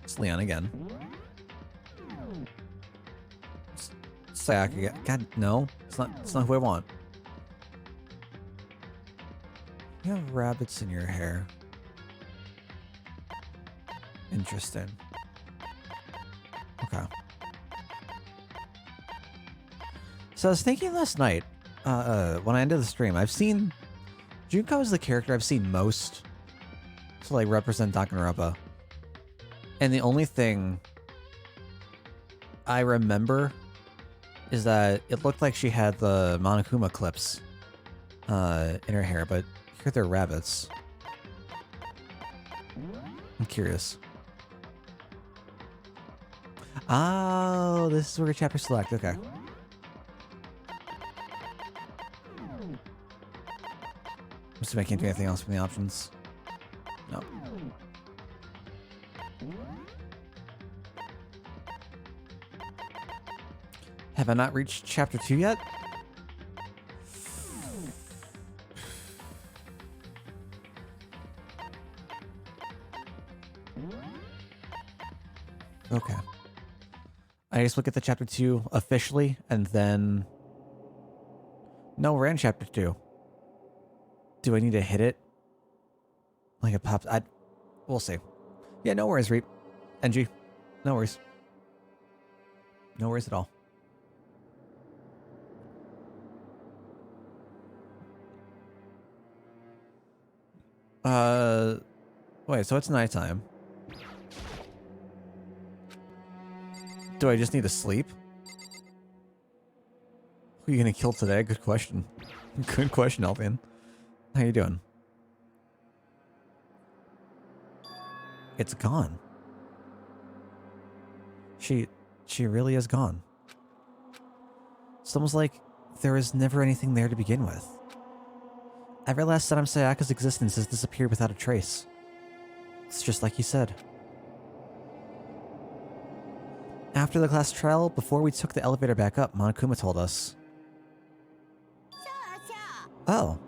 It's Leon again. Sayaka again. God, no. It's not who I want. You have rabbits in your hair. Interesting. Okay. So I was thinking last night, when I ended the stream, I've seen... Junko is the character I've seen most to, like, represent Danganronpa. And the only thing I remember is that it looked like she had the Monokuma clips in her hair, but here they're rabbits. I'm curious. Oh, this is where chapter select. Okay. Just I can't do anything else from the options. No. Have I not reached chapter 2 yet? Okay. I just look at the chapter 2 officially, and then... No, we're in chapter 2. Do I need to hit it? Like it pops... We'll see. Yeah, no worries, Reap. NG. No worries. No worries at all. Wait, so it's nighttime. Do I just need to sleep? Who are you gonna kill today? Good question. Good question, Alpian. How you doing? It's gone. She really is gone. It's almost like there was never anything there to begin with. Every last sign of Sayaka's existence has disappeared without a trace. It's just like you said. After the class trial, before we took the elevator back up, Monokuma told us. Oh.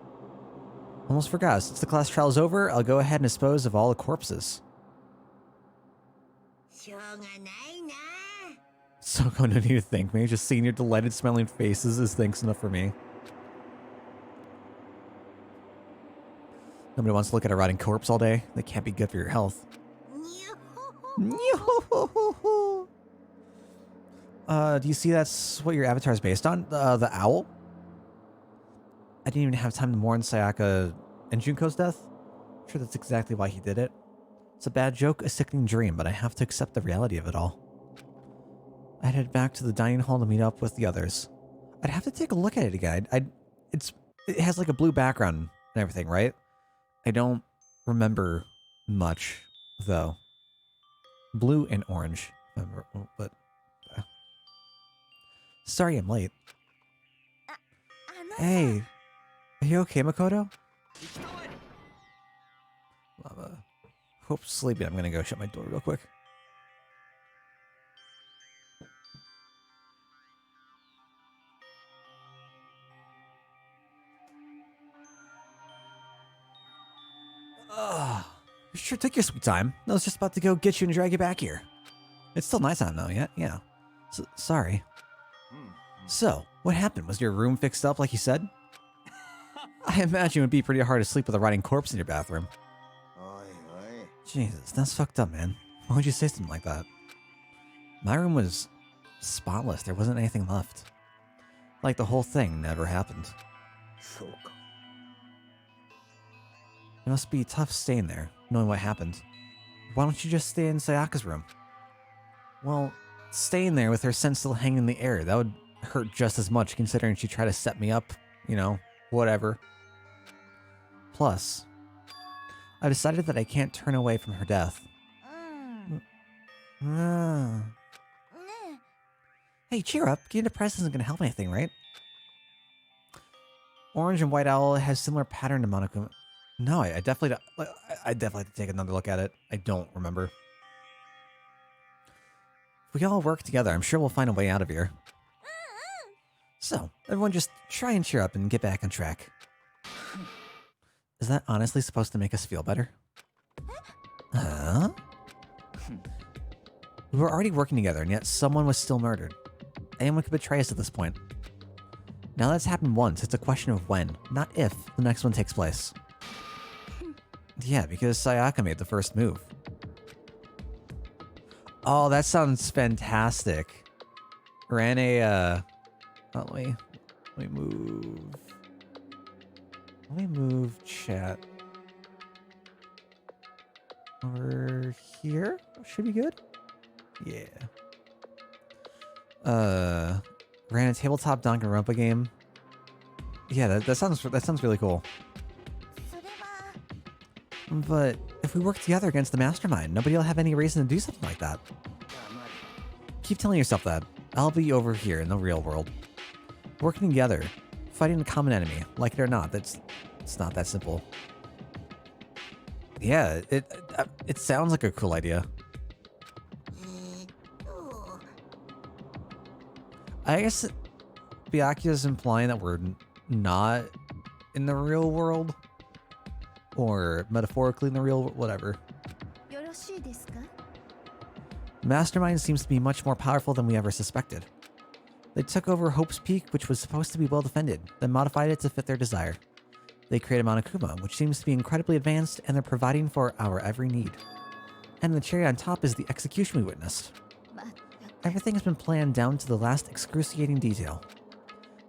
Almost forgot. Since the class trial is over, I'll go ahead and dispose of all the corpses. So gonna need to thank me. Just seeing your delighted smiling faces is thanks enough for me. Nobody wants to look at a rotting corpse all day. That can't be good for your health. Do you see that's what your avatar is based on? The owl? I didn't even have time to mourn Sayaka and Junko's death. I'm sure that's exactly why he did it. It's a bad joke, a sickening dream, but I have to accept the reality of it all. I'd head back to the dining hall to meet up with the others. I'd have to take a look at it again. It has like a blue background and everything, right? I don't remember much, though. Blue and orange, but... Sorry I'm late. Hey, are you okay, Makoto? Hope sleepy. I'm gonna go shut my door real quick. You sure took your sweet time. I was just about to go get you and drag you back here. It's still nighttime though, yeah. Sorry. So, what happened? Was your room fixed up like you said? I imagine it would be pretty hard to sleep with a rotting corpse in your bathroom. Jesus, that's fucked up, man. Why would you say something like that? My room was spotless. There wasn't anything left. Like the whole thing never happened. It must be tough staying there, knowing what happened. Why don't you just stay in Sayaka's room? Well, staying there with her scent still hanging in the air, that would hurt just as much considering she tried to set me up, you know, whatever. Plus, I decided that I can't turn away from her death. Hey, cheer up. Getting depressed isn't going to help anything, right? Orange and White Owl has similar pattern to Monokuma. No, I definitely have to take another look at it. I don't remember. If we all work together, I'm sure we'll find a way out of here. So, everyone just try and cheer up and get back on track. Is that honestly supposed to make us feel better? Huh? We were already working together, and yet someone was still murdered. Anyone could betray us at this point. Now that's happened once, it's a question of when, not if, the next one takes place. Yeah, because Sayaka made the first move. Oh, that sounds fantastic. Ran a, let me move. Let me move chat. Over here? Should be good? Yeah. Ran a tabletop Danganronpa game. Yeah, that sounds really cool. But if we work together against the mastermind, nobody will have any reason to do something like that. Keep telling yourself that. I'll be over here in the real world. Working together, fighting a common enemy, like it or not, it's not that simple. Yeah, it sounds like a cool idea. I guess Byakuya's implying that we're not in the real world. Or metaphorically in the real world, whatever. Mastermind seems to be much more powerful than we ever suspected. They took over Hope's Peak, which was supposed to be well defended, then modified it to fit their desire. They created Monokuma, which seems to be incredibly advanced, and they're providing for our every need. And the cherry on top is the execution we witnessed. Everything has been planned down to the last excruciating detail.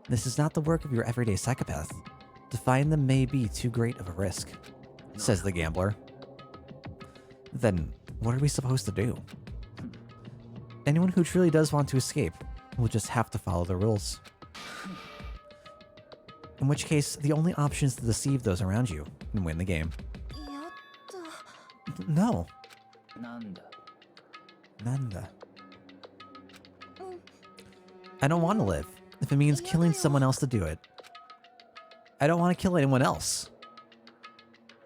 This is not the work of your everyday psychopath. To find them may be too great of a risk, says the gambler. Then, what are we supposed to do? Anyone who truly does want to escape will just have to follow the rules. In which case, the only option is to deceive those around you and win the game. No. Nanda. I don't want to live, if it means killing someone else to do it. I don't want to kill anyone else.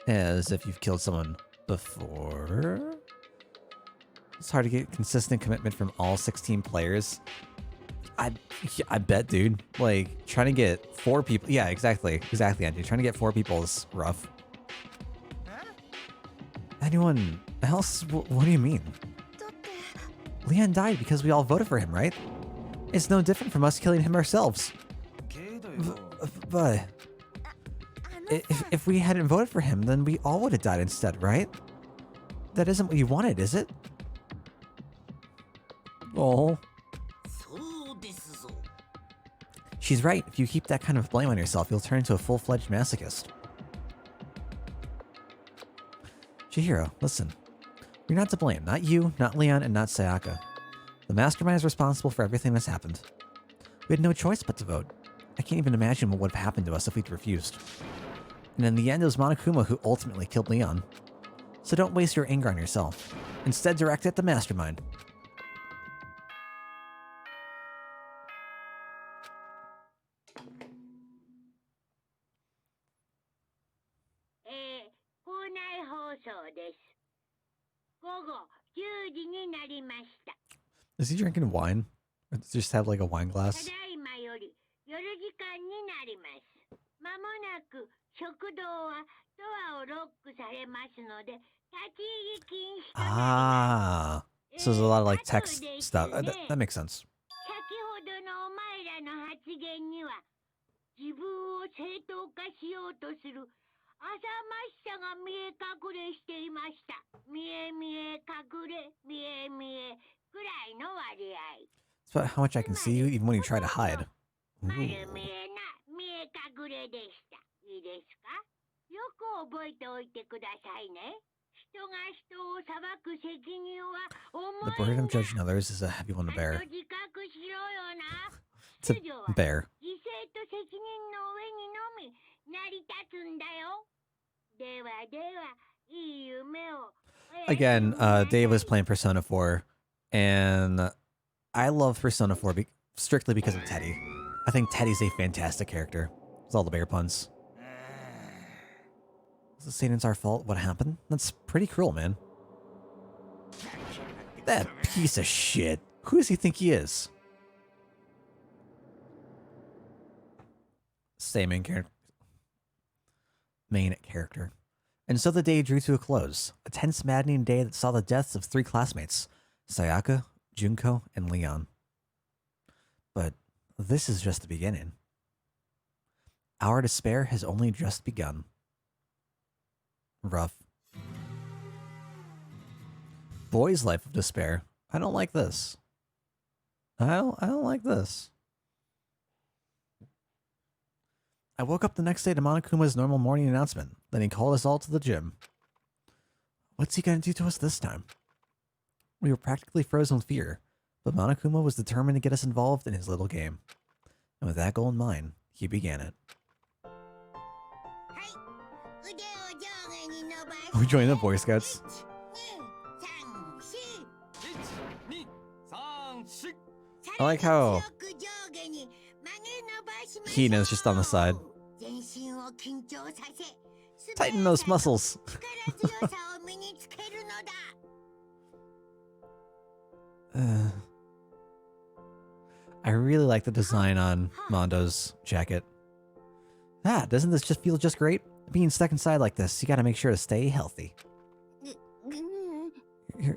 As if you've killed someone before. It's hard to get consistent commitment from all 16 players. I bet, dude. Like, trying to get 4 people... Yeah, exactly, Andy. Trying to get 4 people is rough. Anyone else? What do you mean? Leon died because we all voted for him, right? It's no different from us killing him ourselves. But... If we hadn't voted for him, then we all would have died instead, right? That isn't what you wanted, is it? Oh. She's right. If you keep that kind of blame on yourself, you'll turn into a full-fledged masochist. Chihiro, listen. You're not to blame. Not you, not Leon, and not Sayaka. The mastermind is responsible for everything that's happened. We had no choice but to vote. I can't even imagine what would have happened to us if we'd refused. And in the end, it was Monokuma who ultimately killed Leon. So don't waste your anger on yourself. Instead, direct it at the mastermind. Is he drinking wine? Or does he just have like a wine glass? Ah, so there's a lot of like text stuff. That makes sense. It's about how much I can see you even when you try to hide. Ooh. The burden of judging others is a heavy one to bear. To bear. Again, Dave was playing Persona 4, and I love Persona 4 strictly because of Teddy. I think Teddy's a fantastic character. It's all the bear puns. Is it saying it's our fault? What happened? That's pretty cruel, man. That piece of shit. Who does he think he is? Say main character. Main character. And so the day drew to a close. A tense, maddening day that saw the deaths of 3 classmates. Sayaka, Junko, and Leon. But this is just the beginning. Our despair has only just begun. Rough. Boy's life of despair. I don't like this. I don't like this. I woke up the next day to Monokuma's normal morning announcement. Then he called us all to the gym. What's he gonna do to us this time? We were practically frozen with fear, but Monokuma was determined to get us involved in his little game. And with that goal in mind, he began it. Are we joining the Boy Scouts? I like how Hina's just on the side. Tighten those muscles. I really like the design on Mondo's jacket. Doesn't this just feel just great? Being stuck inside like this, you gotta make sure to stay healthy.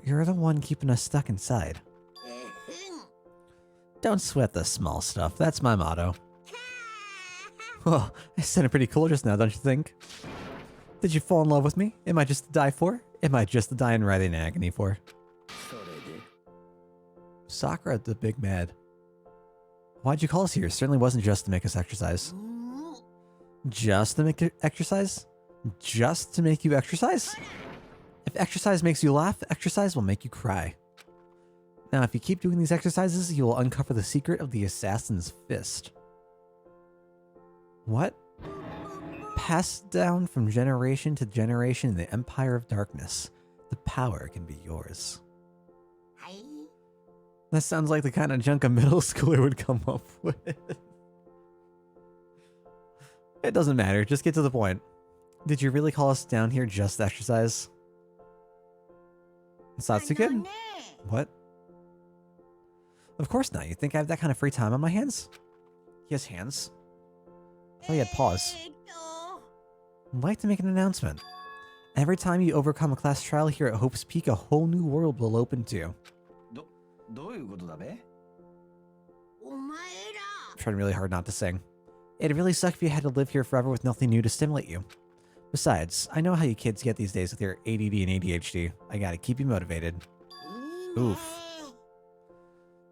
You're the one keeping us stuck inside. Don't sweat the small stuff, that's my motto. Well, I sounded pretty cool just now, don't you think? Did you fall in love with me? Am I just to die for? Am I just to die in writhing agony for? Sakura the big mad. Why'd you call us here? Certainly wasn't just to make us exercise. Just to make you exercise? Just to make you exercise? If exercise makes you laugh, exercise will make you cry. Now, if you keep doing these exercises, you will uncover the secret of the assassin's fist. What? Passed down from generation to generation in the Empire of Darkness. The power can be yours. That sounds like the kind of junk a middle schooler would come up with. It doesn't matter, just get to the point. Did you really call us down here just to exercise? Satsuki? What? Of course not. You think I have that kind of free time on my hands? He has hands. I thought he had paws. I'd like to make an announcement. Every time you overcome a class trial here at Hope's Peak, a whole new world will open to you. I'm trying really hard not to sing. It'd really suck if you had to live here forever with nothing new to stimulate you. Besides, I know how you kids get these days with your ADD and ADHD. I gotta keep you motivated. Oof.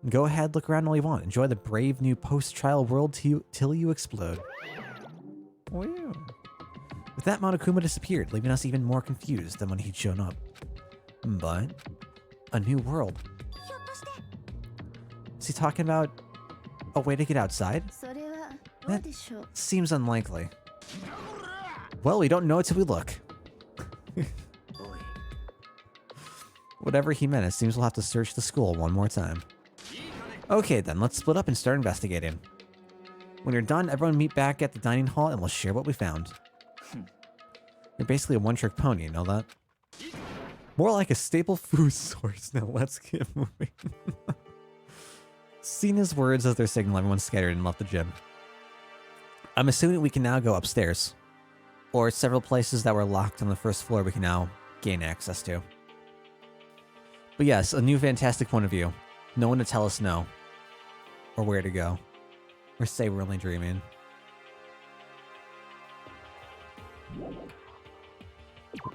Go ahead, look around all you want. Enjoy the brave new post-trial world till you explode. Oh, yeah. With that, Monokuma disappeared, leaving us even more confused than when he'd shown up. But a new world. Is he talking about a way to get outside? That seems unlikely. Well, we don't know until we look. Whatever he meant, it seems we'll have to search the school one more time. Okay then, let's split up and start investigating. When you're done, everyone meet back at the dining hall and we'll share what we found. You're basically a one-trick pony, you know that? More like a staple food source. Now let's get moving. Seeing his words as they're signal, everyone's scattered and left the gym. I'm assuming we can now go upstairs. Or several places that were locked on the first floor we can now gain access to. But yes, a new fantastic point of view. No one to tell us no. Or where to go. Or say we're only dreaming.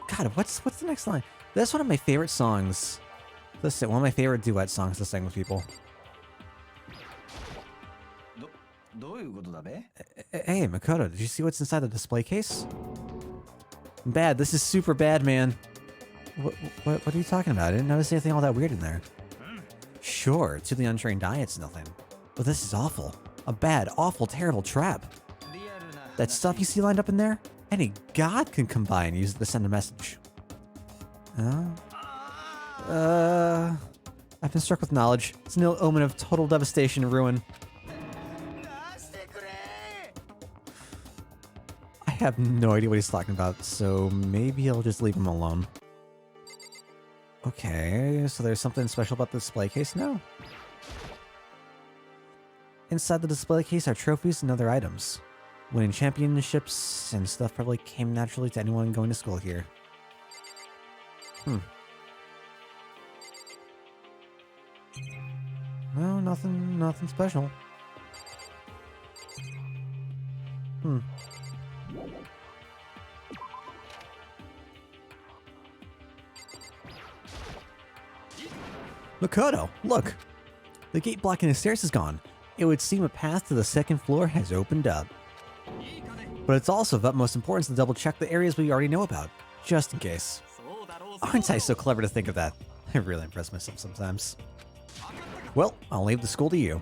God, what's the next line? That's one of my favorite songs. Listen, one of my favorite duet songs to sing with people. Hey, Makoto, did you see what's inside the display case? Bad, this is super bad, man. What are you talking about? I didn't notice anything all that weird in there. Sure, to the untrained eye, it's nothing. But this is awful. A bad, awful, terrible trap. That stuff you see lined up in there? Any god can come by and use it to send a message. I've been struck with knowledge. It's no omen of total devastation and ruin. I have no idea what he's talking about, so maybe I'll just leave him alone. Okay, so there's something special about the display case now? Inside the display case are trophies and other items. Winning championships and stuff probably came naturally to anyone going to school here. No, nothing special. Makoto, look! The gate blocking the stairs is gone. It would seem a path to the second floor has opened up. But it's also of utmost importance to double check the areas we already know about, just in case. Aren't I so clever to think of that? I really impress myself sometimes. Well, I'll leave the school to you.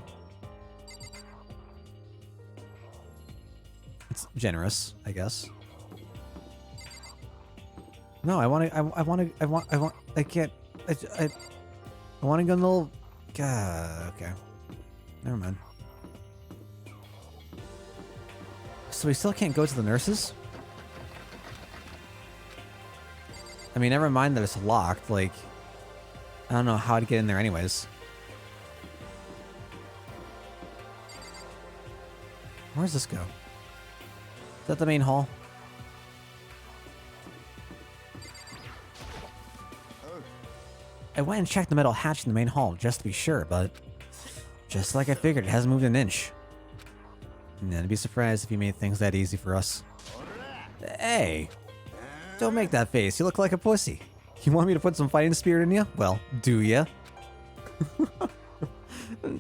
It's generous, I guess. No, I want, I can't, I want to go in the little, okay. Never mind. So we still can't go to the nurses? I mean, never mind that it's locked, like, I don't know how to get in there anyways. Where does this go? Is that the main hall? I went and checked the metal hatch in the main hall just to be sure, but just like I figured, it hasn't moved an inch. And I'd be surprised if you made things that easy for us. Hey! Don't make that face, you look like a pussy. You want me to put some fighting spirit in you? Well, do ya?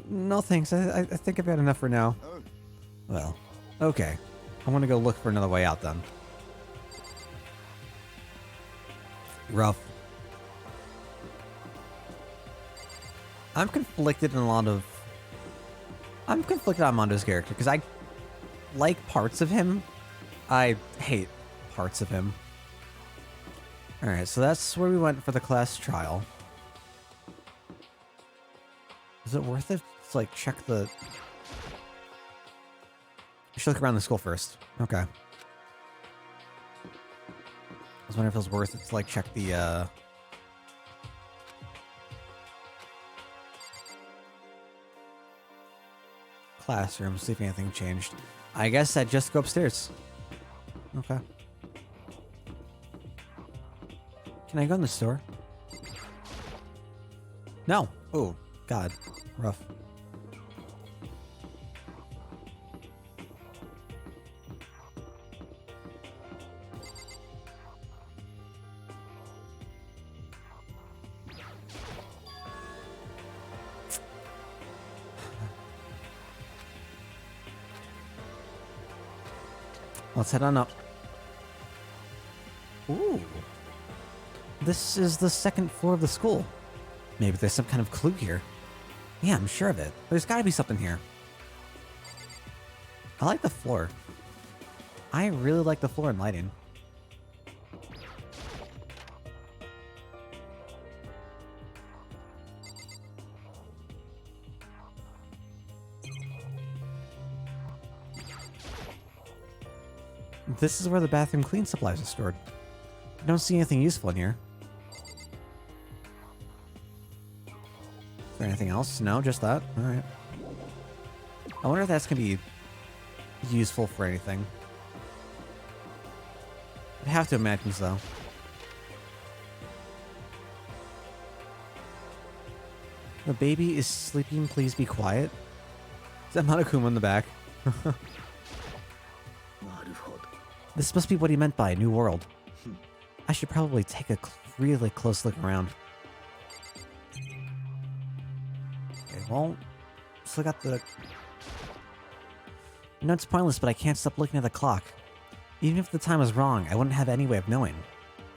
No thanks, I think I've had enough for now. Well, okay. I want to go look for another way out then. Rough. I'm conflicted on Mondo's character, because I like parts of him. I hate parts of him. Alright, so that's where we went for the class trial. Is it worth it to, like, check the... I should look around the school first. Okay. I was wondering if it was worth it to, like, check the, classroom, see if anything changed. I guess I'd just go upstairs. Okay. Can I go in the store? No. Oh, God. Rough. Let's head on up. Ooh. This is the second floor of the school. Maybe there's some kind of clue here. Yeah, I'm sure of it. There's gotta be something here. I like the floor. I really like the floor and lighting. This is where the bathroom clean supplies are stored. I don't see anything useful in here. Is there anything else? No, just that? Alright. I wonder if that's gonna be useful for anything. I'd have to imagine so. The baby is sleeping, please be quiet. Is that Monokuma in the back? This must be what he meant by New World. I should probably take a really close look around. Okay, well, still got the... I know it's pointless, but I can't stop looking at the clock. Even if the time was wrong, I wouldn't have any way of knowing.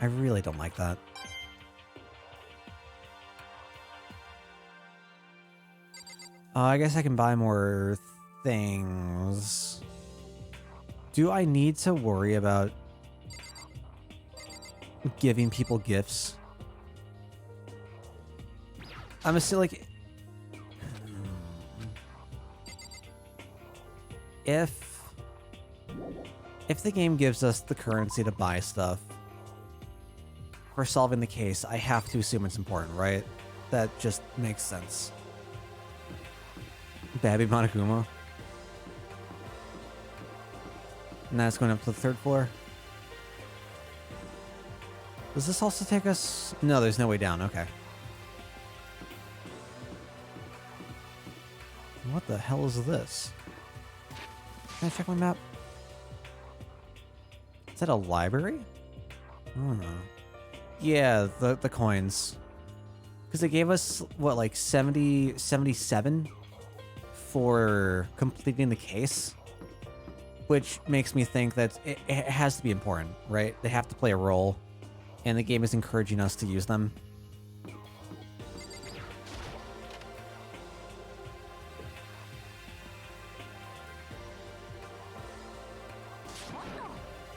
I really don't like that. I guess I can buy more things. Do I need to worry about giving people gifts? I'm still like... If the game gives us the currency to buy stuff for solving the case, I have to assume it's important, right? That just makes sense. Babby Monokuma. And that's going up to the third floor. Does this also take us? No, there's no way down. Okay. What the hell is this? Can I check my map? Is that a library? Yeah, the coins. Because they gave us, what, like 77 for completing the case? Which makes me think that it has to be important, right? They have to play a role, and the game is encouraging us to use them.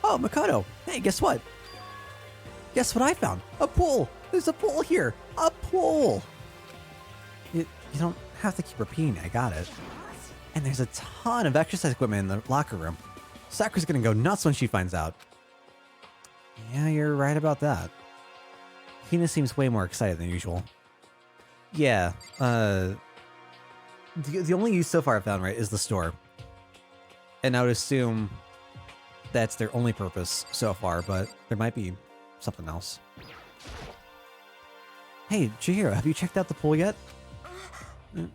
Oh, Makoto! Hey, guess what? Guess what I found? A pool! There's a pool here! A pool! You don't have to keep repeating it, I got it. And there's a ton of exercise equipment in the locker room. Sakura's gonna go nuts when she finds out. Yeah, you're right about that. Hina seems way more excited than usual. Yeah, the only use so far I've found, right, is the store. And I would assume that's their only purpose so far, but there might be something else. Hey, Chihiro, have you checked out the pool yet?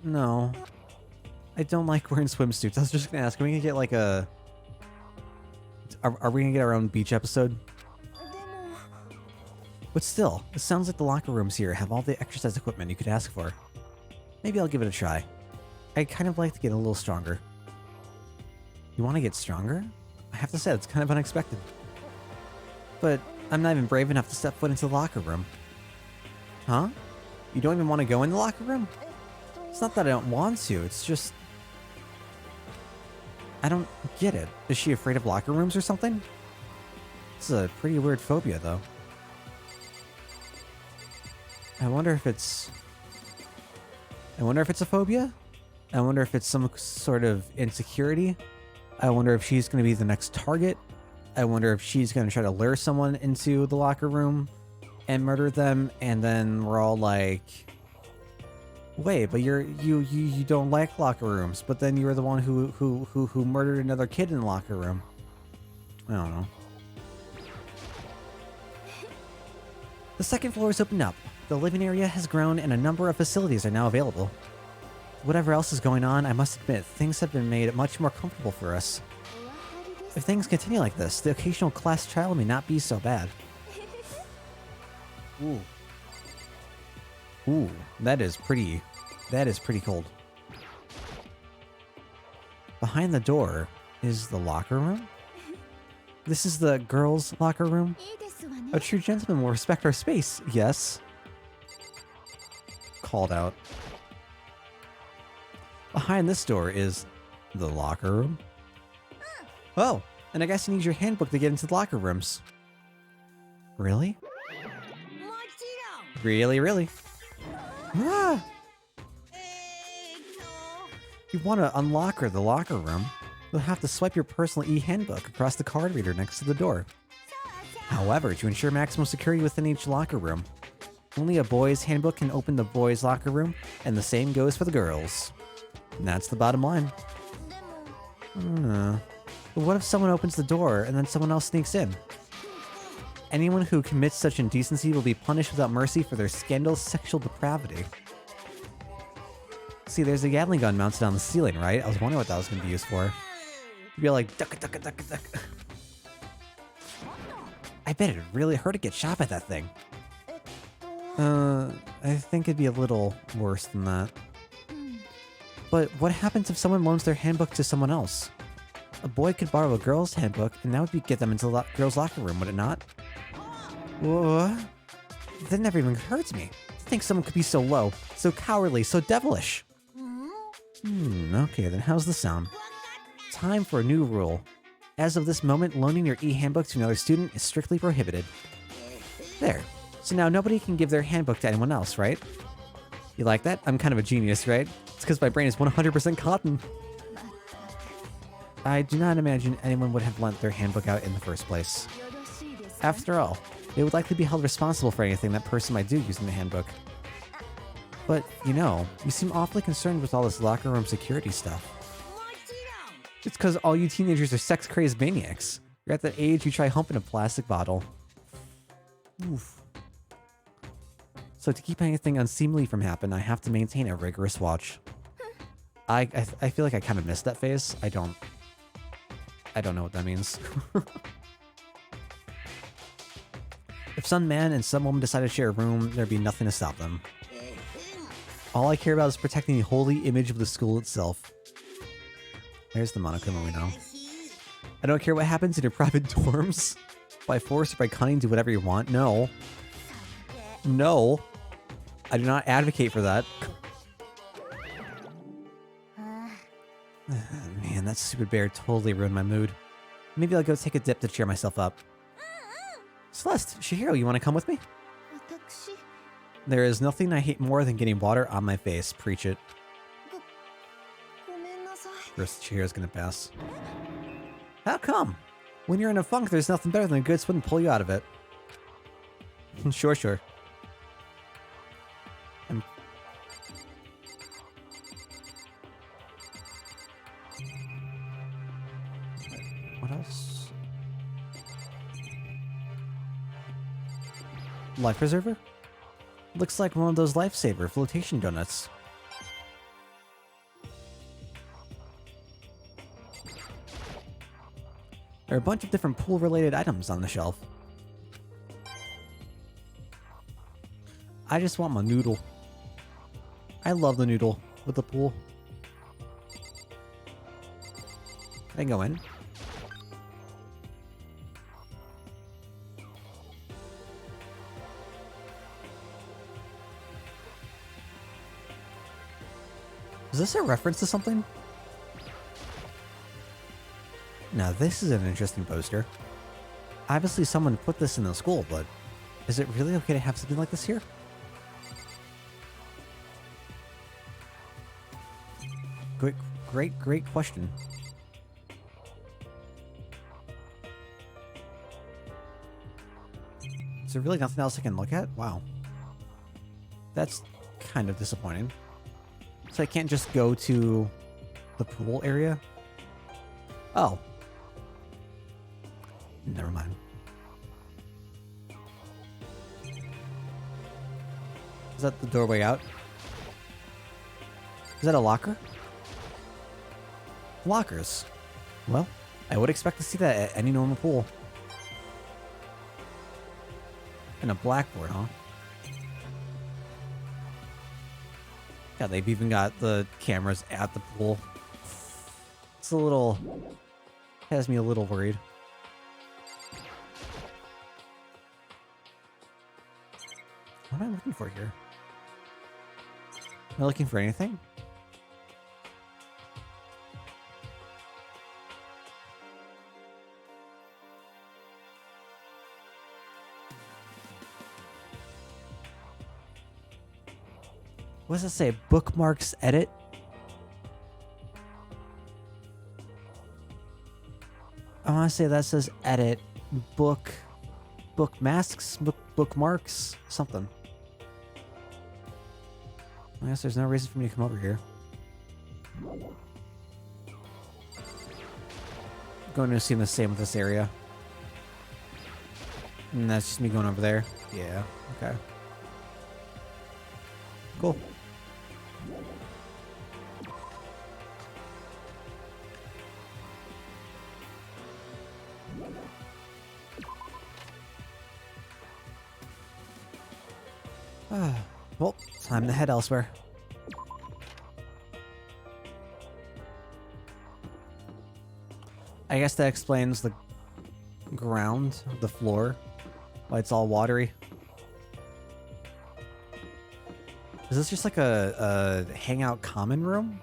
No. I don't like wearing swimsuits. I was just gonna ask, are we gonna get like a... Are we gonna get our own beach episode? But still, it sounds like the locker rooms here have all the exercise equipment you could ask for. Maybe I'll give it a try. I'd kind of like to get a little stronger. You want to get stronger? I have to say, it's kind of unexpected. But I'm not even brave enough to step foot into the locker room. Huh? You don't even want to go in the locker room? It's not that I don't want to, it's just... I don't get it. Is she afraid of locker rooms or something? It's a pretty weird phobia, though. I wonder if it's a phobia? I wonder if it's some sort of insecurity? I wonder if she's going to be the next target? I wonder if she's going to try to lure someone into the locker room and murder them, and then we're all like, wait, but you don't like locker rooms, but then you were the one who murdered another kid in the locker room. I don't know. The second floor is opened up. The living area has grown and a number of facilities are now available. Whatever else is going on, I must admit, things have been made much more comfortable for us. If things continue like this, the occasional class trial may not be so bad. Ooh. Ooh, that is pretty cold. Behind the door is the locker room. This is the girls' locker room. A true gentleman will respect our space, yes. Called out. Behind this door is the locker room. Oh, and I guess you need your handbook to get into the locker rooms. Really? Really? Ah! If you want to unlock the locker room, you'll have to swipe your personal e-handbook across the card reader next to the door. However, to ensure maximum security within each locker room, only a boy's handbook can open the boys' locker room, and the same goes for the girls. And that's the bottom line. But what if someone opens the door and then someone else sneaks in? Anyone who commits such indecency will be punished without mercy for their scandalous sexual depravity. See, there's a Gatling gun mounted on the ceiling, right? I was wondering what that was going to be used for. You'd be like, duck, duck, duck, duck. I bet it'd really hurt to get shot by that thing. I think it'd be a little worse than that. But what happens if someone loans their handbook to someone else? A boy could borrow a girl's handbook, and that would get them into the girl's locker room, would it not? What? That never even occurred to me. To think someone could be so low, so cowardly, so devilish. Okay, then how's the sound? Time for a new rule. As of this moment, loaning your e-handbook to another student is strictly prohibited. There. So now nobody can give their handbook to anyone else, right? You like that? I'm kind of a genius, right? It's because my brain is 100% cotton. I do not imagine anyone would have lent their handbook out in the first place. After all, they would likely be held responsible for anything that person might do using the handbook. But, you seem awfully concerned with all this locker room security stuff. It's because all you teenagers are sex-crazed maniacs. You're at that age you try humping a plastic bottle. Oof. So to keep anything unseemly from happening, I have to maintain a rigorous watch. I feel like I kind of missed that phase. I don't know what that means. If some man and some woman decide to share a room, there'd be nothing to stop them. All I care about is protecting the holy image of the school itself. There's the Monokuma we know. I don't care what happens in your private dorms. By force or by cunning, do whatever you want. No. No. I do not advocate for that. Man, that stupid bear totally ruined my mood. Maybe I'll go take a dip to cheer myself up. Celeste, Shihiro, you want to come with me? There is nothing I hate more than getting water on my face. Preach it. First, Chihiro's gonna pass. How come? When you're in a funk, there's nothing better than a good swim to pull you out of it. Sure, sure. What else? Life preserver? Looks like one of those lifesaver flotation donuts. There are a bunch of different pool-related items on the shelf. I just want my noodle. I love the noodle with the pool. Can I go in? Is this a reference to something? Now this is an interesting poster. Obviously someone put this in the school, but is it really okay to have something like this here? Great question. Is there really nothing else I can look at? Wow. That's kind of disappointing. So I can't just go to the pool area? Oh. Never mind. Is that the doorway out? Is that a locker? Lockers. Well, I would expect to see that at any normal pool. And a blackboard, huh? Yeah, they've even got the cameras at the pool. It's a little... has me a little worried. What am I looking for here? Am I looking for anything? What does it say? Bookmarks edit? I want to say that says edit. Bookmarks, something. I guess there's no reason for me to come over here. Going to assume the same with this area. And that's just me going over there. Yeah, okay. Cool. Well, time to head elsewhere. I guess that explains the ground, the floor, why it's all watery. Is this just like a hangout common room?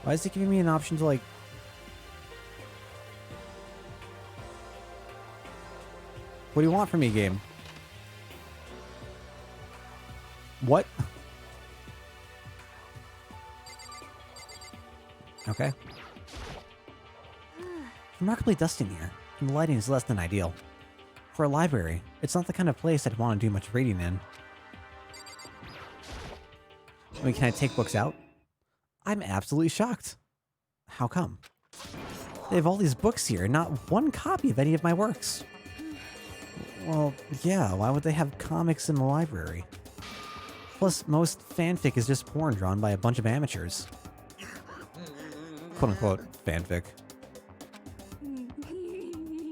Why is it giving me an option to like... What do you want from me, game? What? Okay. Remarkably dusty in here, and the lighting is less than ideal. For a library, it's not the kind of place I'd want to do much reading in. I mean, can I take books out? I'm absolutely shocked. How come? They have all these books here, and not one copy of any of my works. Well, yeah, why would they have comics in the library? Plus, most fanfic is just porn drawn by a bunch of amateurs. Quote-unquote fanfic.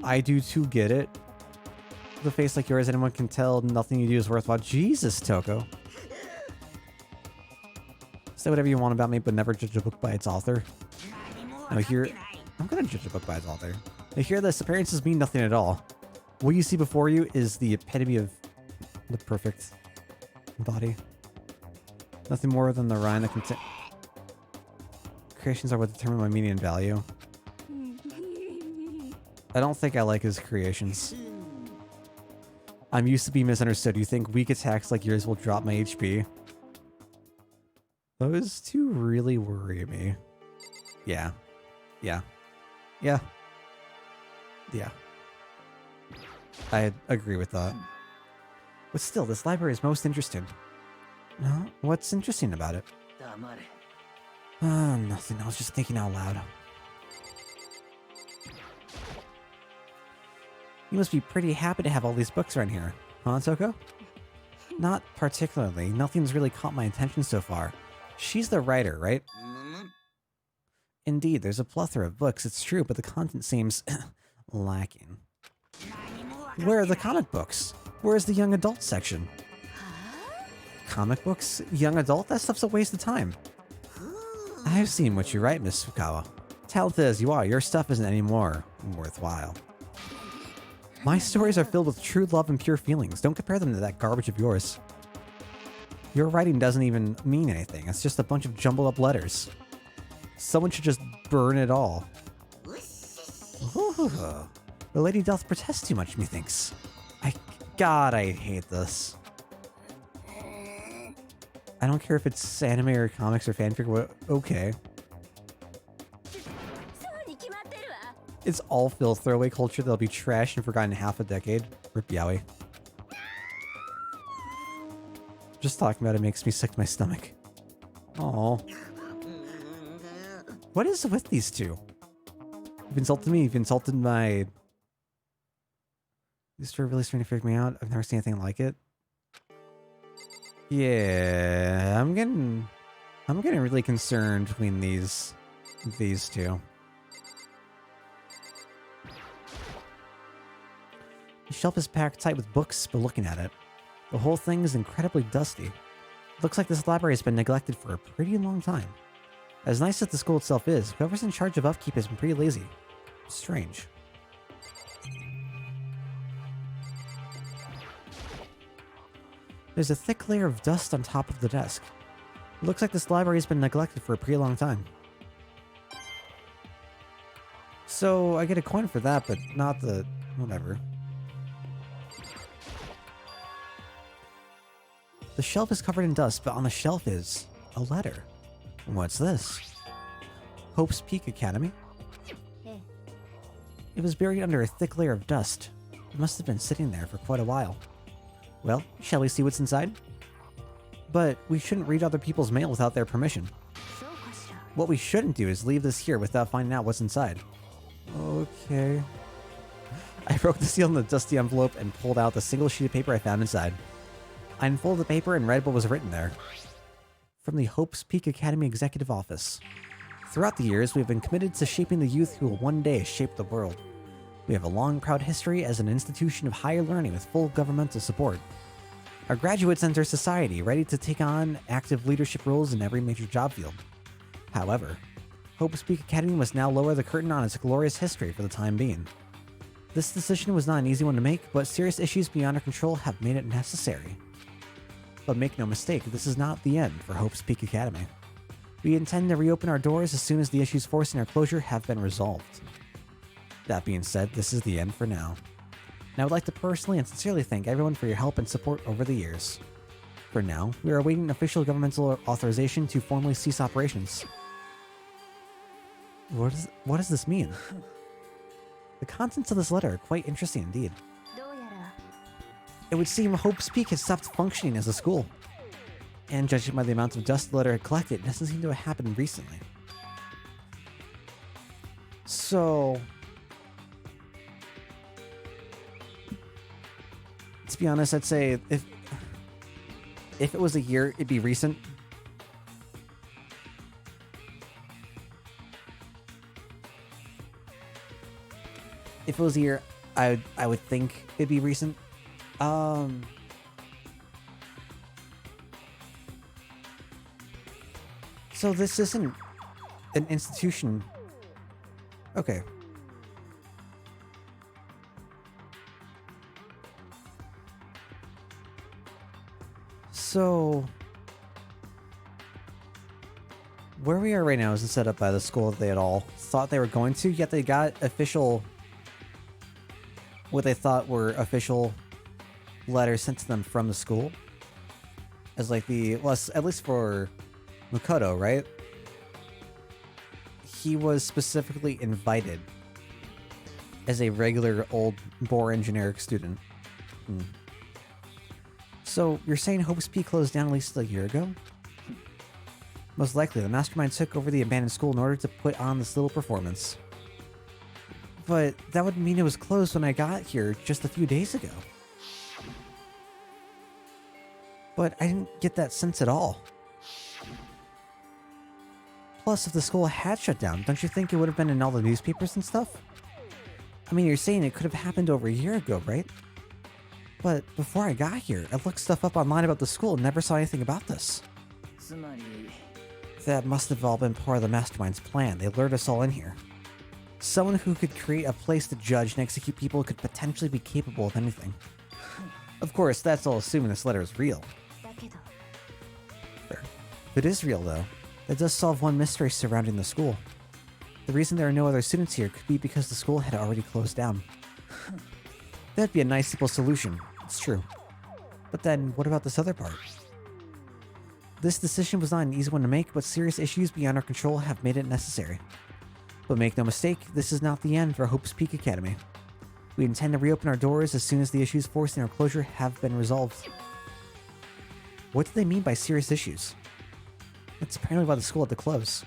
I do too get it. With a face like yours, anyone can tell nothing you do is worthwhile. Jesus, Toko. Say whatever you want about me, but never judge a book by its author. Now here, I'm gonna judge a book by its author. Now here, this appearances mean nothing at all. What you see before you is the epitome of the perfect body. Nothing more than the rind that contain. Creations are what determine my meaning and value. I don't think I like his creations. I'm used to being misunderstood. You think weak attacks like yours will drop my HP? Those two really worry me. Yeah. Yeah. Yeah. Yeah. I agree with that. But still, this library is most interesting. No? What's interesting about it? Nothing. I was just thinking out loud. You must be pretty happy to have all these books around here, huh, Toko? Not particularly. Nothing's really caught my attention so far. She's the writer, right? Indeed, there's a plethora of books, it's true, but the content seems lacking. Where are the comic books? Where's the young adult section? Comic books? Young adult? That stuff's a waste of time. I've seen what you write, Miss Fukawa. Talented as you are, your stuff isn't any more worthwhile. My stories are filled with true love and pure feelings. Don't compare them to that garbage of yours. Your writing doesn't even mean anything. It's just a bunch of jumbled up letters. Someone should just burn it all. Ooh, the lady doth protest too much, methinks. God, I hate this. I don't care if it's anime or comics or fanfic. Okay. It's all filth throwaway culture that'll be trashed and forgotten in half a decade. Rip Yowie. Just talking about it makes me sick to my stomach. Oh. What is with these two? You've insulted me, you've insulted my... These two are really starting to freak me out. I've never seen anything like it. Yeah, I'm getting really concerned between these two. The shelf is packed tight with books, but looking at it, the whole thing is incredibly dusty. Looks like this library has been neglected for a pretty long time. As nice as the school itself is, whoever's in charge of upkeep has been pretty lazy. Strange. There's a thick layer of dust on top of the desk. It looks like this library has been neglected for a pretty long time. So I get a coin for that, but not the... whatever. The shelf is covered in dust, but on the shelf is a letter. What's this? Hope's Peak Academy? It was buried under a thick layer of dust. It must have been sitting there for quite a while. Well, shall we see what's inside? But we shouldn't read other people's mail without their permission. What we shouldn't do is leave this here without finding out what's inside. Okay. I broke the seal in the dusty envelope and pulled out the single sheet of paper I found inside. I unfolded the paper and read what was written there. From the Hope's Peak Academy Executive Office. Throughout the years, we have been committed to shaping the youth who will one day shape the world. We have a long, proud history as an institution of higher learning with full governmental support. Our graduates enter society ready to take on active leadership roles in every major job field. However, Hope's Peak Academy must now lower the curtain on its glorious history for the time being. This decision was not an easy one to make, but serious issues beyond our control have made it necessary. But make no mistake, this is not the end for Hope's Peak Academy. We intend to reopen our doors as soon as the issues forcing our closure have been resolved. That being said, this is the end for now. And I would like to personally and sincerely thank everyone for your help and support over the years. For now, we are awaiting official governmental authorization to formally cease operations. What does this mean? The contents of this letter are quite interesting indeed. It would seem Hope's Peak has stopped functioning as a school. And judging by the amount of dust the letter had collected, it doesn't seem to have happened recently. So, to be honest, I'd say if it was a year, it'd be recent. If it was a year, I would think it'd be recent. So this isn't an institution. Okay. So where we are right now isn't set up by the school that they at all thought they were going to, yet they got what they thought were official letters sent to them from the school. As like at least for Makoto, right? He was specifically invited as a regular old boring generic student. So you're saying Hope's Peak closed down at least a year ago? Most likely, the mastermind took over the abandoned school in order to put on this little performance. But that would mean it was closed when I got here just a few days ago. But I didn't get that sense at all. Plus, if the school had shut down, don't you think it would have been in all the newspapers and stuff? I mean, you're saying it could have happened over a year ago, right? But before I got here, I looked stuff up online about the school and never saw anything about this. That must have all been part of the mastermind's plan. They lured us all in here. Someone who could create a place to judge and execute people could potentially be capable of anything. Of course, that's all assuming this letter is real. Fair. If it is real, though, that does solve one mystery surrounding the school. The reason there are no other students here could be because the school had already closed down. That'd be a nice simple solution, it's true. But then, what about this other part? This decision was not an easy one to make, but serious issues beyond our control have made it necessary. But make no mistake, this is not the end for Hope's Peak Academy. We intend to reopen our doors as soon as the issues forcing our closure have been resolved. What do they mean by serious issues? That's apparently why the school had to close.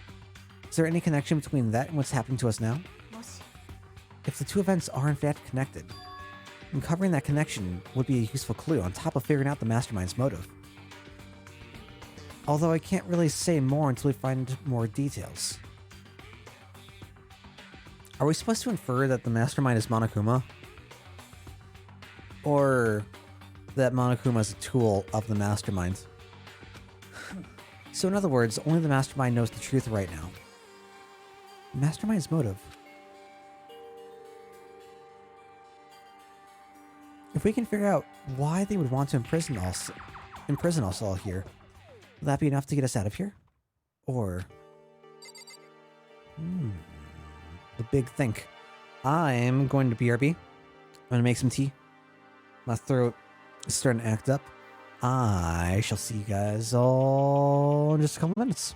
Is there any connection between that and what's happening to us now? If the two events are in fact connected, uncovering that connection would be a useful clue on top of figuring out the mastermind's motive. Although I can't really say more until we find more details. Are we supposed to infer that the mastermind is Monokuma? Or that Monokuma is a tool of the mastermind? So in other words, only the mastermind knows the truth right now. Mastermind's motive. If we can figure out why they would want to imprison us all here, will that be enough to get us out of here? Or... the big think. I'm going to BRB. I'm going to make some tea. My throat is starting to act up. I shall see you guys all in just a couple minutes.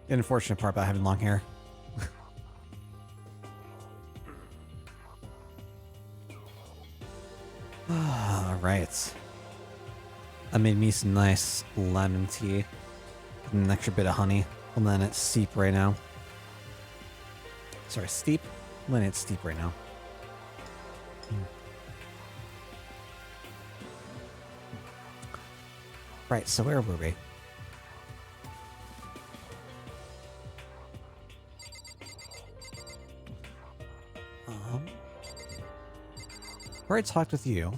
The unfortunate part about having long hair. Alright. I made me some nice lemon tea with an extra bit of honey. I'm letting it steep right now. Sorry, steep? I'm letting it steep right now. Right, so where were we? Where I talked with you.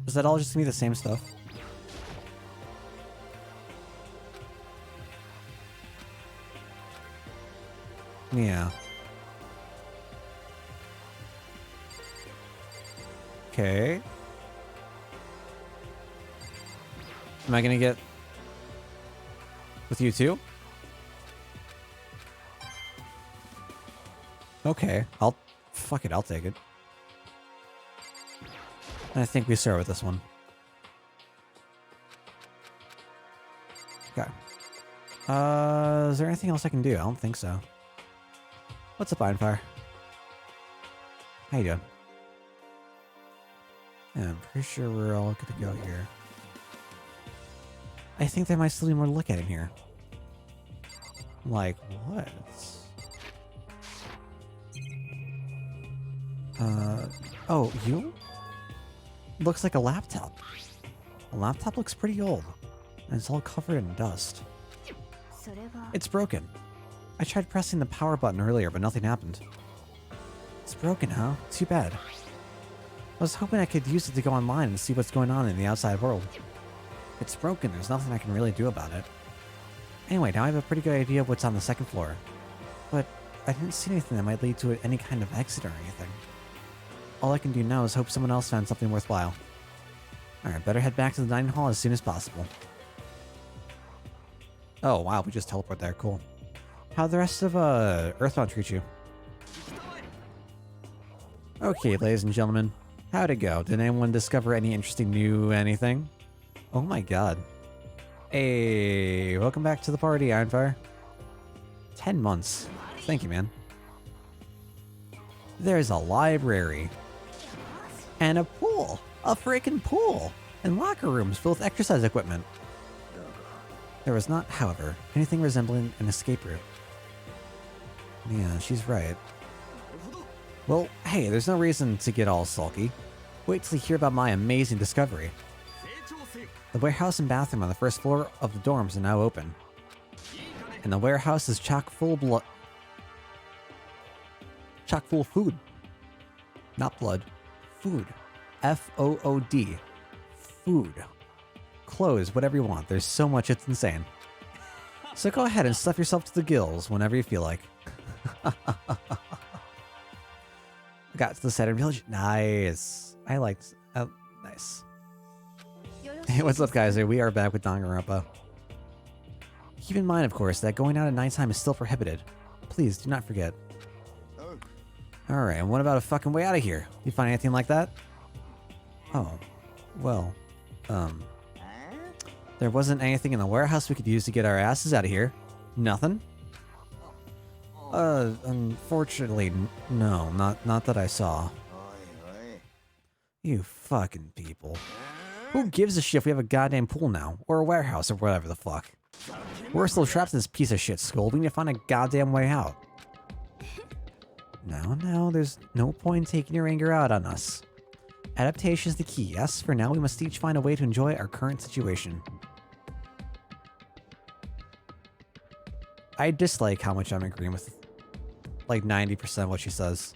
Is that all just gonna be the same stuff? Yeah. Okay. Am I gonna get with you too? Okay, fuck it, I'll take it. I think we start with this one. Okay. Is there anything else I can do? I don't think so. What's up, Ironfire? How you doing? Yeah, I'm pretty sure we're all good to go here. I think there might still be more to look at in here. Like, what? Oh, you? Looks like a laptop. A laptop looks pretty old, and it's all covered in dust. It's broken. I tried pressing the power button earlier, but nothing happened. It's broken, huh? Too bad. I was hoping I could use it to go online and see what's going on in the outside world. It's broken, there's nothing I can really do about it. Anyway, now I have a pretty good idea of what's on the second floor. But I didn't see anything that might lead to any kind of exit or anything. All I can do now is hope someone else found something worthwhile. Alright, better head back to the dining hall as soon as possible. Oh, wow, we just teleport there. Cool. How'd the rest of, Earthbound treat you? Okay, ladies and gentlemen. How'd it go? Did anyone discover any interesting new anything? Oh my god. Hey, welcome back to the party, Ironfire. 10 months. Thank you, man. There's a library. And a pool. A freaking pool. And locker rooms filled with exercise equipment. There was not, however, anything resembling an escape route. Yeah, she's right. Well, hey, there's no reason to get all sulky. Wait till you hear about my amazing discovery. The warehouse and bathroom on the first floor of the dorms are now open. And the warehouse is chock full of food. Not blood. Food. F-O-O-D. Food. Clothes, whatever you want. There's so much, it's insane. So go ahead and stuff yourself to the gills whenever you feel like. Got to the center village. Nice. I liked... nice. Hey, what's up, guys? We are back with Danganronpa. Keep in mind, of course, that going out at nighttime is still prohibited. Please, do not forget. Alright, and what about a fucking way out of here? You find anything like that? Oh. Well. There wasn't anything in the warehouse we could use to get our asses out of here. Nothing? Unfortunately, no. Not that I saw. You fucking people. Who gives a shit if we have a goddamn pool now? Or a warehouse or whatever the fuck? We're still trapped in this piece of shit school. We need to find a goddamn way out. No, there's no point in taking your anger out on us. Adaptation is the key, yes? For now, we must each find a way to enjoy our current situation. I dislike how much I'm agreeing with, like, 90% of what she says.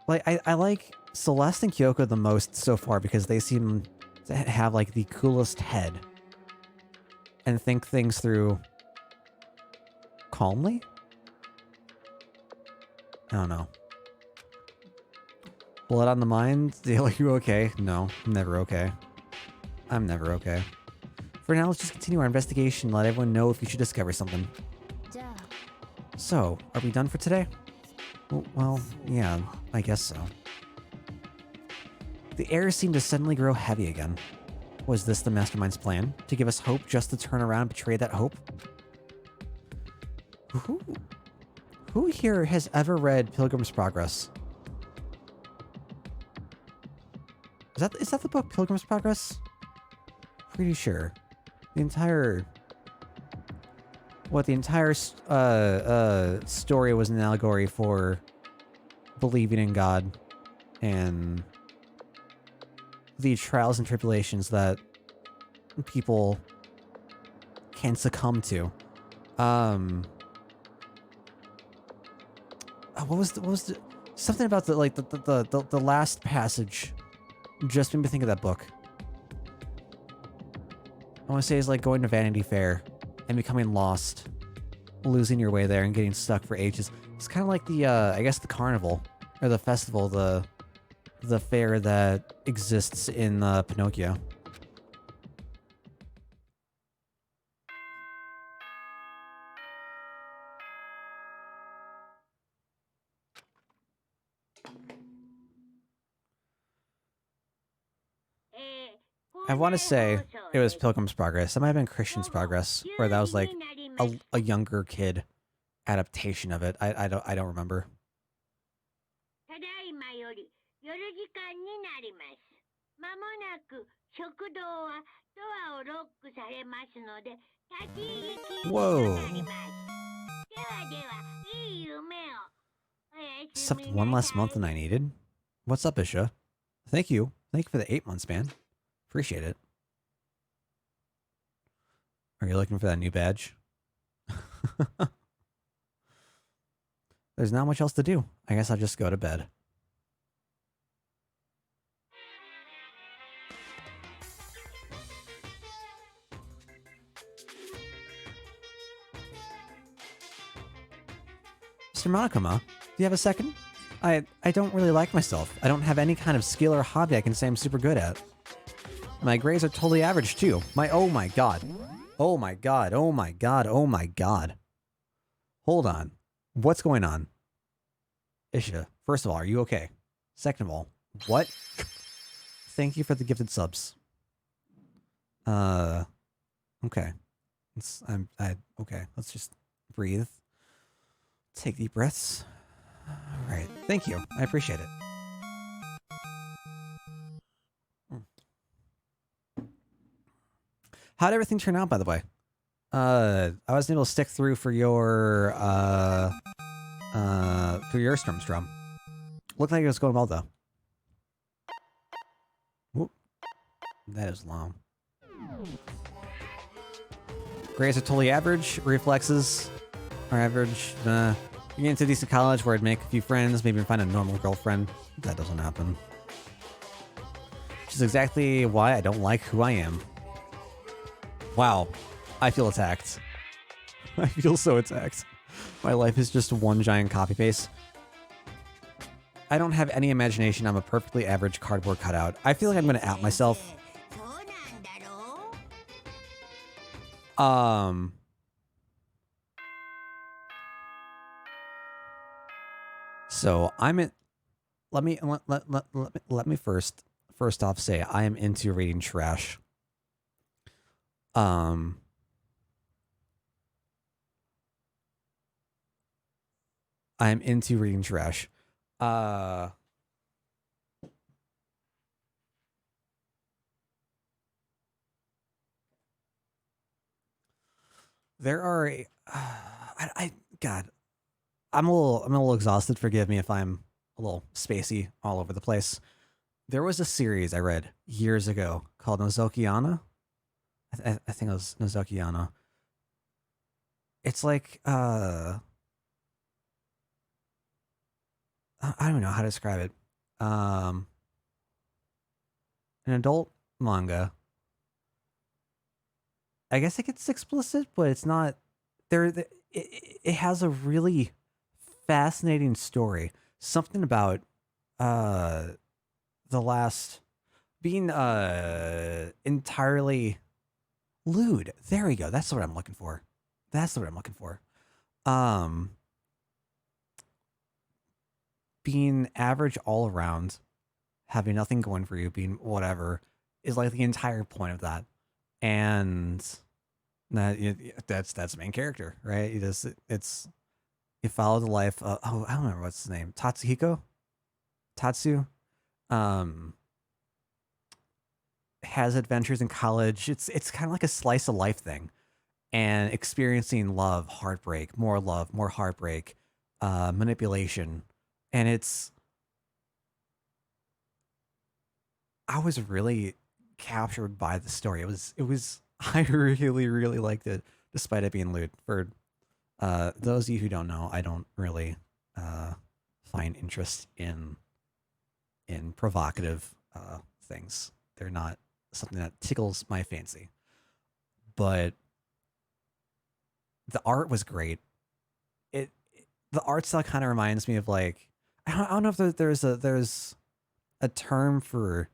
Like, I like Celeste and Kyoko the most so far because they seem to have, like, the coolest head. And think things through calmly? I don't know. Blood on the mind? Are you okay? No, I'm never okay. I'm never okay. For now, let's just continue our investigation and let everyone know if you should discover something. So, are we done for today? Well, yeah, I guess so. The air seemed to suddenly grow heavy again. Was this the mastermind's plan? To give us hope just to turn around and betray that hope? Who here has ever read Pilgrim's Progress? Is that the book Pilgrim's Progress? Pretty sure. The entire story was an allegory for believing in God and the trials and tribulations that people can succumb to. What was the something about the last passage just made me think of that book. I want to say it's like going to Vanity Fair and becoming lost, losing your way there and getting stuck for ages. It's kind of like the I guess the carnival or the festival, the fair that exists in Pinocchio. I want to say it was Pilgrim's Progress. It might have been Christian's Progress, where that was like a younger kid adaptation of it. I don't remember. ただいまより夜時間になります。まもなく食堂はドアをロックされますので立ち入り禁止となります。ではでは、いい夢を。Except one less month than I needed. What's up, Isha? Thank you. Thank you for the 8 months, man. Appreciate it. Are you looking for that new badge? There's not much else to do. I guess I'll just go to bed. Mr. Monokuma, do you have a second? I don't really like myself. I don't have any kind of skill or hobby I can say I'm super good at. My grades are totally average too. Oh my god. Oh my god. Oh my god. Oh my god. Hold on. What's going on? Isha, first of all, are you okay? Second of all, what? Thank you for the gifted subs. Okay. Okay, let's just breathe. Take deep breaths. All right, thank you. I appreciate it. How'd everything turn out, by the way? I wasn't able to stick through for your Stormstrom. Looked like it was going well though. Whoop. That is long. Grades are totally average. Reflexes are average. You get into a decent college where I'd make a few friends, maybe find a normal girlfriend. That doesn't happen. Which is exactly why I don't like who I am. Wow. I feel attacked. I feel so attacked. My life is just one giant copy paste. I don't have any imagination. I'm a perfectly average cardboard cutout. I feel like I'm going to out myself. So I'm in. Let me first off say I am into reading trash. I'm into reading trash. There are God, I'm a little exhausted. Forgive me if I'm a little spacey all over the place. There was a series I read years ago called Nozokiana. I think it was Nozokiana. It's like I don't know how to describe it. An adult manga. I guess it gets explicit, but it's not. It has a really fascinating story. Something about the last being entirely lewd. There we go. That's what I'm looking for. Being average all around, having nothing going for you, being whatever, is like the entire point of that. And that's the main character, right? You follow the life of, I don't remember what's his name. Tatsu. Has adventures in college. It's kind of like a slice of life thing. And experiencing love, heartbreak, more heartbreak, manipulation. And I was really captured by the story. It was I really, really liked it, despite it being lewd. For those of you who don't know, I don't really find interest in provocative things. They're not something that tickles my fancy. But the art was great. The art style kind of reminds me of like, I don't know if there's a term for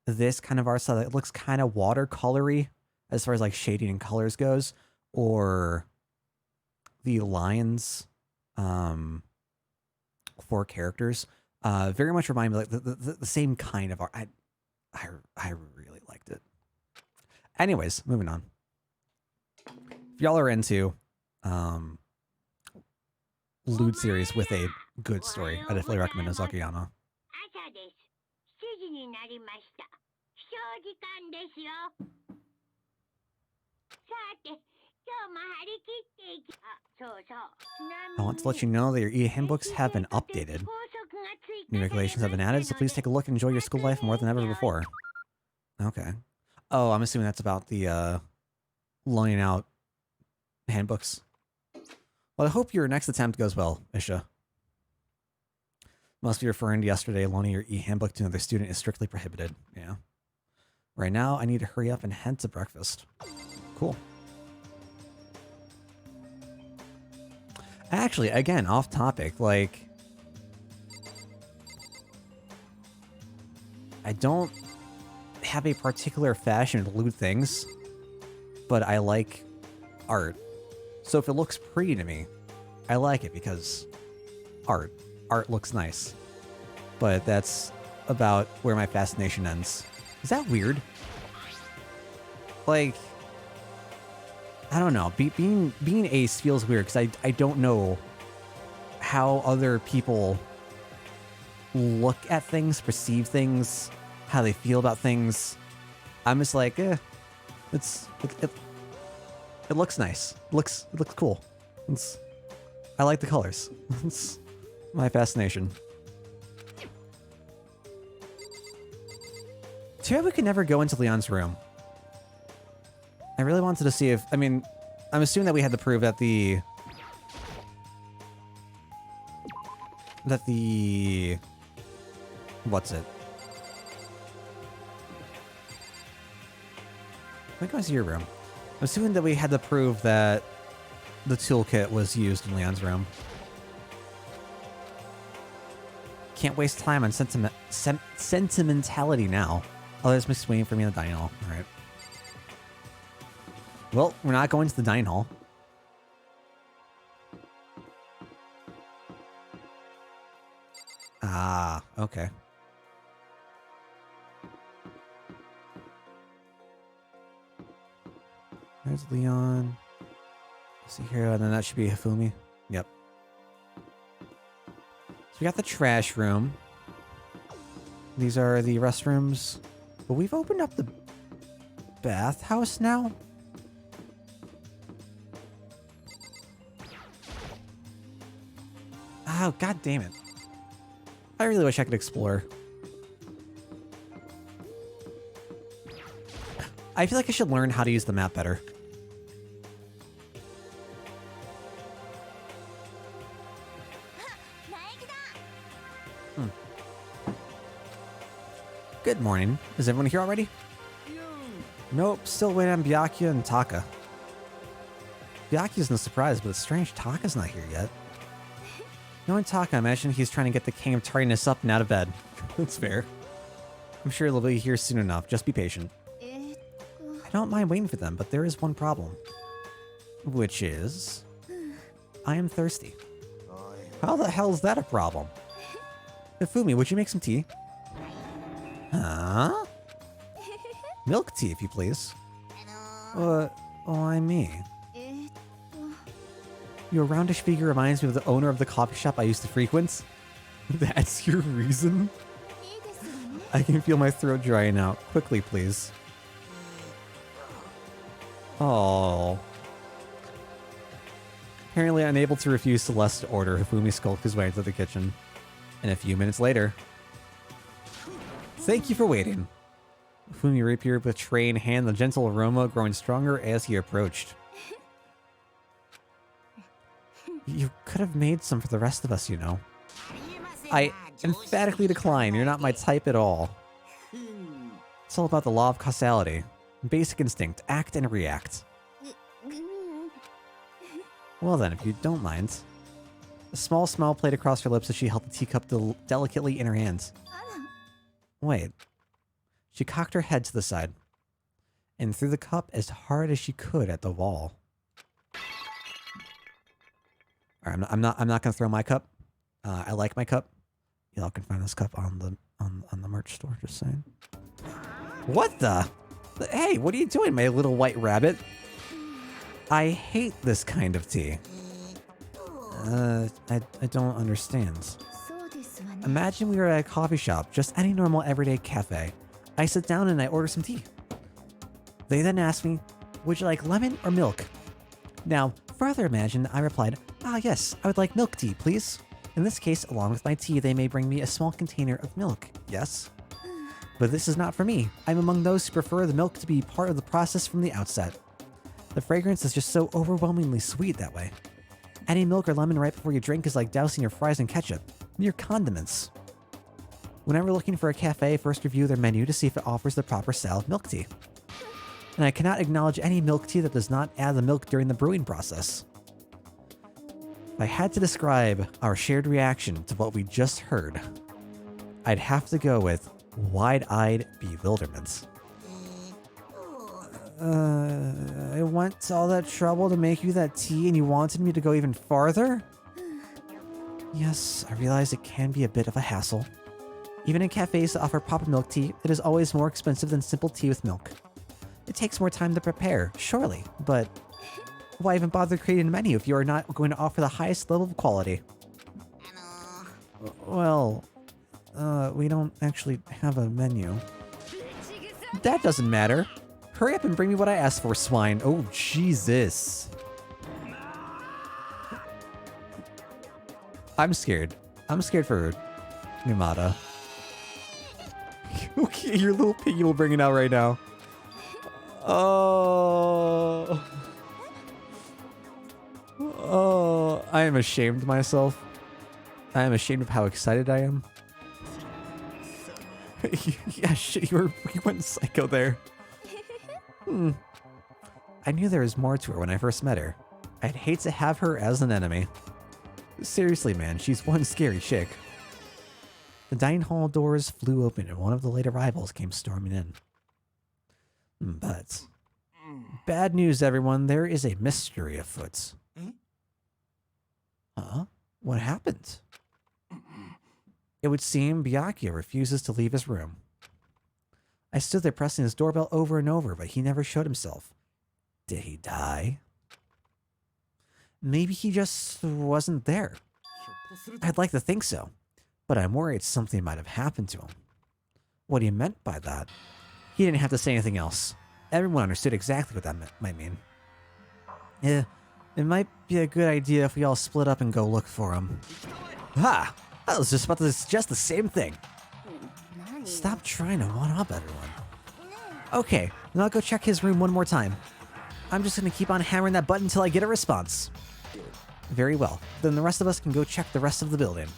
this kind of art style that looks kind of watercolory as far as like shading and colors goes, or the lines for characters very much remind me like the same kind of art. I really liked it. Anyways, moving on. If y'all are into lewd series with a good story, I definitely recommend Ozakiyama. 朝です。7時になりました。起床時間ですよ。さて、今日も張り切っていき。あ、そうそう。I want to let you know that your e-handbooks have been updated. New regulations have been added, so please take a look and enjoy your school life more than ever before. Okay. Oh, I'm assuming that's about the loaning out handbooks. Well, I hope your next attempt goes well, Isha. Must be referring to yesterday, loaning your e-handbook to another student is strictly prohibited. Yeah. Right now, I need to hurry up and head to breakfast. Cool. Actually, again, off topic, like... I don't have a particular fashion to lewd things, but I like art. So if it looks pretty to me, I like it because art. Art looks nice. But that's about where my fascination ends. Is that weird? Like, I don't know. Being ace feels weird because I don't know how other people look at things, perceive things, how they feel about things. I'm just like, it looks nice. It looks cool. I like the colors. It's my fascination. Too bad we could never go into Leon's room. I really wanted to see if... I mean, I'm assuming that we had to prove that the... What's it? I think it was your room. I'm assuming that we had to prove that the toolkit was used in Leon's room. Can't waste time on sentimentality now. Oh, there's Miss waiting for me in the dining hall. All right. Well, we're not going to the dining hall. Ah, okay. There's Leon. See here, and then that should be Hifumi. Yep. So we got the trash room. These are the restrooms. But we've opened up the bathhouse now? Oh, god damn it. I really wish I could explore. I feel like I should learn how to use the map better. Good morning. Is everyone here already? Nope, still waiting on Byakuya and Taka. Byakuya's no surprise, but it's strange Taka's not here yet. Knowing Taka, I imagine he's trying to get the king of tardiness up and out of bed. That's fair. I'm sure he'll be here soon enough. Just be patient. I don't mind waiting for them, but there is one problem. Which is... I am thirsty. How the hell is that a problem? Hifumi, would you make some tea? Huh? Milk tea, if you please. Why me? Your roundish figure reminds me of the owner of the coffee shop I used to frequent. That's your reason? I can feel my throat drying out. Quickly, please. Oh. Apparently unable to refuse Celeste's order, Hifumi skulked his way into the kitchen. And a few minutes later... Thank you for waiting. Hifumi reappeared with tray in hand, the gentle aroma growing stronger as he approached. You could have made some for the rest of us, you know. I emphatically decline. You're not my type at all. It's all about the law of causality. Basic instinct. Act and react. Well then, if you don't mind. A small smile played across her lips as she held the teacup delicately in her hands. Wait. She cocked her head to the side and threw the cup as hard as she could at the wall. All right, I'm not gonna throw my cup. I like my cup. Y'all can find this cup on the merch store. Just saying. What the? Hey, what are you doing, my little white rabbit? I hate this kind of tea. I don't understand. Imagine we were at a coffee shop, just any normal everyday cafe. I sit down and I order some tea. They then ask me, would you like lemon or milk? Now, further imagine I replied, yes, I would like milk tea, please. In this case, along with my tea, they may bring me a small container of milk, yes? But this is not for me. I'm among those who prefer the milk to be part of the process from the outset. The fragrance is just so overwhelmingly sweet that way. Adding milk or lemon right before you drink is like dousing your fries in ketchup. Mere condiments. Whenever looking for a cafe, first review their menu to see if it offers the proper style of milk tea. And I cannot acknowledge any milk tea that does not add the milk during the brewing process. If I had to describe our shared reaction to what we just heard, I'd have to go with wide-eyed bewilderment. I went to all that trouble to make you that tea and you wanted me to go even farther? Yes, I realize it can be a bit of a hassle. Even in cafes that offer proper milk tea, it is always more expensive than simple tea with milk. It takes more time to prepare, surely, but why even bother creating a menu if you are not going to offer the highest level of quality? Well, we don't actually have a menu. That doesn't matter. Hurry up and bring me what I asked for, swine. Oh, Jesus. I'm scared. I'm scared for Yamada. Okay, your little piggy will bring it out right now. Oh. Oh, I am ashamed of myself. I am ashamed of how excited I am. Yeah, shit, you went psycho there. I knew there was more to her when I first met her. I'd hate to have her as an enemy. Seriously, man, she's one scary chick. The dining hall doors flew open and one of the late arrivals came storming in. But bad news, everyone. There is a mystery afoot. Huh? What happened? It would seem Byakuya refuses to leave his room. I stood there pressing his doorbell over and over, but he never showed himself. Did he die? Maybe he just wasn't there. I'd like to think so, but I'm worried something might have happened to him. What he meant by that? He didn't have to say anything else. Everyone understood exactly what that might mean. Yeah, it might be a good idea if we all split up and go look for him. Ha! I was just about to suggest the same thing. Stop trying to one-up everyone. Okay, now I'll go check his room one more time. I'm just gonna keep on hammering that button until I get a response. Very well. Then the rest of us can go check the rest of the building.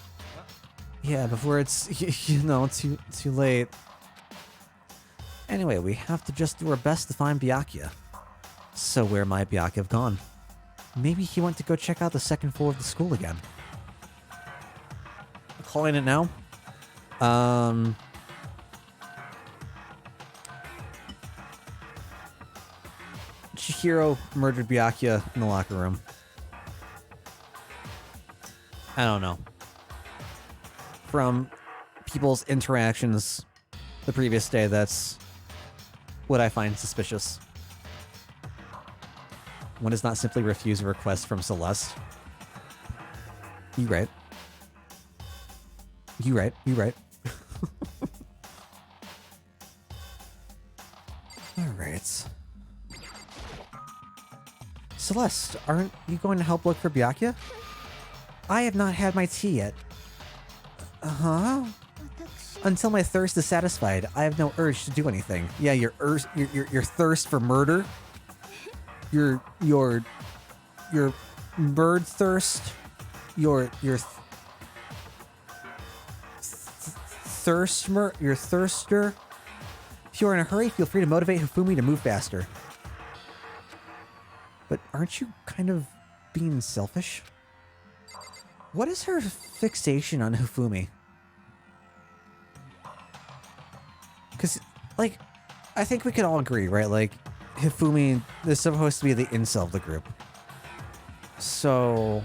Yeah, before it's, too late. Anyway, we have to just do our best to find Byakuya. So where might Byakuya have gone? Maybe he went to go check out the second floor of the school again. Calling it now. Chihiro murdered Byakuya in the locker room. I don't know. From people's interactions the previous day, that's what I find suspicious. One does not simply refuse a request from Celeste. You right. You right. You right. Alright. Celeste, aren't you going to help look for Byakuya? I have not had my tea yet. Huh? Until my thirst is satisfied, I have no urge to do anything. Yeah, your thirst for murder. Your bird thirst. Your thirster. If you're in a hurry, feel free to motivate Hifumi to move faster. But aren't you kind of being selfish? What is her fixation on Hifumi? Because, like, I think we can all agree, right? Like, Hifumi is supposed to be the incel of the group. So,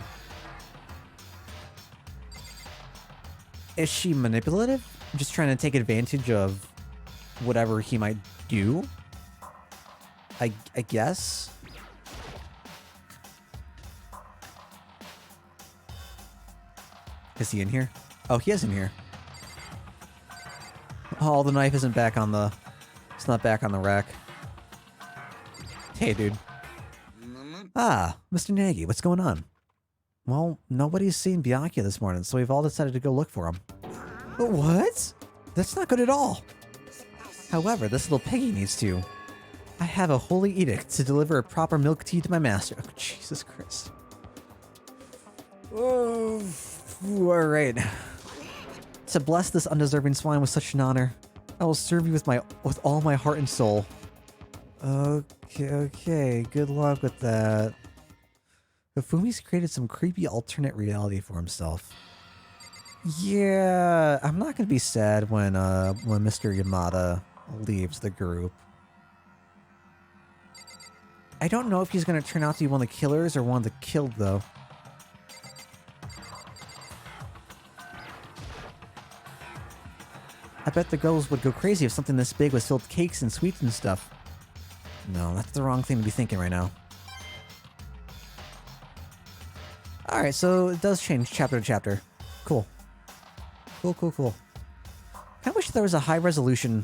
is she manipulative? Just trying to take advantage of whatever he might do? I guess? Is he in here? Oh, he is in here. Oh, the knife isn't back on the... It's not back on the rack. Hey, dude. Ah, Mr. Nagy, what's going on? Well, nobody's seen Byakuya this morning, so we've all decided to go look for him. What? That's not good at all. However, this little piggy needs to. I have a holy edict to deliver a proper milk tea to my master. Oh, Jesus Christ. Oh, alright. To bless this undeserving swine with such an honor, I will serve you with all my heart and soul. Okay, good luck with that. Hifumi's created some creepy alternate reality for himself. Yeah, I'm not gonna be sad when Mr. Yamada leaves the group. I don't know if he's gonna turn out to be one of the killers or one of the killed, though. I bet the girls would go crazy if something this big was filled with cakes and sweets and stuff. No, that's the wrong thing to be thinking right now. Alright, so it does change chapter to chapter. Cool. Cool. I wish there was a high-resolution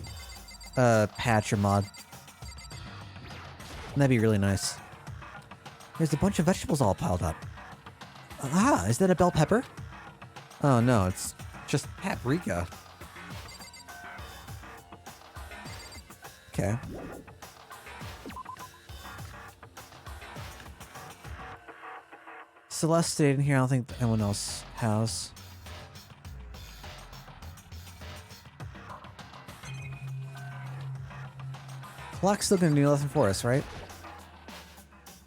patch or mod. That'd be really nice. There's a bunch of vegetables all piled up. Ah, is that a bell pepper? Oh no, it's just paprika. Okay. Celeste stayed in here. I don't think anyone else has. Clock's still gonna do nothing for us, right?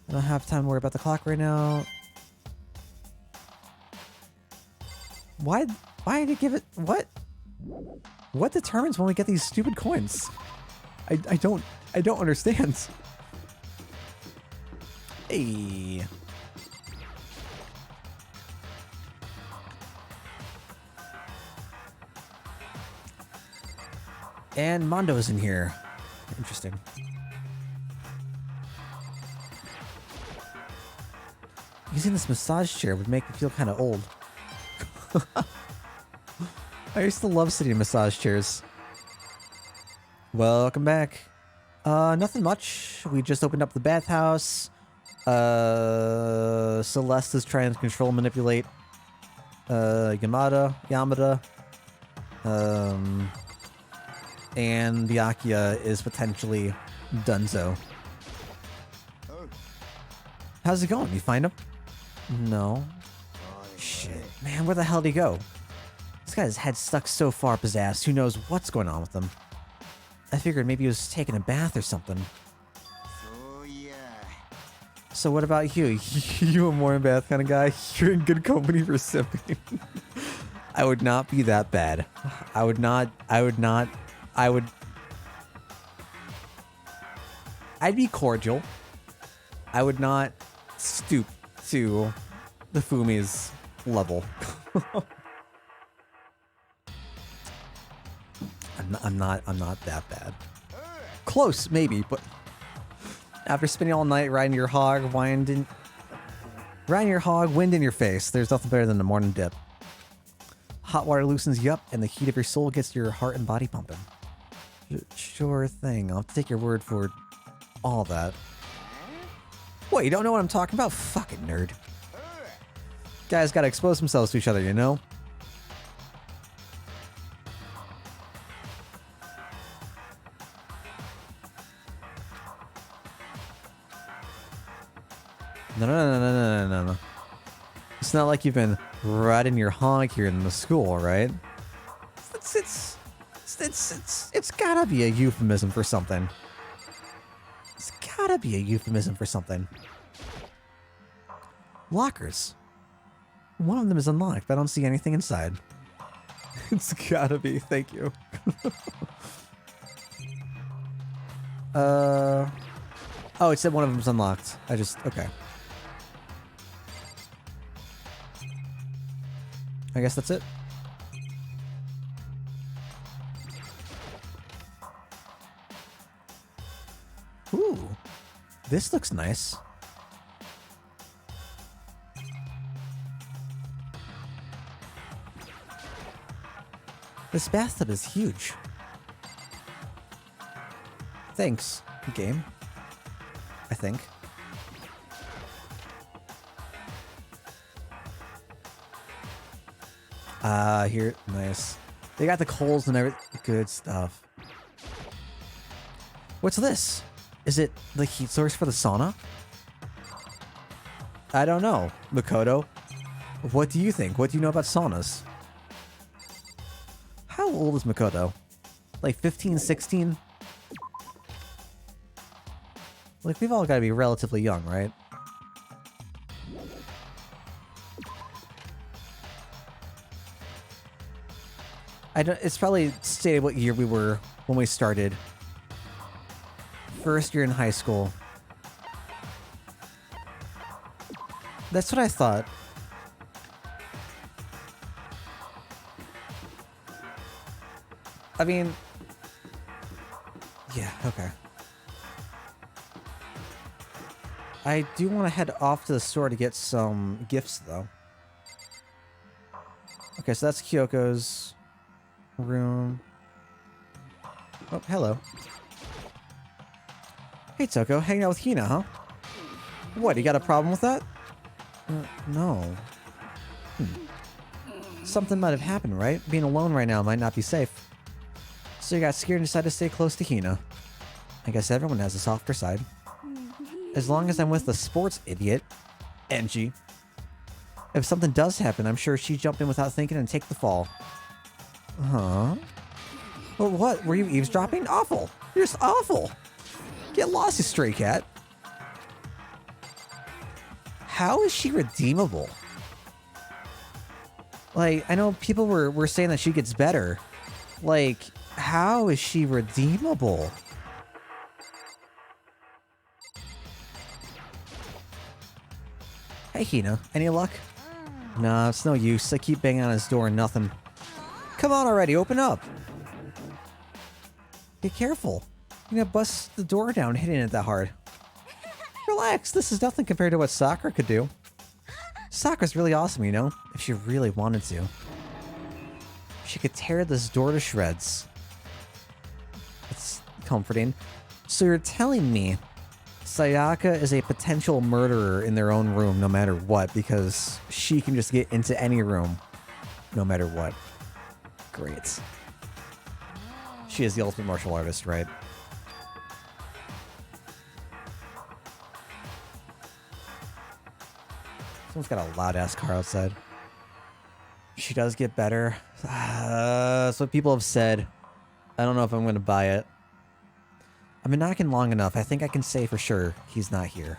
I don't have time to worry about the clock right now. Why did it give it... What? What determines when we get these stupid coins? I don't understand. Hey. And Mondo's in here. Interesting. Using this massage chair would make me feel kind of old. I used to love sitting in massage chairs. Welcome back. Nothing much. We just opened up the bathhouse. Celeste is trying to control, manipulate Yamada. And Byakuya is potentially donezo. How's it going? You find him? No. Shit. Man, where the hell did he go? This guy's head stuck so far up his ass, who knows what's going on with him. I figured maybe he was taking a bath or something. So what about you? You a morning bath kind of guy? You're in good company for sipping. I would not be that bad. I'd be cordial. I would not stoop to the Fumi's level. I'm not that bad. Close, maybe, but after spending all night riding your hog, wind in your face, there's nothing better than a morning dip. Hot water loosens you up, and the heat of your soul gets your heart and body pumping. Sure thing. I'll have to take your word for all that. What, you don't know what I'm talking about? Fucking nerd. Guys gotta expose themselves to each other, you know? No. It's not like you've been riding your hog here in the school, right? It's gotta be a euphemism for something. It's gotta be a euphemism for something. Lockers. One of them is unlocked, but I don't see anything inside. It's gotta be. Thank you. Oh, it said one of them's unlocked. Okay. I guess that's it. This looks nice. This bathtub is huge. Thanks, game. I think. Here, nice. They got the coals and everything. Good stuff. What's this? Is it the heat source for the sauna? I don't know, Makoto. What do you think? What do you know about saunas? How old is Makoto? Like 15, 16? Like, we've all got to be relatively young, right? I don't, it's probably stated what year we were when we started. First year in high school. That's what I thought. I mean... Yeah, okay. I do want to head off to the store to get some gifts, though. Okay, so that's Kyoko's room. Oh, hello. Hey, Toko, hanging out with Hina, huh? What, you got a problem with that? No. Something might have happened, right? Being alone right now might not be safe. So you got scared and decided to stay close to Hina. I guess everyone has a softer side. As long as I'm with the sports idiot, Enji. If something does happen, I'm sure she'd jump in without thinking and take the fall. Huh? Well, what? Were you eavesdropping? Awful! You're just awful! Get lost, you stray cat. How is she redeemable? Like, I know people were saying that she gets better. Like, how is she redeemable? Hey, Hina. Any luck? Nah, it's no use. I keep banging on his door and nothing. Come on already, open up! Be careful. You're gonna bust the door down hitting it that hard. Relax, this is nothing compared to what Sakura could do. Sakura's really awesome, you know, if she really wanted to. She could tear this door to shreds. It's comforting. So you're telling me Sayaka is a potential murderer in their own room no matter what, because she can just get into any room no matter what. Great. She is the ultimate martial artist, right? Someone's got a loud-ass car outside. She does get better. That's what people have said. I don't know if I'm going to buy it. I've been knocking long enough. I think I can say for sure he's not here.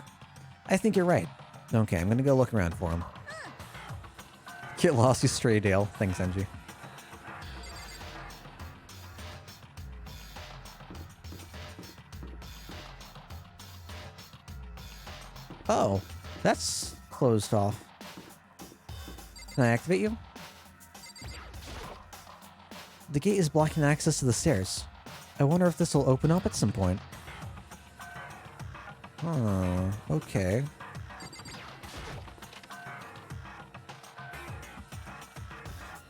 I think you're right. Okay, I'm going to go look around for him. Get lost, you stray Dale. Thanks, Enji. Oh, that's closed off. Can I activate you? The gate is blocking access to the stairs. I wonder if this will open up at some point. Oh, okay.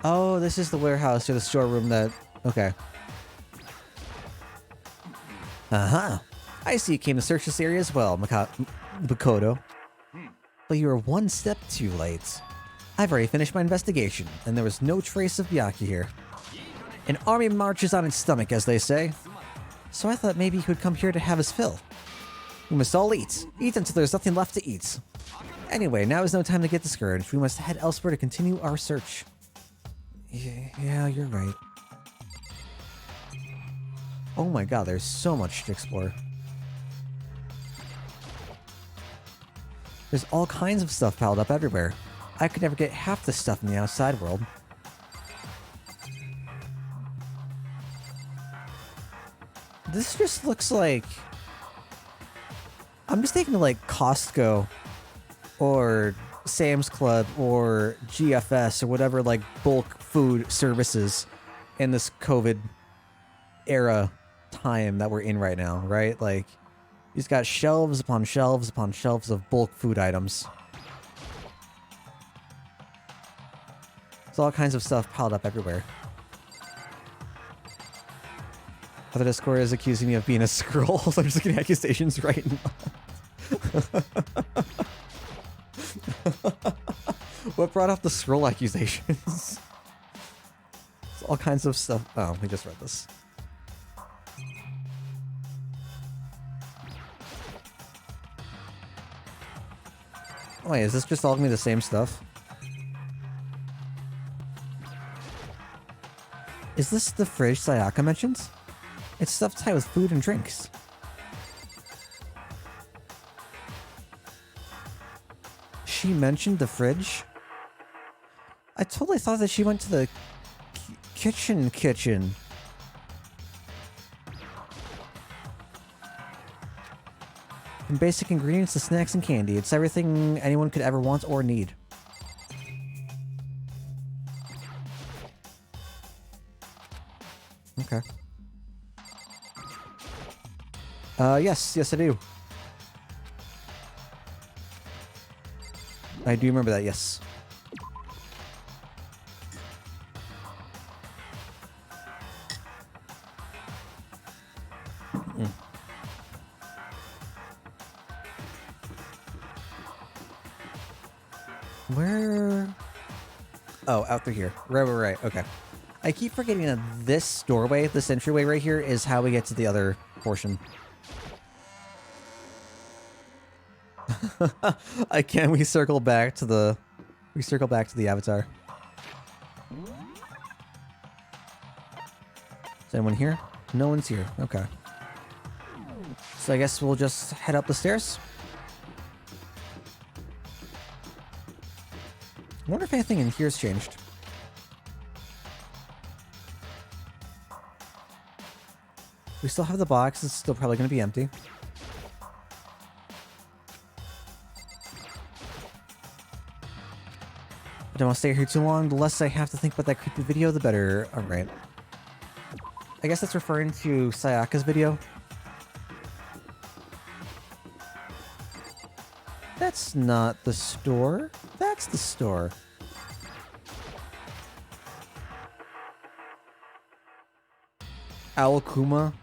Oh, this is the warehouse or the storeroom that... Okay. Uh-huh. I see you came to search this area as well, Makoto. But you were one step too late. I've already finished my investigation, and there was no trace of Byakuya here. An army marches on its stomach, as they say. So I thought maybe he could come here to have his fill. We must all eat. Eat until there's nothing left to eat. Anyway, now is no time to get discouraged. We must head elsewhere to continue our search. Yeah, you're right. Oh my god, there's so much to explore. There's all kinds of stuff piled up everywhere. I could never get half the stuff in the outside world. This just looks like... I'm just thinking of like Costco or Sam's Club or GFS or whatever like bulk food services in this COVID era time that we're in right now, right? Like He's got shelves upon shelves upon shelves of bulk food items. There's all kinds of stuff piled up everywhere. Other Discord is accusing me of being a scroll. I'm just getting accusations right now. What brought up the scroll accusations? It's all kinds of stuff. Oh, we just read this. Oh, wait, is this just all gonna be the same stuff? Is this the fridge Sayaka mentions? It's stuff tied with food and drinks. She mentioned the fridge? I totally thought that she went to the kitchen. From basic ingredients to snacks and candy, it's everything anyone could ever want or need. Okay. Yes, I do. I do remember that, yes. Where? Oh, out through here. Right. Okay. I keep forgetting that this doorway, this entryway right here, is how we get to the other portion. We circle back to the avatar. Is anyone here? No one's here. Okay. So I guess we'll just head up the stairs. I wonder if anything in here's changed. We still have the box. It's still probably going to be empty. I don't want to stay here too long. The less I have to think about that creepy video, the better. Alright. I guess that's referring to Sayaka's video. That's not the store. That's the store. Owl Kuma.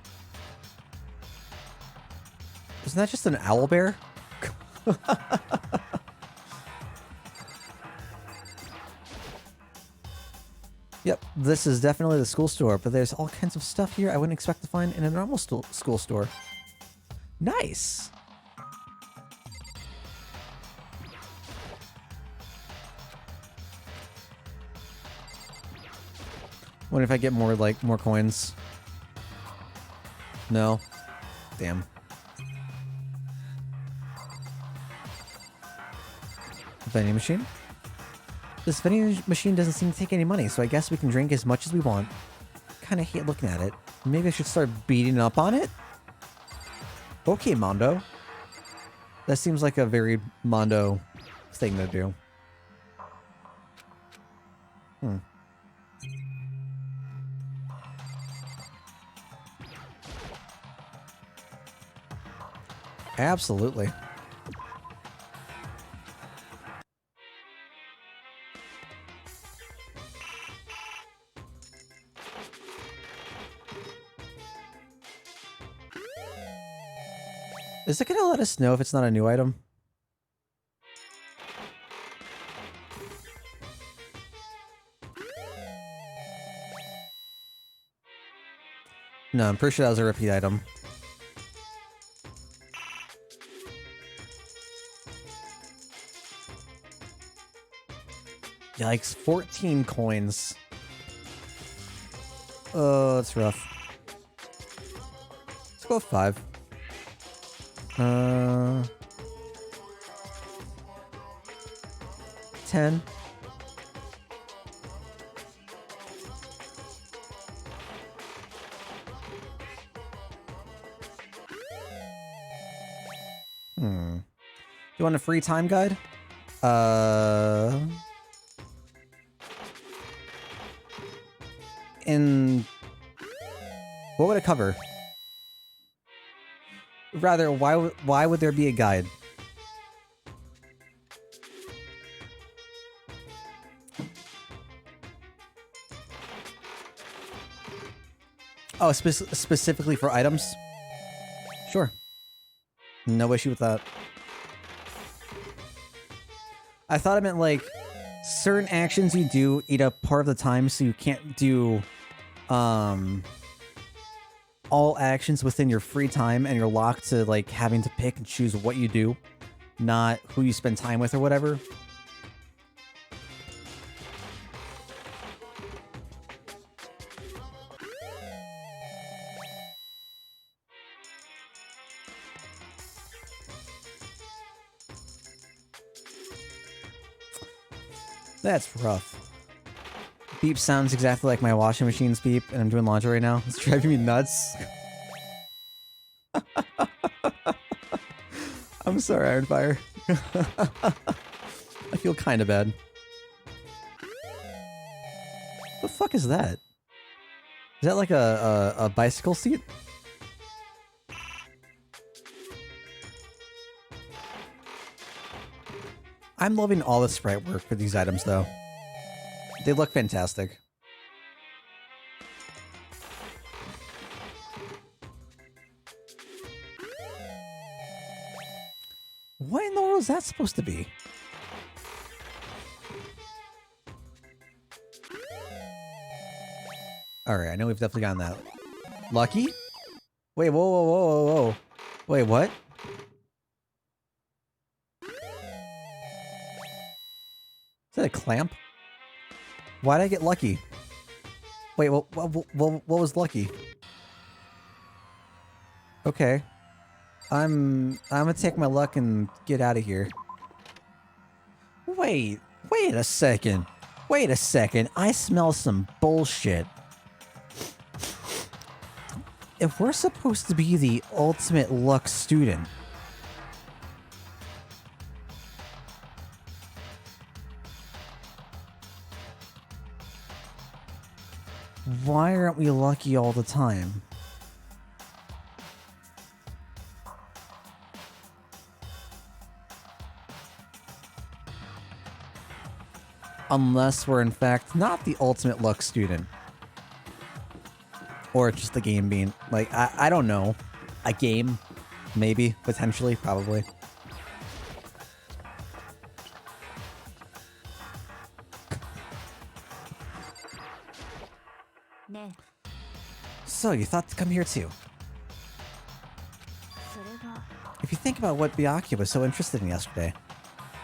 Isn't that just an owl bear? Yep, this is definitely the school store, but there's all kinds of stuff here I wouldn't expect to find in a normal school store. Nice! Wonder if I get more coins. No. Damn. Vending machine? This vending machine doesn't seem to take any money, so I guess we can drink as much as we want. Kinda hate looking at it. Maybe I should start beating up on it? Okay, Mondo. That seems like a very Mondo thing to do. Absolutely. Is it gonna let us know if it's not a new item? No, I'm pretty sure that was a repeat item. Yikes, 14 coins. Oh, that's rough. Let's go with 5. 10. You want a free time guide? What would it cover? Rather, why would there be a guide? Oh, specifically for items? Sure. No issue with that. I thought it meant like certain actions you do eat up part of the time, so you can't do all actions within your free time, and you're locked to like having to pick and choose what you do, not who you spend time with or whatever. That's rough. Beep sounds exactly like my washing machine's beep, and I'm doing laundry right now. It's driving me nuts. I'm sorry, Ironfire. I feel kind of bad. The fuck is that? Is that like a bicycle seat? I'm loving all the sprite work for these items, though. They look fantastic. What in the world is that supposed to be? Alright, I know we've definitely gotten that. Lucky? Wait, whoa, whoa, whoa, whoa, whoa. Wait, what? Is that a clamp? Why'd I get lucky? Wait, what was lucky? Okay. I'm gonna take my luck and get out of here. Wait a second. Wait a second. I smell some bullshit. If we're supposed to be the ultimate luck student, why aren't we lucky all the time? Unless we're in fact not the ultimate luck student. Or just the game being, like, I don't know. A game? Maybe. Potentially. Probably. So, you thought to come here too? If you think about what Byakuya was so interested in yesterday,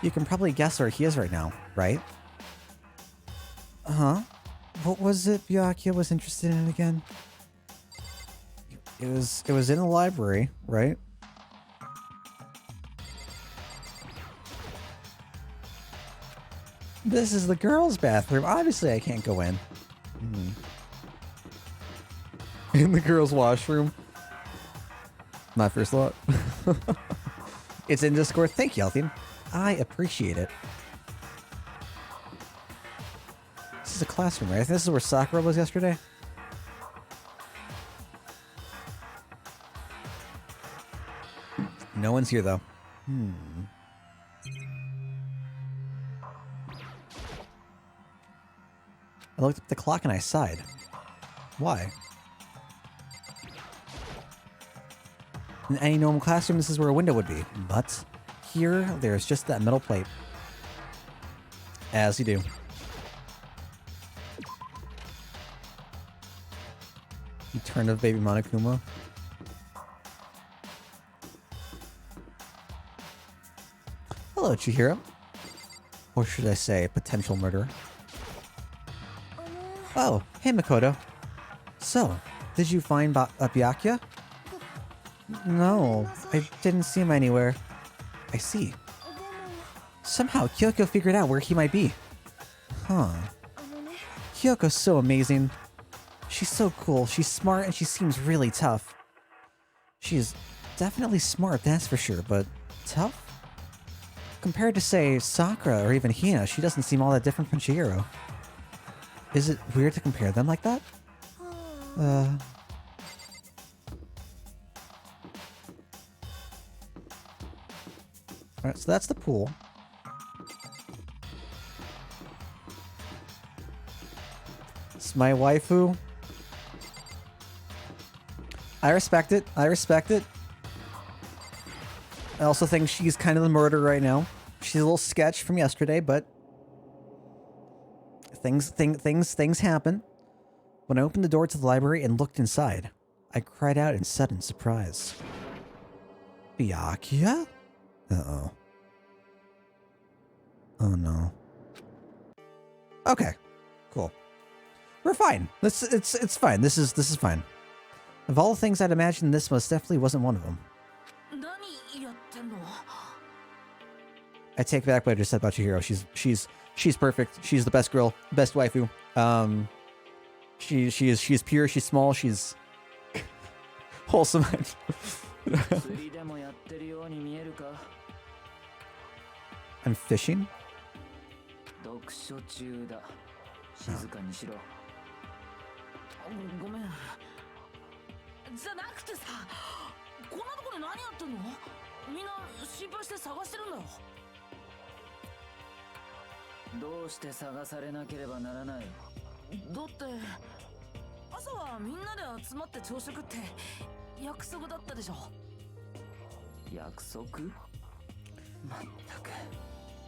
you can probably guess where he is right now, right? Huh? What was it Byakuya was interested in again? It was in the library, right? This is the girls' bathroom. Obviously, I can't go in. In the girls' washroom. My first thought. It's in Discord. Thank you, Althine. I appreciate it. This is a classroom, right? I think this is where Sakura was yesterday. No one's here, though. I looked at the clock and I sighed. Why? In any normal classroom, this is where a window would be. But here, there's just that metal plate. As you do. Return of Baby Monokuma. Hello, Chihiro. Or should I say, potential murderer. Oh, hey Makoto. So, did you find Byakuya? No, I didn't see him anywhere. I see. Somehow, Kyoko figured out where he might be. Huh. Kyoko's so amazing. She's so cool, she's smart, and she seems really tough. She is definitely smart, that's for sure, but tough? Compared to, say, Sakura or even Hina, she doesn't seem all that different from Chihiro. Is it weird to compare them like that? Alright, so that's the pool. It's my waifu. I respect it. I respect it. I also think she's kind of the murderer right now. She's a little sketch from yesterday, but things happen. When I opened the door to the library and looked inside, I cried out in sudden surprise. Byakuya? Uh-oh. Oh no. Okay. Cool. We're fine. It's fine. This is fine. Of all the things I'd imagine, this most definitely wasn't one of them. I take back what I just said about Chihiro. She's perfect. She's the best girl, best waifu. She's pure, she's small, she's wholesome. I'm fishing?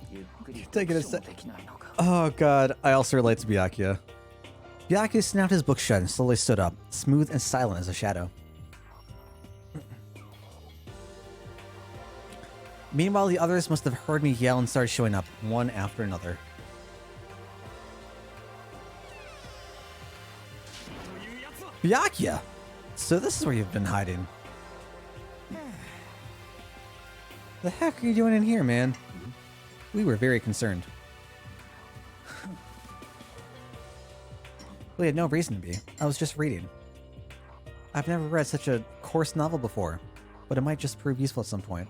Oh. Taking a sec. Oh god, I also relate to Byakuya. Byakuya snapped his book shut and slowly stood up, smooth and silent as a shadow. Meanwhile, the others must have heard me yell and started showing up, one after another. Byakuya! So this is where you've been hiding. The heck are you doing in here, man? We were very concerned. We had no reason to be. I was just reading. I've never read such a coarse novel before, but it might just prove useful at some point.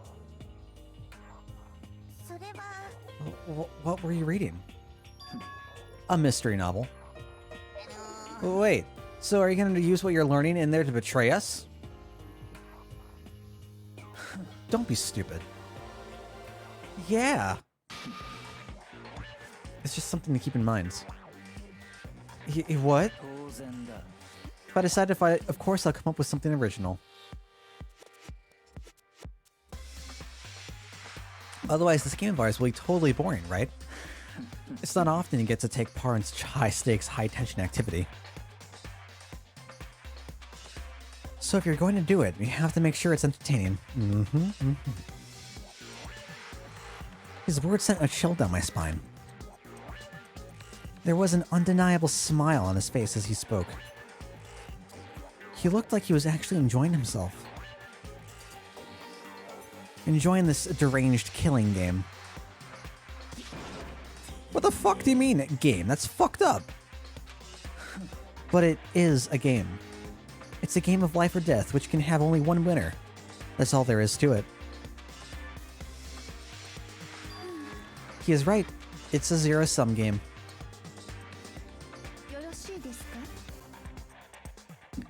What were you reading? A mystery novel. Wait, so are you going to use what you're learning in there to betray us? Don't be stupid. Yeah. It's just something to keep in mind. What? If I decide to fight it, of course I'll come up with something original. Otherwise, this game of ours will be totally boring, right? It's not often you get to take part in such high-stakes, high-tension activity. So if you're going to do it, you have to make sure it's entertaining. His words sent a chill down my spine. There was an undeniable smile on his face as he spoke. He looked like he was actually enjoying himself. Enjoying this deranged killing game. What the fuck do you mean, game? That's fucked up. But it is a game. It's a game of life or death, which can have only one winner. That's all there is to it. He is right. It's a zero-sum game.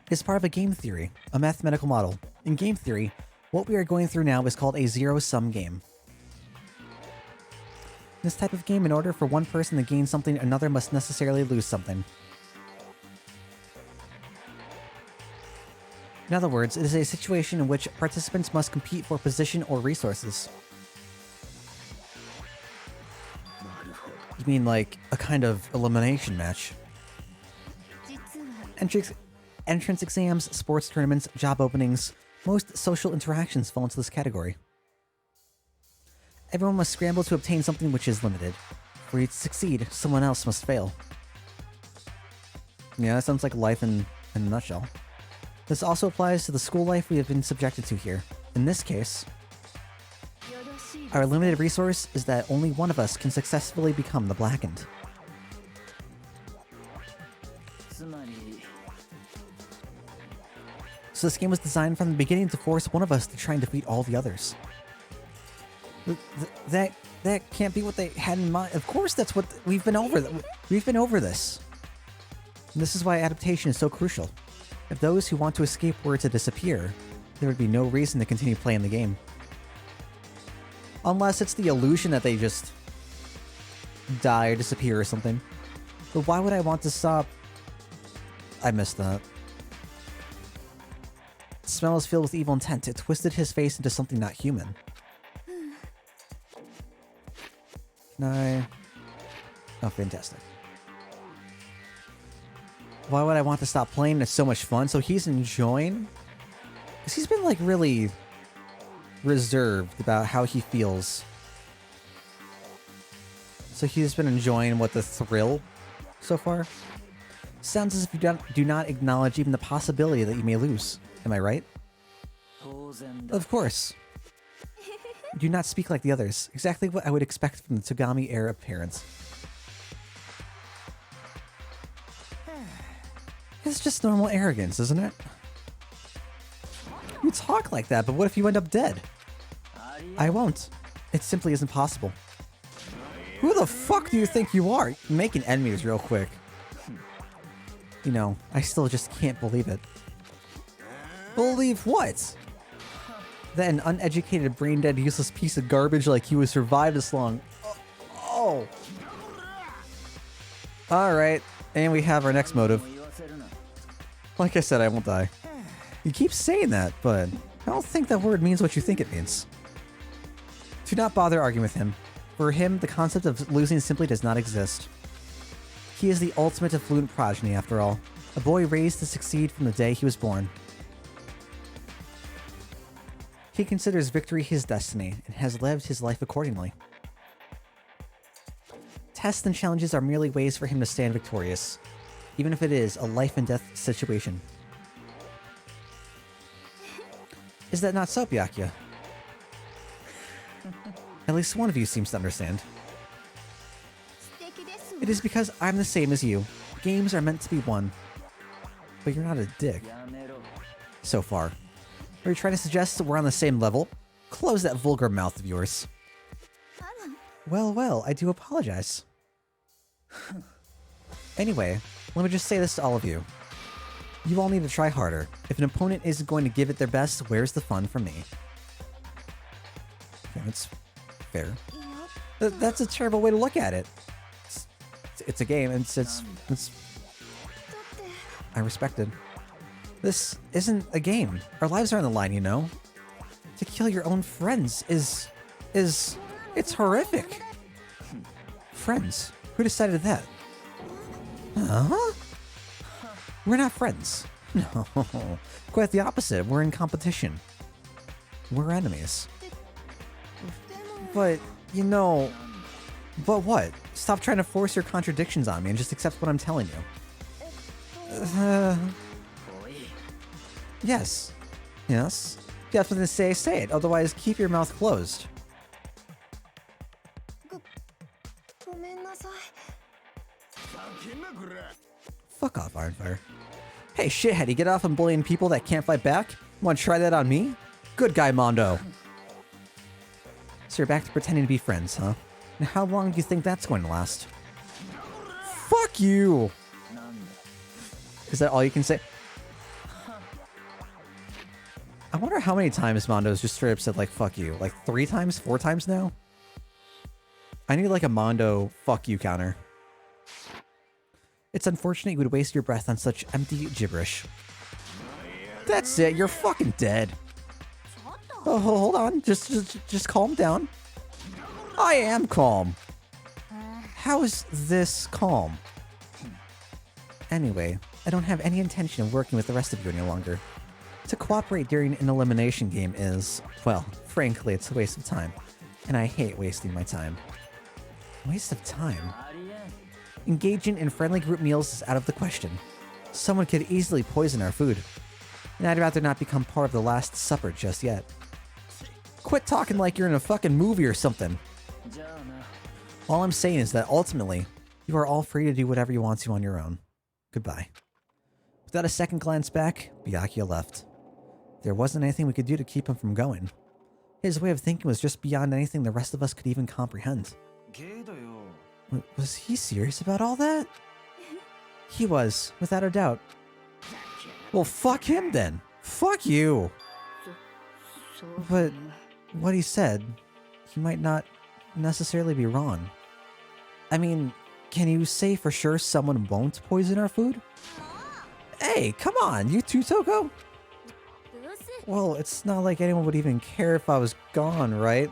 It's part of a game theory, a mathematical model. In game theory, what we are going through now is called a zero-sum game. In this type of game, in order for one person to gain something, another must necessarily lose something. In other words, it is a situation in which participants must compete for position or resources. You mean like a kind of elimination match? Entrance exams, sports tournaments, job openings, most social interactions fall into this category. Everyone must scramble to obtain something which is limited. For you to succeed, someone else must fail. Yeah, that sounds like life in a nutshell. This also applies to the school life we have been subjected to here. In this case, our limited resource is that only one of us can successfully become the Blackened. So this game was designed from the beginning to force one of us to try and defeat all the others. That can't be what they had in mind. Of course, that's what we've been over. We've been over this. And this is why adaptation is so crucial. If those who want to escape were to disappear, there would be no reason to continue playing the game. Unless it's the illusion that they just die or disappear or something. But why would I want to stop? I missed that. The smell is filled with evil intent. It twisted his face into something not human. Can I... Oh, fantastic. Why would I want to stop playing? It's so much fun. So he's enjoying... Because he's been, like, really reserved about how he feels. So he's been enjoying what the thrill so far. Sounds as if you do not acknowledge even the possibility that you may lose. Am I right? Of course. Do not speak like the others. Exactly what I would expect from the Togami era of parents. It's just normal arrogance, isn't it? You talk like that, but what if you end up dead? I won't. It simply isn't possible. Who the fuck do you think you are? You're making enemies real quick. You know, I still just can't believe it. Believe what? That an uneducated, brain-dead, useless piece of garbage like you would survive this long. Oh. Alright, and we have our next motive. Like I said, I won't die. You keep saying that, but I don't think that word means what you think it means. Do not bother arguing with him. For him, the concept of losing simply does not exist. He is the ultimate affluent progeny, after all. A boy raised to succeed from the day he was born. He considers victory his destiny, and has lived his life accordingly. Tests and challenges are merely ways for him to stand victorious, even if it is a life and death situation. Is that not so, Byakuya? At least one of you seems to understand. It is because I'm the same as you. Games are meant to be won. But you're not a dick. So far. Are you trying to suggest that we're on the same level? Close that vulgar mouth of yours. Well, well, I do apologize. Anyway, let me just say this to all of you. You all need to try harder. If an opponent isn't going to give it their best, where's the fun for me? Okay, that's fair. That's a terrible way to look at it. It's a game, and it's I respect it. This isn't a game. Our lives are on the line, you know? To kill your own friends is it's horrific. Friends? Who decided that? Huh? We're not friends. No. Quite the opposite. We're in competition. We're enemies. But, you know... But what? Stop trying to force your contradictions on me and just accept what I'm telling you. Yes. Yes. If you have something to say, say it. Otherwise, keep your mouth closed. Fuck off, Ironfire. Hey, shithead, you get off on bullying people that can't fight back? Want to try that on me? Good guy, Mondo. So you're back to pretending to be friends, huh? And how long do you think that's going to last? Fuck you! Is that all you can say? I wonder how many times Mondo's just straight up said, like, fuck you. Like, 3 times? 4 times now? I need, like, a Mondo fuck you counter. It's unfortunate you would waste your breath on such empty gibberish. That's it, you're fucking dead. Oh, hold on, just calm down. I am calm. How is this calm? Anyway, I don't have any intention of working with the rest of you any longer. To cooperate during an elimination game is, well, frankly, it's a waste of time. And I hate wasting my time. Waste of time? Engaging in friendly group meals is out of the question. Someone could easily poison our food. And I'd rather not become part of the Last Supper just yet. Quit talking like you're in a fucking movie or something. All I'm saying is that ultimately, you are all free to do whatever you want to on your own. Goodbye. Without a second glance back, Byakuya left. There wasn't anything we could do to keep him from going. His way of thinking was just beyond anything the rest of us could even comprehend. Was he serious about all that? He was, without a doubt. Well, fuck him then. Fuck you. But what he said, he might not necessarily be wrong. I mean, can you say for sure someone won't poison our food? Hey, come on, you too, Toko? Well, it's not like anyone would even care if I was gone, right?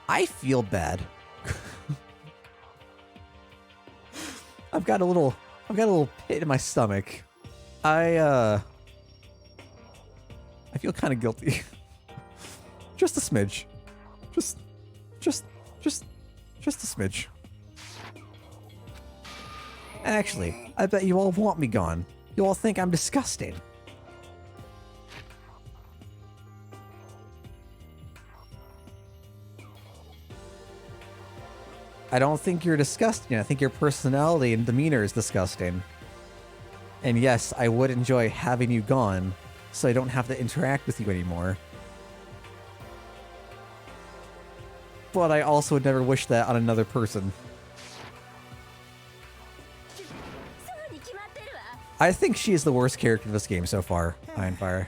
I feel bad. I've got a little pit in my stomach. I feel kind of guilty. Just a smidge. Just a smidge. Actually, I bet you all want me gone. You all think I'm disgusting. I don't think you're disgusting. I think your personality and demeanor is disgusting. And yes, I would enjoy having you gone, so I don't have to interact with you anymore. But I also would never wish that on another person. I think she is the worst character of this game so far, Ironfire.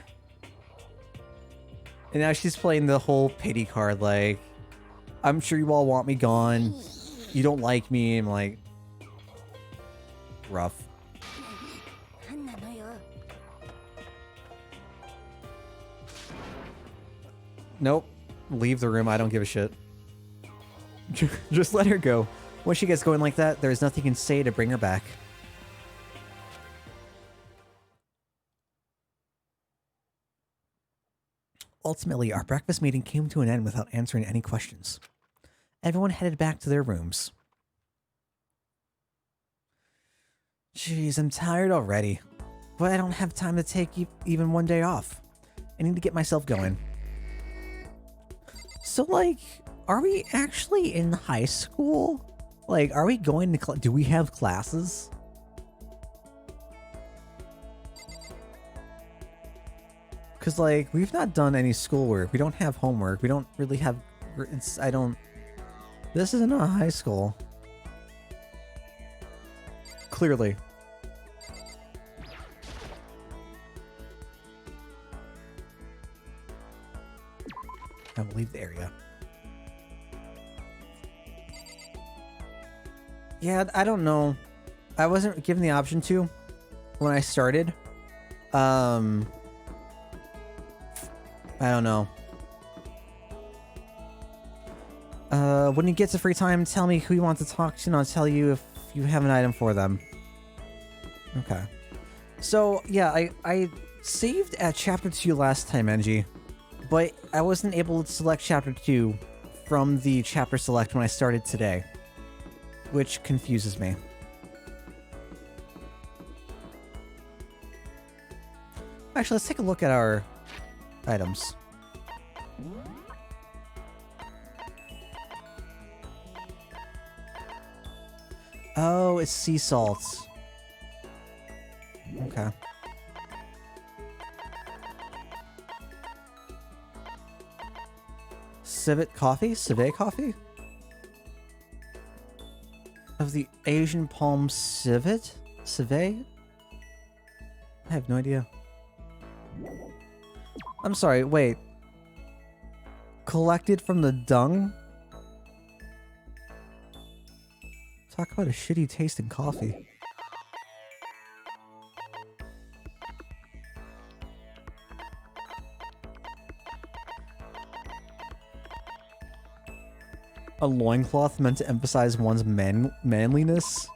And now she's playing the whole pity card, like, I'm sure you all want me gone. You don't like me. I'm like, rough. Nope. Leave the room. I don't give a shit. Just let her go. When she gets going like that, there's nothing you can say to bring her back. Ultimately, our breakfast meeting came to an end without answering any questions. Everyone headed back to their rooms. Jeez, I'm tired already. But I don't have time to take even one day off. I need to get myself going. So, like, are we actually in high school? Like, are we going to do we have classes? Because, like, we've not done any schoolwork. We don't have homework. We don't really have... This isn't a high school. Clearly. I will leave the area. Yeah, I don't know. I wasn't given the option to when I started. I don't know. When you get to free time, tell me who you want to talk to, and I'll tell you if you have an item for them. Okay. So, yeah, I saved at Chapter 2 last time, Engie. But I wasn't able to select Chapter 2 from the Chapter Select when I started today. Which confuses me. Actually, let's take a look at our items. Oh, it's sea salts. Okay. Civet coffee? Civet coffee? Of the Asian palm civet? Civet? I have no idea. I'm sorry, wait. Collected from the dung? Talk about a shitty taste in coffee. A loincloth meant to emphasize one's manliness.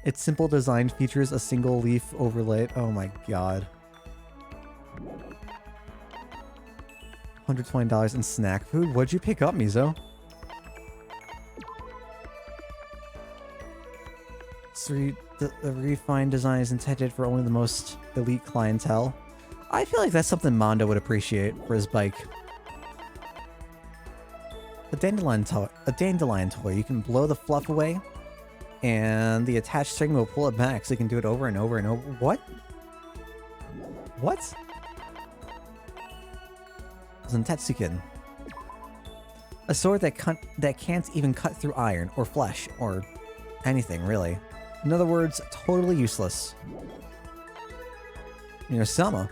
Its simple design features a single leaf overlay. Oh my god. $120 in snack food? What'd you pick up, Mizo? The refined design is intended for only the most elite clientele. I feel like that's something Mondo would appreciate for his bike. A dandelion toy. You can blow the fluff away, and the attached string will pull it back, so you can do it over and over and over. What? What? Zentetsuken. A sword that can't even cut through iron or flesh or anything, really. In other words, totally useless. Miramasa.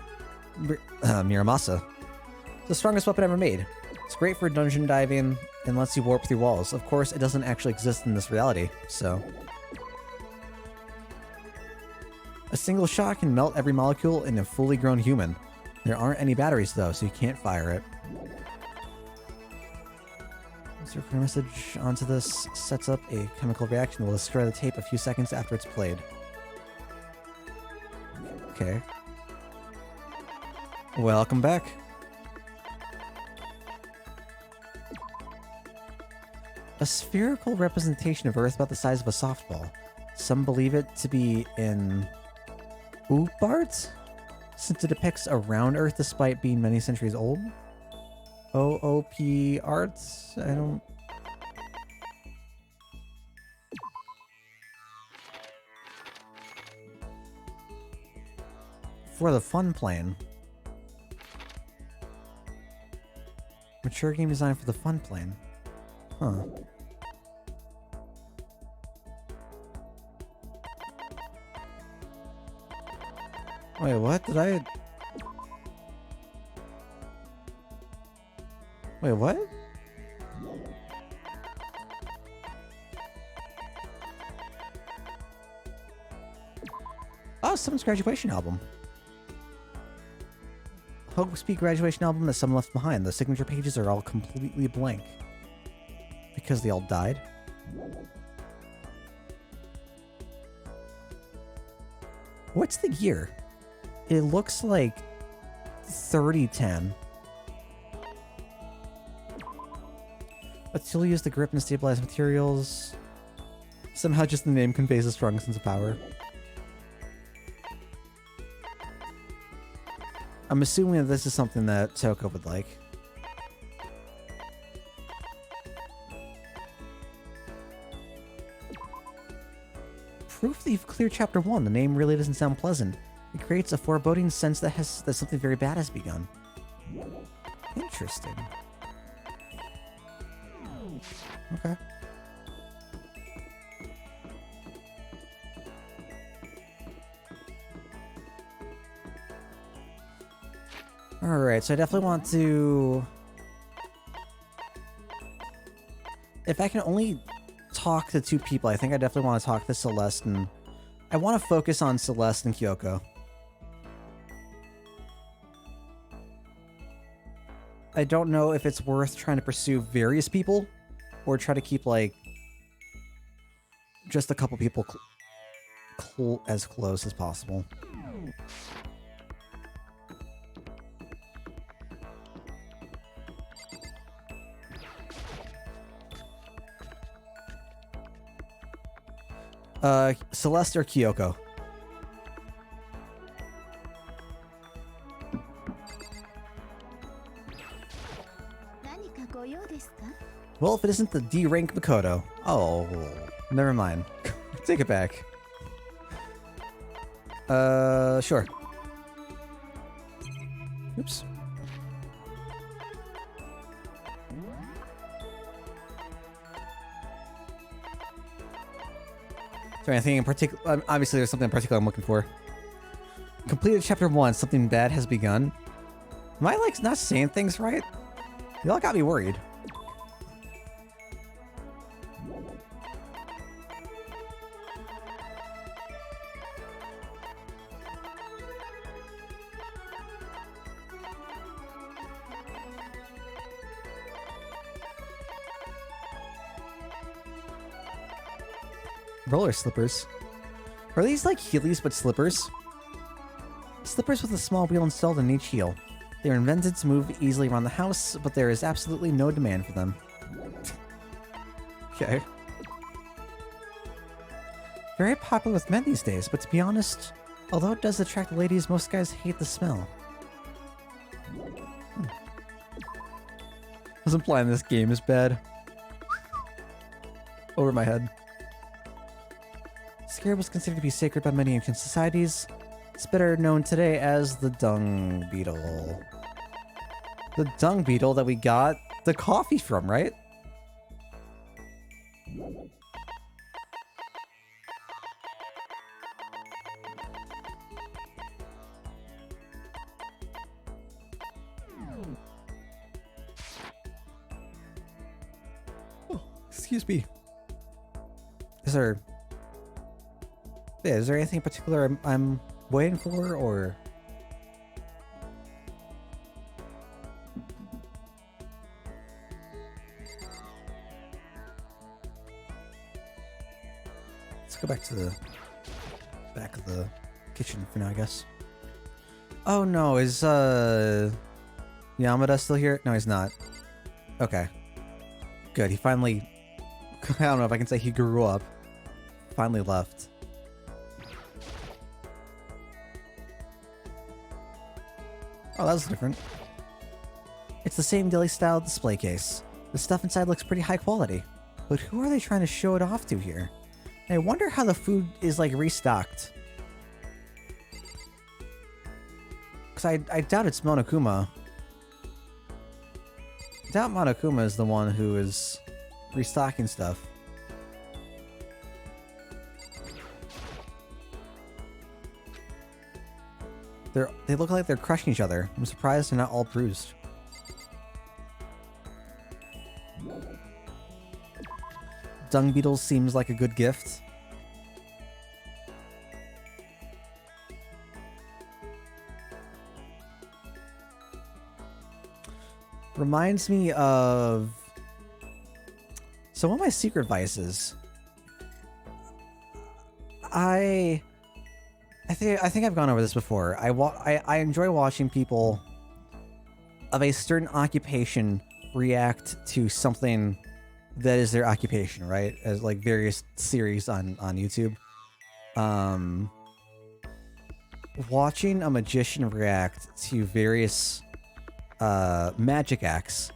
It's the strongest weapon ever made. It's great for dungeon diving and lets you warp through walls. Of course, it doesn't actually exist in this reality, so... A single shot can melt every molecule in a fully grown human. There aren't any batteries, though, so you can't fire it. Insert a message onto this sets up a chemical reaction that will destroy the tape a few seconds after it's played. Okay. Welcome back. A spherical representation of Earth about the size of a softball. Some believe it to be in Oop art, since it depicts a round Earth despite being many centuries old. OOP arts? I don't... For the fun plane. Mature game design for the fun plane. Huh. Wait, what? Did I... Wait, what? Oh, someone's graduation album. Hog's Peak graduation album that someone left behind. The signature pages are all completely blank. Because they all died. What's the year? It looks like 3010. But still use the grip and stabilize materials. Somehow just the name conveys a strong sense of power. I'm assuming that this is something that Toko would like. Proof that you've cleared Chapter 1. The name really doesn't sound pleasant. It creates a foreboding sense that something very bad has begun. Interesting. Okay. Alright, so I definitely want to... If I can only talk to two people, I think I definitely want to talk to Celeste and... I want to focus on Celeste and Kyoko. I don't know if it's worth trying to pursue various people, or try to keep, like, just a couple people as close as possible. Celeste or Kyoko? Well, if it isn't the D-rank Makoto. Oh, never mind. Take it back. Sure. Oops. Sorry, anything in particular? Obviously, there's something in particular I'm looking for. Completed Chapter 1. Something bad has begun. Am I, like, not saying things right? Y'all got me worried. Roller slippers. Are these like Heelys but slippers? Slippers with a small wheel installed in each heel. They are invented to move easily around the house, but there is absolutely no demand for them. Okay. Very popular with men these days, but to be honest, although it does attract the ladies, most guys hate the smell. I was implying this game is bad. Over my head. Scarab was considered to be sacred by many ancient societies. It's better known today as the dung beetle. The dung beetle that we got the coffee from, right? Excuse me. Is there anything in particular I'm waiting for, or? Let's go back to the back of the kitchen for now, I guess. Oh no, is Yamada still here? No, he's not. Okay. Good, he finally... I don't know if I can say he grew up. Finally left. Oh, that was different. It's the same deli-style display case. The stuff inside looks pretty high quality. But who are they trying to show it off to here? And I wonder how the food is, like, restocked. Because I doubt it's Monokuma. I doubt Monokuma is the one who is restocking stuff. They look like they're crushing each other. I'm surprised they're not all bruised. Dung beetles seems like a good gift. Reminds me of... So one of my secret vices... I think I've gone over this before. I enjoy watching people of a certain occupation react to something that is their occupation, right? As like various series on YouTube. Watching a magician react to various magic acts,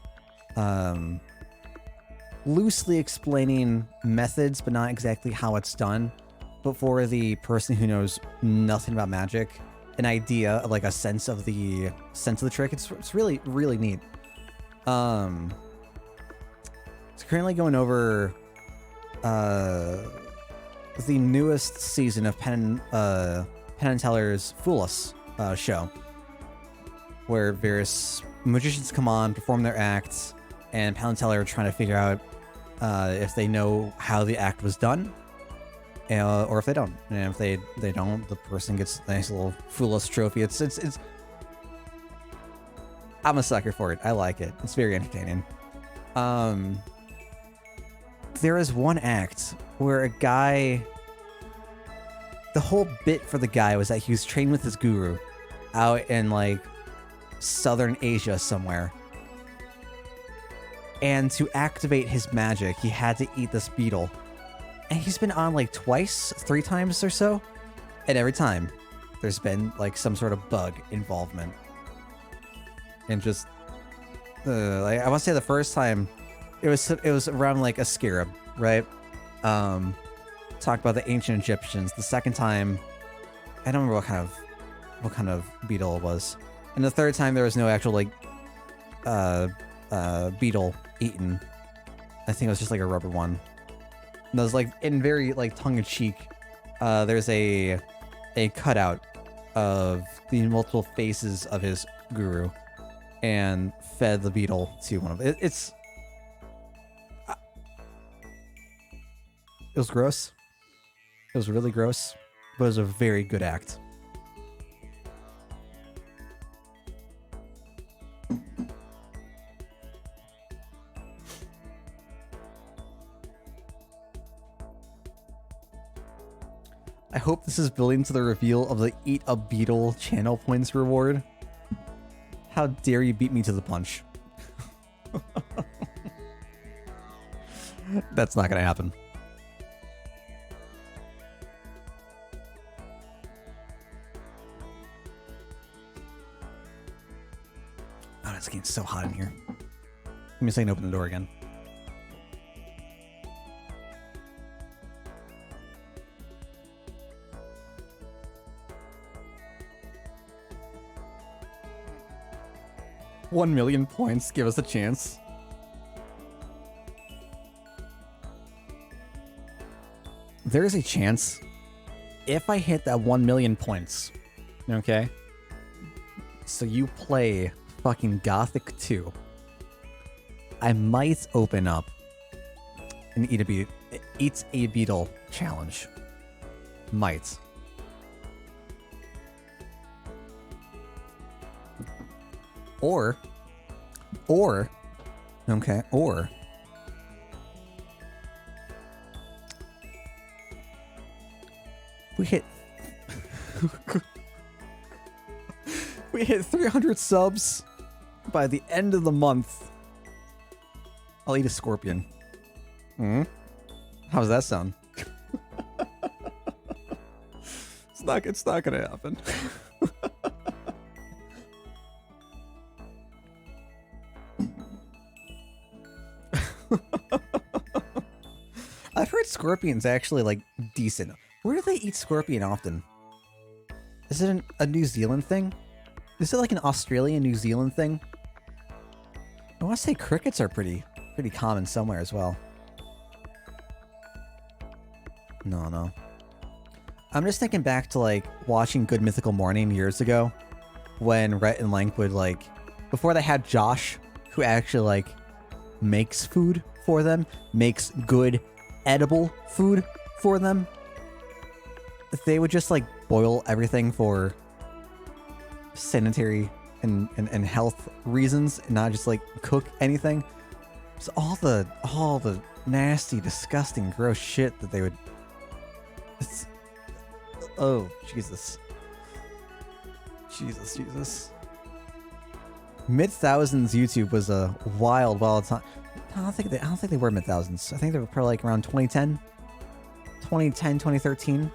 loosely explaining methods, but not exactly how it's done. But for the person who knows nothing about magic, an idea, like a sense of the trick, it's really, really neat. So currently going over the newest season of Penn and Teller's Fool Us show, where various magicians come on, perform their acts, and Penn and Teller are trying to figure out if they know how the act was done. Or if they don't, and if they don't, the person gets a nice little Fool Us trophy. It's I'm a sucker for it. I like it. It's very entertaining. There is one act where a guy... The whole bit for the guy was that he was trained with his guru out in, like, Southern Asia somewhere. And to activate his magic, he had to eat this beetle. And he's been on, like, twice, 3 times or so. And every time, there's been, like, some sort of bug involvement. And just... like, I want to say the first time, it was around, like, a scarab, right? Talk about the ancient Egyptians. The second time, I don't remember what kind of beetle it was. And the third time, there was no actual, like, beetle eaten. I think it was just, like, a rubber one. And was like in very like tongue-in-cheek. There's a cutout of the multiple faces of his guru, and fed the beetle to one of it. It was gross. It was really gross, but it was a very good act. I hope this is building to the reveal of the Eat a Beetle channel points reward. How dare you beat me to the punch? That's not gonna happen. Oh, it's getting so hot in here. Let me see if I can open the door again. $1 million points, give us a chance. There is a chance if I hit that 1 million points, okay? So you play fucking Gothic 2. I might open up An eats a beetle challenge. Might. Or, okay, or we hit 300 subs by the end of the month. I'll eat a scorpion. How's that sound? It's not gonna happen. I've heard scorpions actually like decent. Where do they eat scorpion often? Is it a New Zealand thing? Is it like an Australian, New Zealand thing? I want to say crickets are pretty common somewhere as well. No. I'm just thinking back to like watching Good Mythical Morning years ago when Rhett and Lank would like, before they had Josh, who actually like makes food for them, makes good edible food for them. They would just like boil everything for sanitary and health reasons and not just like cook anything. So all the nasty, disgusting, gross shit that they would. Oh, Jesus. Mid-thousands YouTube was a wild time. I don't think they were mid-thousands. I think they were probably like around 2010, 2013,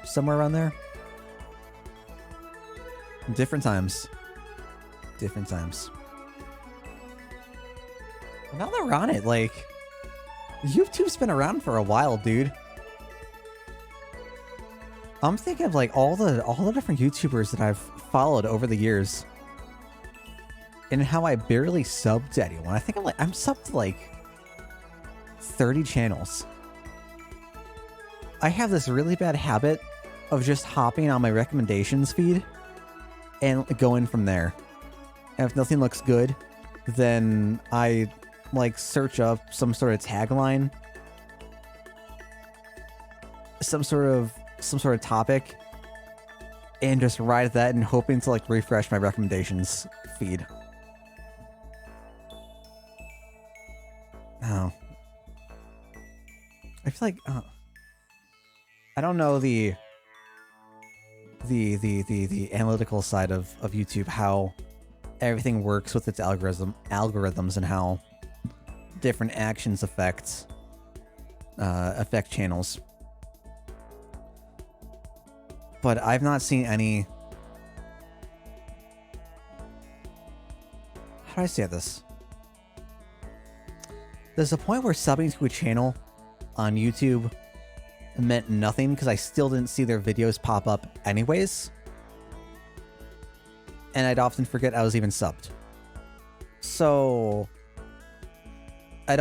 somewhere around there. Different times. Now that we're on it, like, YouTube's been around for a while, dude. I'm thinking of like all the different YouTubers that I've followed over the years, and how I barely subbed to anyone. I think I'm subbed to like 30 channels. I have this really bad habit of just hopping on my recommendations feed and going from there. And if nothing looks good, then I like search up some sort of tagline, some sort of topic, and just ride that and hoping to like refresh my recommendations feed. Oh. I feel like I don't know the analytical side of YouTube, how everything works with its algorithms and how different actions affect channels. But I've not seen any. How do I say this? There's a point where subbing to a channel on YouTube meant nothing because I still didn't see their videos pop up anyways. And I'd often forget I was even subbed. So I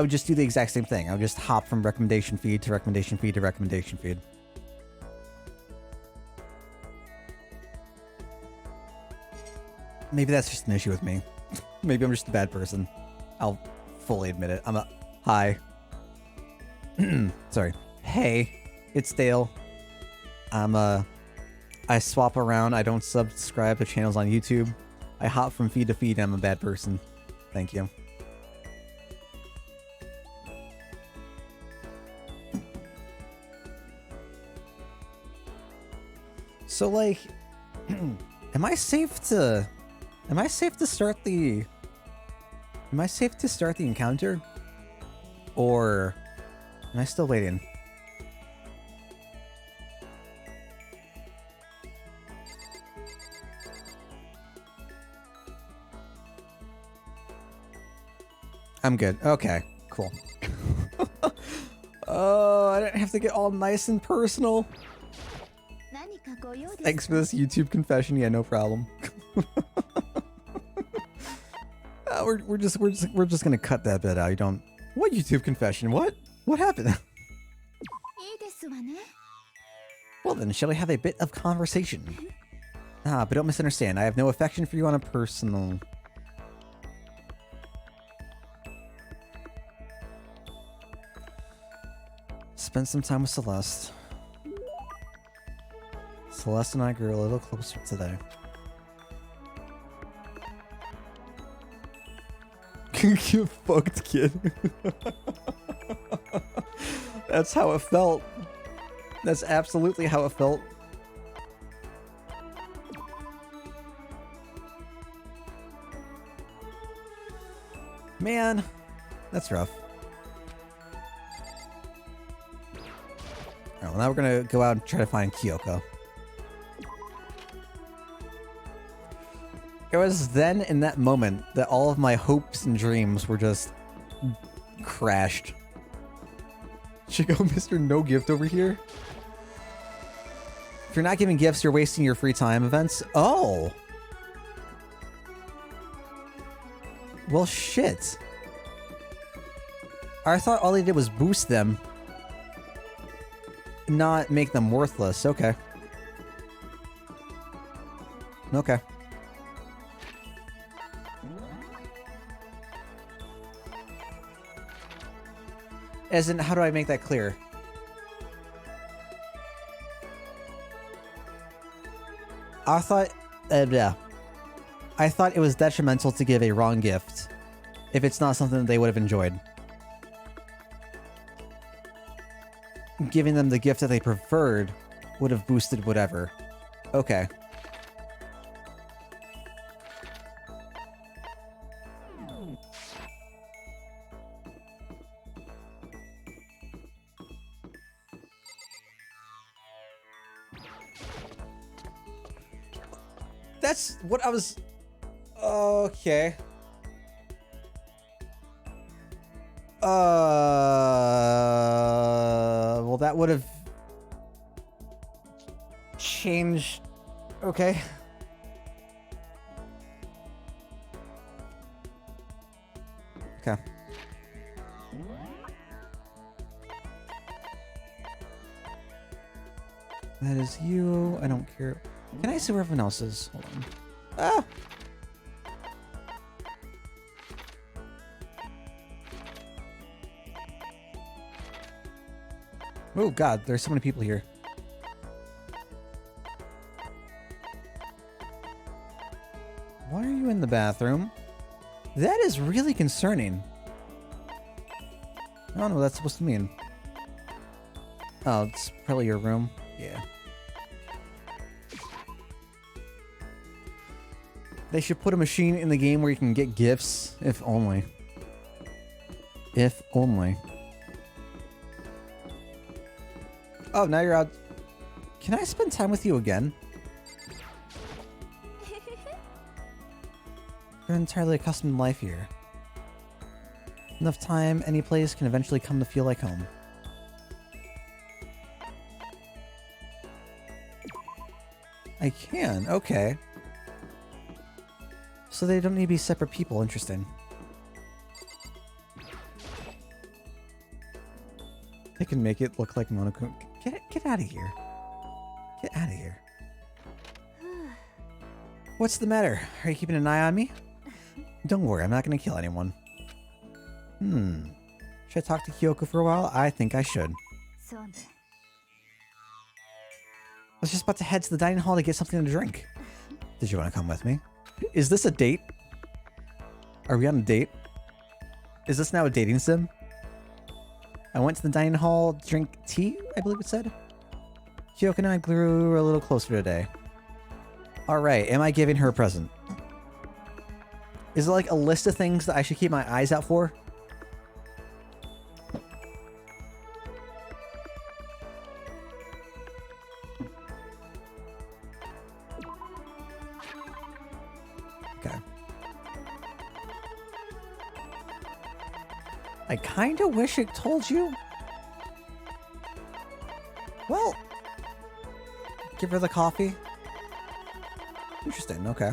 would just do the exact same thing. I would just hop from recommendation feed to recommendation feed to recommendation feed. Maybe that's just an issue with me. Maybe I'm just a bad person. I'll fully admit it. Hi. Sorry. Hey, it's Dale. I swap around. I don't subscribe to channels on YouTube. I hop from feed to feed. I'm a bad person. Thank you. So, like, am I safe to start the encounter? Or am I still waiting? I'm good. Okay, cool. Oh, I didn't have to get all nice and personal. Thanks for this YouTube confession. Yeah, no problem. We're just gonna cut that bit out. You don't. What YouTube confession? What happened? Well then, shall we have a bit of conversation? But don't misunderstand. I have no affection for you on a personal. Spent some time with Celeste. Celeste and I grew a little closer today. You fucked, kid. That's how it felt. That's absolutely how it felt. Man, that's rough. Alright, well now we're gonna go out and try to find Kyoko. It was then, in that moment, that all of my hopes and dreams were just crashed. Should go Mr. No Gift over here? If you're not giving gifts, you're wasting your free time events. Oh! Well, shit. I thought all they did was boost them, not make them worthless. Okay. Okay. As in, how do I make that clear? I thought it was detrimental to give a wrong gift if it's not something that they would have enjoyed. Giving them the gift that they preferred would have boosted whatever. Okay. That's what I was... Okay. Well, that would have changed. Okay. Okay. That is you. I don't care. Can I see where everyone else is? Hold on. Ah! Oh god, there's so many people here. Why are you in the bathroom? That is really concerning. I don't know what that's supposed to mean. Oh, it's probably your room. Yeah. They should put a machine in the game where you can get gifts, if only. If only. Oh, now you're out. Can I spend time with you again? You're entirely accustomed to life here. Enough time, any place can eventually come to feel like home. I can, okay. So they don't need to be separate people, interesting. They can make it look like Monokuma. Get out of here. Get out of here. What's the matter? Are you keeping an eye on me? Don't worry, I'm not going to kill anyone. Should I talk to Kyoko for a while? I think I should. I was just about to head to the dining hall to get something to drink. Did you want to come with me? Is this a date? Are we on a date? Is this now a dating sim? I went to the dining hall to drink tea, I believe it said. Kyoko and I grew a little closer today. Alright, am I giving her a present? Is it like a list of things that I should keep my eyes out for? Okay. I kinda wish it told you. Well, give her the coffee. Interesting, okay.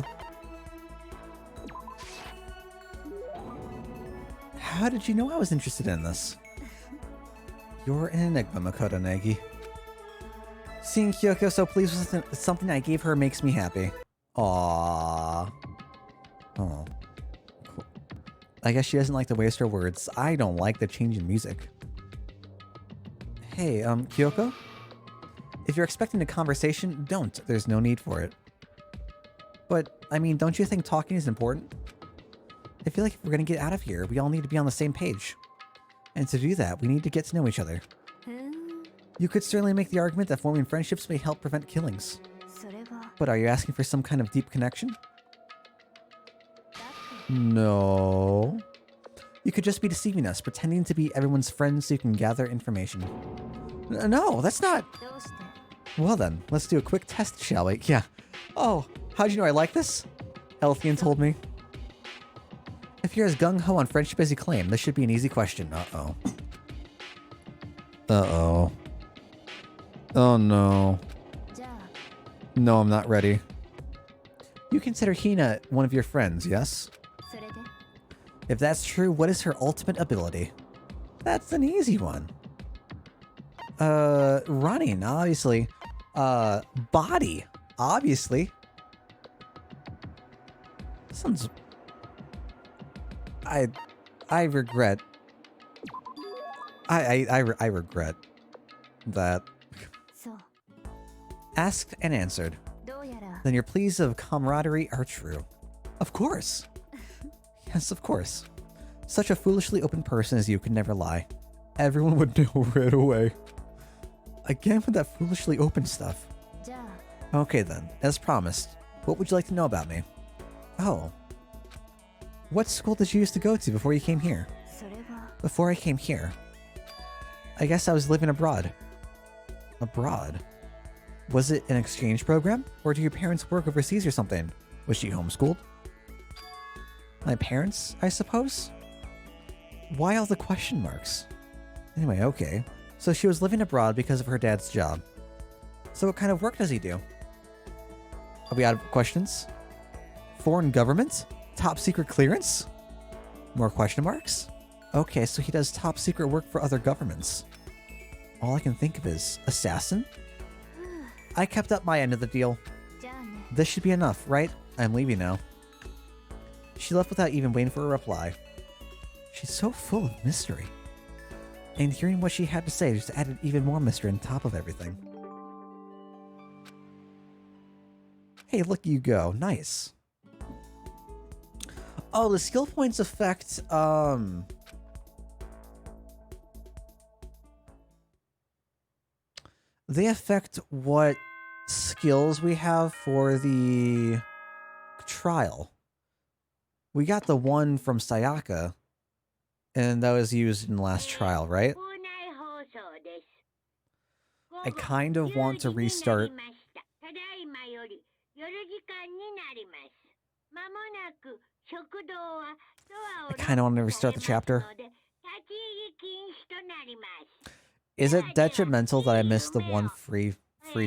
How did you know I was interested in this? You're an enigma, Makoto Negi. Seeing Kyoko so pleased with something I gave her makes me happy. Aww. Oh. Cool. I guess she doesn't like to waste her words. I don't like the change in music. Hey, Kyoko? If you're expecting a conversation, don't. There's no need for it. But, I mean, don't you think talking is important? I feel like if we're gonna get out of here, we all need to be on the same page. And to do that, we need to get to know each other. You could certainly make the argument that forming friendships may help prevent killings. But are you asking for some kind of deep connection? No. You could just be deceiving us, pretending to be everyone's friend so you can gather information. No, that's not... Well then, let's do a quick test, shall we? Yeah. Oh, how'd you know I like this? Elthian told me. If you're as gung-ho on friendship as you claim, this should be an easy question. Uh-oh. Uh-oh. Oh no. No, I'm not ready. You consider Hina one of your friends, yes? If that's true, what is her ultimate ability? That's an easy one. Running, obviously. Body, obviously. Sounds... I regret... I regret that. Asked and answered. Then your pleas of camaraderie are true. Of course. Yes, of course. Such a foolishly open person as you could never lie. Everyone would know right away. Again with that foolishly open stuff. Okay then, as promised, what would you like to know about me? Oh. What school did you used to go to before you came here? Before I came here? I guess I was living abroad. Abroad? Was it an exchange program? Or do your parents work overseas or something? Was she homeschooled? My parents, I suppose? Why all the question marks? Anyway, okay. So she was living abroad because of her dad's job. So what kind of work does he do? Are we out of questions? Foreign government? Top secret clearance? More question marks? Okay, so he does top secret work for other governments. All I can think of is assassin? I kept up my end of the deal. This should be enough, right? I'm leaving now. She left without even waiting for a reply. She's so full of mystery. And hearing what she had to say just added even more mystery on top of everything. Hey, look you go. Nice. Oh, the skill points affect, they affect what skills we have for the trial. We got the one from Sayaka, and that was used in the last trial, right? I kind of want to restart. I kind of want to restart the chapter. Is it detrimental that I missed the one free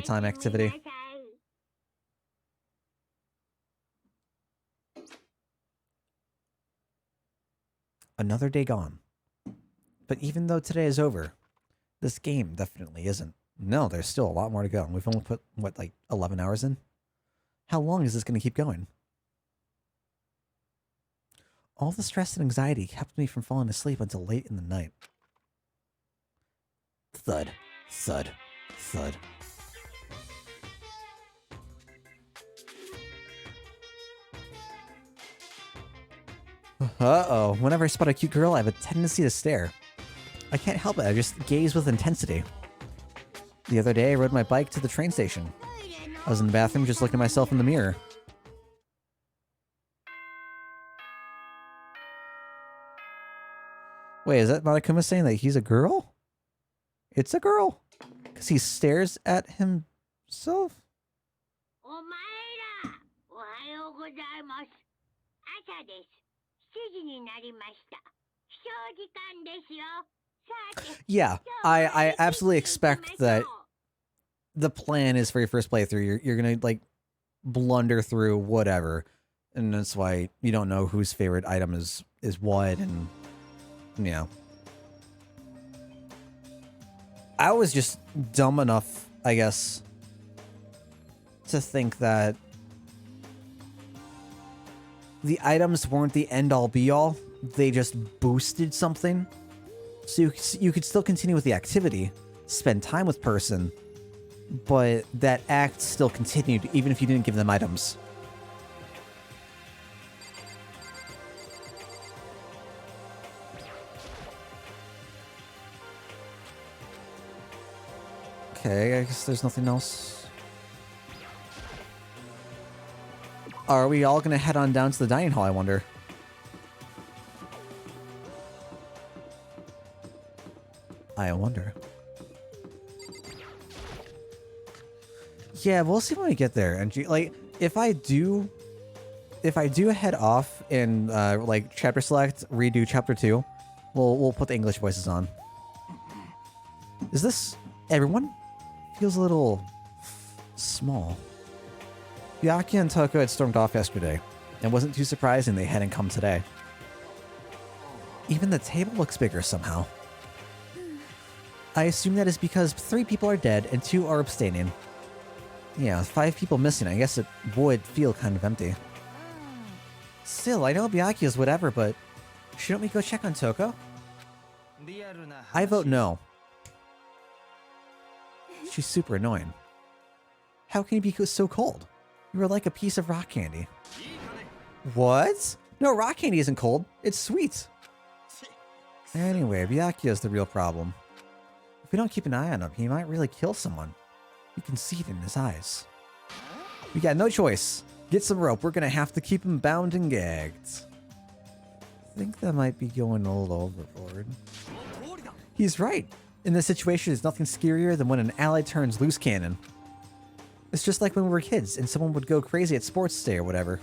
time activity? Another day gone. But even though today is over, this game definitely isn't. No, there's still a lot more to go. We've only put, what, like 11 hours in? How long is this going to keep going? All the stress and anxiety kept me from falling asleep until late in the night. Thud, thud, thud. Uh-oh. Whenever I spot a cute girl, I have a tendency to stare. I can't help it, I just gaze with intensity. The other day, I rode my bike to the train station. I was in the bathroom just looking at myself in the mirror. Wait, is that Monokuma saying that he's a girl? It's a girl? Because he stares at himself? Yeah, I absolutely expect that the plan is for your first playthrough, you're gonna, like, blunder through whatever. And that's why you don't know whose favorite item is what, and... Yeah. I was just dumb enough, I guess, to think that the items weren't the end-all be-all. They just boosted something. So you could still continue with the activity, spend time with person, but that act still continued even if you didn't give them items. Okay, I guess there's nothing else. Are we all gonna head on down to the dining hall, I wonder? I wonder. Yeah, we'll see when we get there. And like, if I do head off and like chapter select, redo chapter 2, we'll put the English voices on. Is this everyone? Feels a little small. Byakuya and Toko had stormed off yesterday, and wasn't too surprising they hadn't come today. Even the table looks bigger somehow. I assume that is because 3 people are dead and 2 are abstaining. Yeah, with 5 people missing, I guess it would feel kind of empty. Still, I know Byakuya's whatever, but shouldn't we go check on Toko? I vote no. She's super annoying. How can you be so cold? You are like a piece of rock candy. What? No, rock candy isn't cold. It's sweet. Anyway, Byakuya's the real problem. If we don't keep an eye on him, he might really kill someone. You can see it in his eyes. We got no choice. Get some rope. We're gonna have to keep him bound and gagged. I think that might be going a little overboard. He's right. In this situation, there's nothing scarier than when an ally turns loose cannon. It's just like when we were kids and someone would go crazy at sports day or whatever.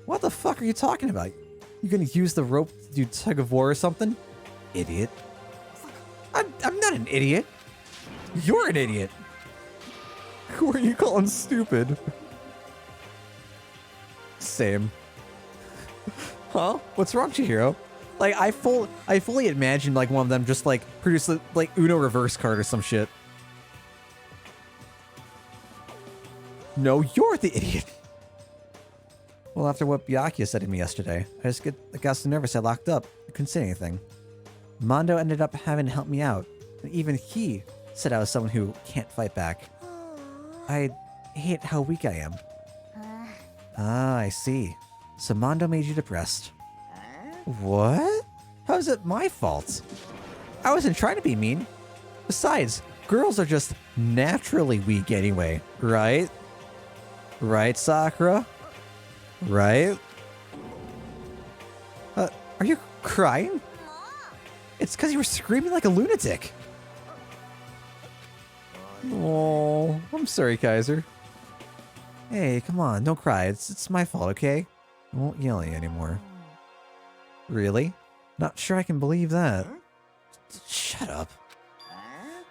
What the fuck are you talking about? You gonna use the rope to do tug of war or something? Idiot. I'm not an idiot. You're an idiot. Who are you calling stupid? Same. Huh? What's wrong, Chihiro? Like, I fully imagined, like, one of them just, like, produce, like, Uno reverse card or some shit. No, you're the idiot. Well, after what Byakuya said to me yesterday, I got so nervous I locked up. I couldn't say anything. Mondo ended up having to help me out, and even he said I was someone who can't fight back. I hate how weak I am. Ah, I see. So Mondo made you depressed. What? How is it my fault? I wasn't trying to be mean. Besides, girls are just naturally weak anyway, right? Right, Sakura? Right? Are you crying? It's because you were screaming like a lunatic. Oh, I'm sorry, Kaiser. Hey, come on, don't cry. It's my fault, okay? I won't yell at you anymore. Really? Not sure I can believe that. Shut up.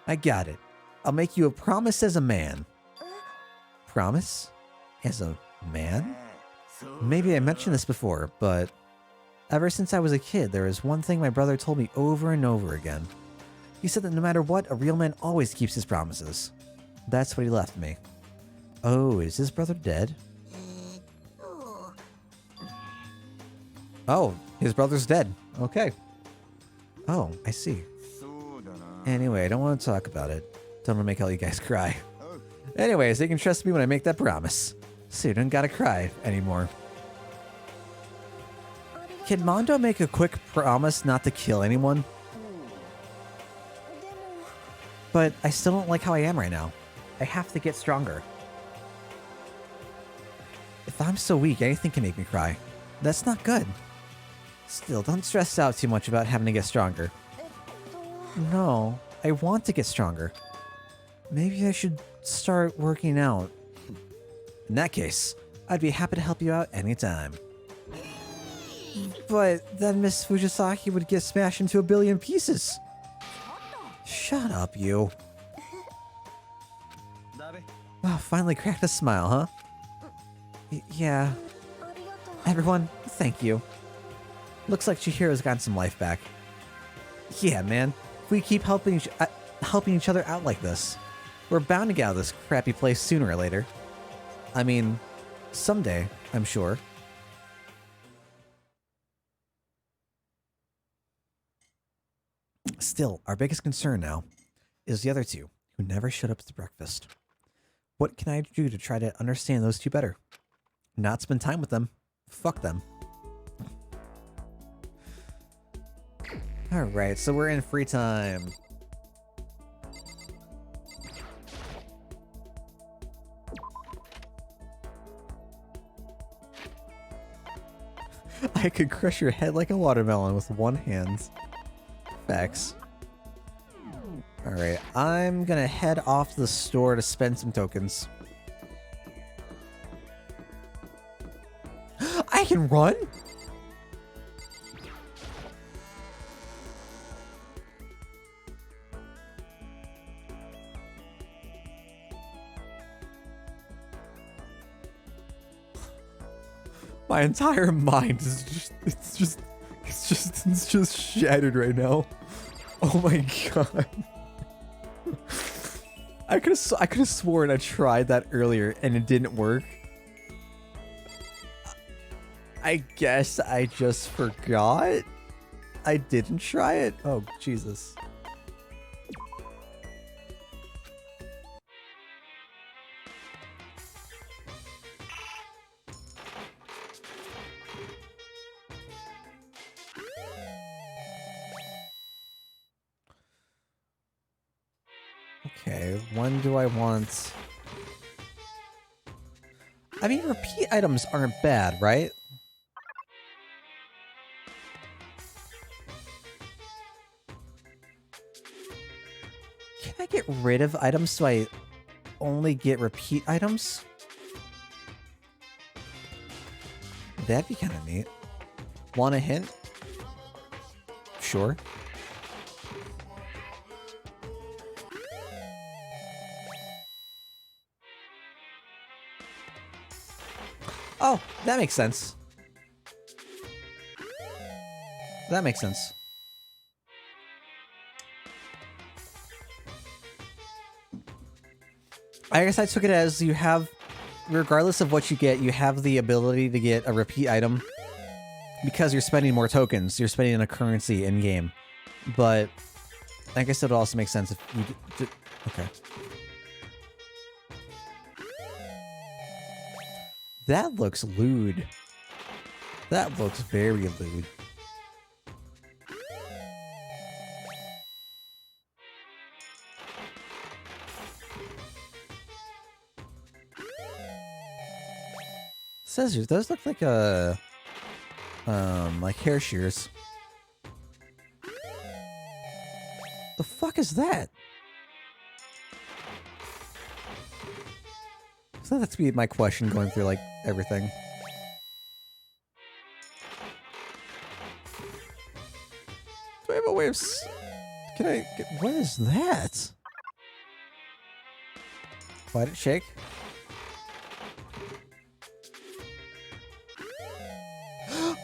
I got it. I'll make you a promise as a man. Promise? As a man? Maybe I mentioned this before, but ever since I was a kid, there is one thing my brother told me over and over again. He said that no matter what, a real man always keeps his promises. That's what he left me. Oh, is his brother dead? Oh, his brother's dead. Okay. Oh, I see. Anyway, I don't want to talk about it. Don't want to make all you guys cry. Anyways, you can trust me when I make that promise. So you don't gotta cry anymore. Can Mondo make a quick promise not to kill anyone? But I still don't like how I am right now. I have to get stronger. If I'm so weak, anything can make me cry. That's not good. Still, don't stress out too much about having to get stronger. No, I want to get stronger. Maybe I should start working out. In that case, I'd be happy to help you out anytime. But then Miss Fujisaki would get smashed into a billion pieces. Shut up, you. Wow, finally cracked a smile, huh? Yeah. Everyone, thank you. Looks like Chihiro's gotten some life back. Yeah, man. If we keep helping each other out like this, we're bound to get out of this crappy place sooner or later. I mean, someday, I'm sure. Still, our biggest concern now is the other two, who never showed up to breakfast. What can I do to try to understand those two better? Not spend time with them. Fuck them. Alright, so we're in free time. I could crush your head like a watermelon with one hand. Facts. Alright, I'm gonna head off to the store to spend some tokens. I can run? My entire mind is it's just shattered right now. Oh my god. I could have sworn I tried that earlier and it didn't work. I guess I just forgot. I didn't try it. Oh, Jesus. Okay, when do I want... I mean, repeat items aren't bad, right? Can I get rid of items so I only get repeat items? That'd be kind of neat. Want a hint? Sure. Oh, that makes sense. That makes sense. I guess I took it as you have, regardless of what you get, you have the ability to get a repeat item because you're spending more tokens. You're spending a currency in game. But I guess it would also make sense if you okay. That looks lewd. That looks very lewd. Scissors, those look like like hair shears. The fuck is that? So that's be my question going through like everything. Do I have a way of can I get, what is that? Why did it shake?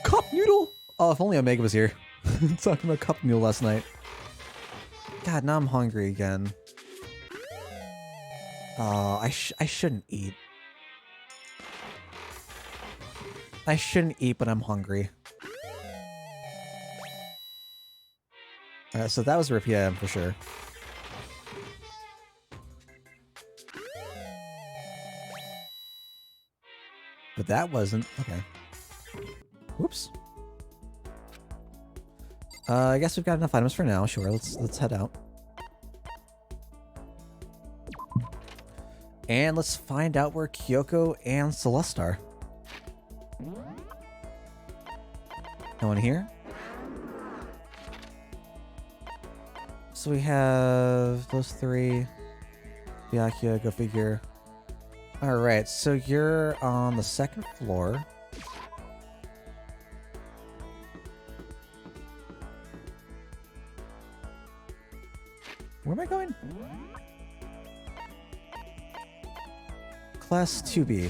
Cup noodle! Oh, if only Omega was here. Talking about cup noodle last night. God, now I'm hungry again. Oh, I shouldn't eat. I shouldn't eat, but I'm hungry. So that was a repeat item for sure. But that wasn't. Okay. Whoops. I guess we've got enough items for now. Sure, let's head out. And let's find out where Kyoko and Celeste are. No one here? So we have those three. Byakuya, go figure. Alright, so you're on the second floor. Where am I going? Class 2B.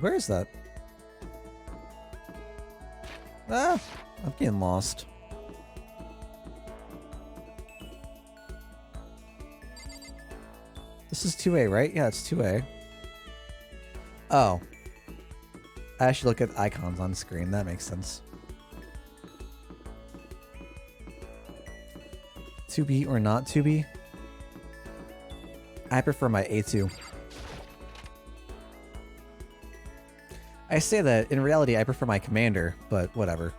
Where is that? Ah! I'm getting lost. This is 2A, right? Yeah, it's 2A. Oh. I should look at icons on screen. That makes sense. To be or not to be? I prefer my A2. I say that, in reality I prefer my commander, but whatever.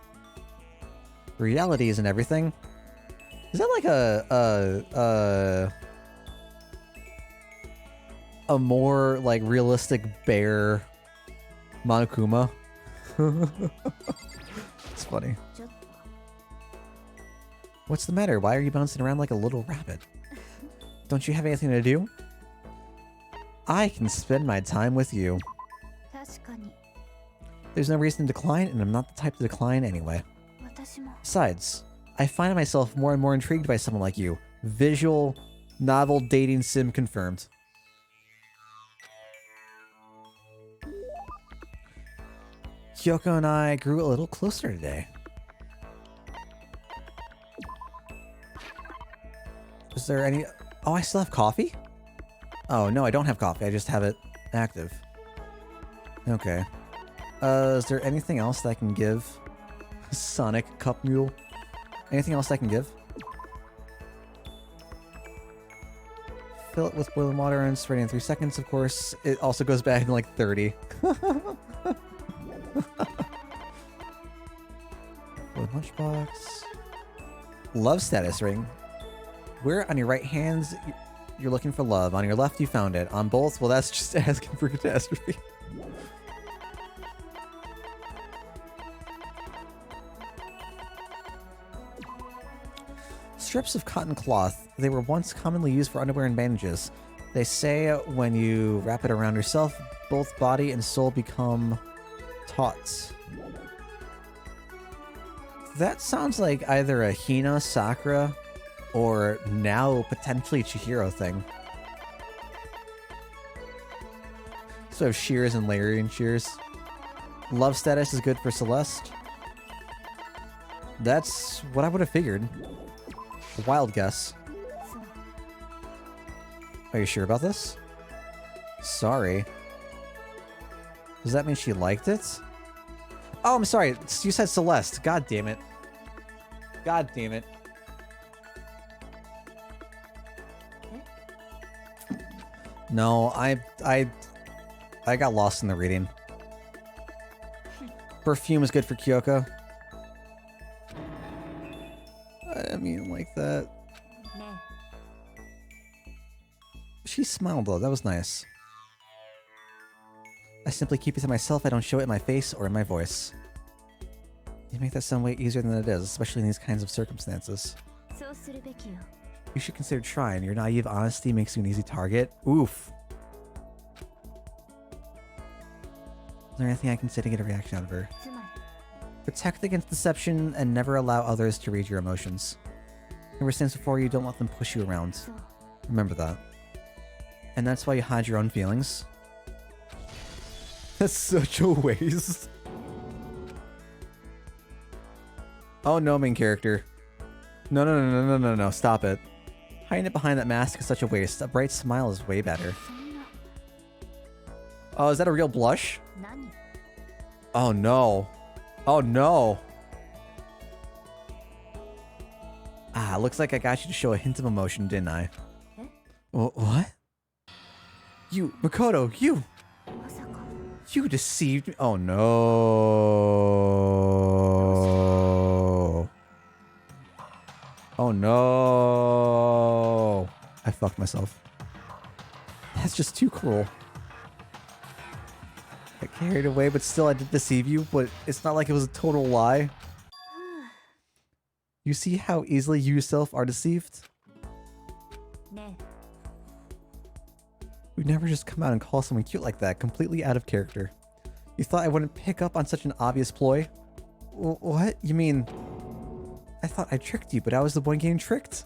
Reality isn't everything. Is that like a more like realistic bear Monokuma? It's funny. What's the matter? Why are you bouncing around like a little rabbit? Don't you have anything to do? I can spend my time with you. There's no reason to decline, and I'm not the type to decline anyway. Besides, I find myself more and more intrigued by someone like you. Visual, novel dating sim confirmed. Kyoko and I grew a little closer today. Is there any... Oh, I still have coffee? Oh, no, I don't have coffee. I just have it active. Okay. Is there anything else that I can give? Sonic Cup Mule. Anything else I can give? Fill it with boiling water and spread it in 3 seconds, of course. It also goes back in like 30. Lunchbox. Love status ring. Where on your right hands you're looking for love. On your left you found it. On both, well that's just asking for catastrophe. Strips of cotton cloth. They were once commonly used for underwear and bandages. They say when you wrap it around yourself, both body and soul become taut. That sounds like either a Hina, Sakura, or now potentially Chihiro thing. So I have shears and layering shears. Love status is good for Celeste. That's what I would have figured. A wild guess. Are you sure about this? Sorry. Does that mean she liked it? Oh, I'm sorry. You said Celeste. God damn it. God damn it. No, I got lost in the reading. Perfume is good for Kyoko. I didn't mean it like that. She smiled though, that was nice. I simply keep it to myself, I don't show it in my face or in my voice. You make that sound way easier than it is, especially in these kinds of circumstances. You should consider trying. Your naive honesty makes you an easy target. Oof. Is there anything I can say to get a reaction out of her? Protect against deception and never allow others to read your emotions. Ever since before, you don't let them push you around. Remember that. And that's why you hide your own feelings. That's such a waste. Oh no, main character. No, stop it. Hiding it behind that mask is such a waste. A bright smile is way better. Oh, is that a real blush? Oh no. Oh no. Ah, looks like I got you to show a hint of emotion, didn't I? What? You, Makoto, you! You deceived me. Oh no. Oh no. I fucked myself. That's just too cruel. I carried away, but still I did deceive you, but it's not like it was a total lie. You see how easily you yourself are deceived? You'd never just come out and call someone cute like that, completely out of character. You thought I wouldn't pick up on such an obvious ploy? What? You mean... I thought I tricked you, but I was the one getting tricked?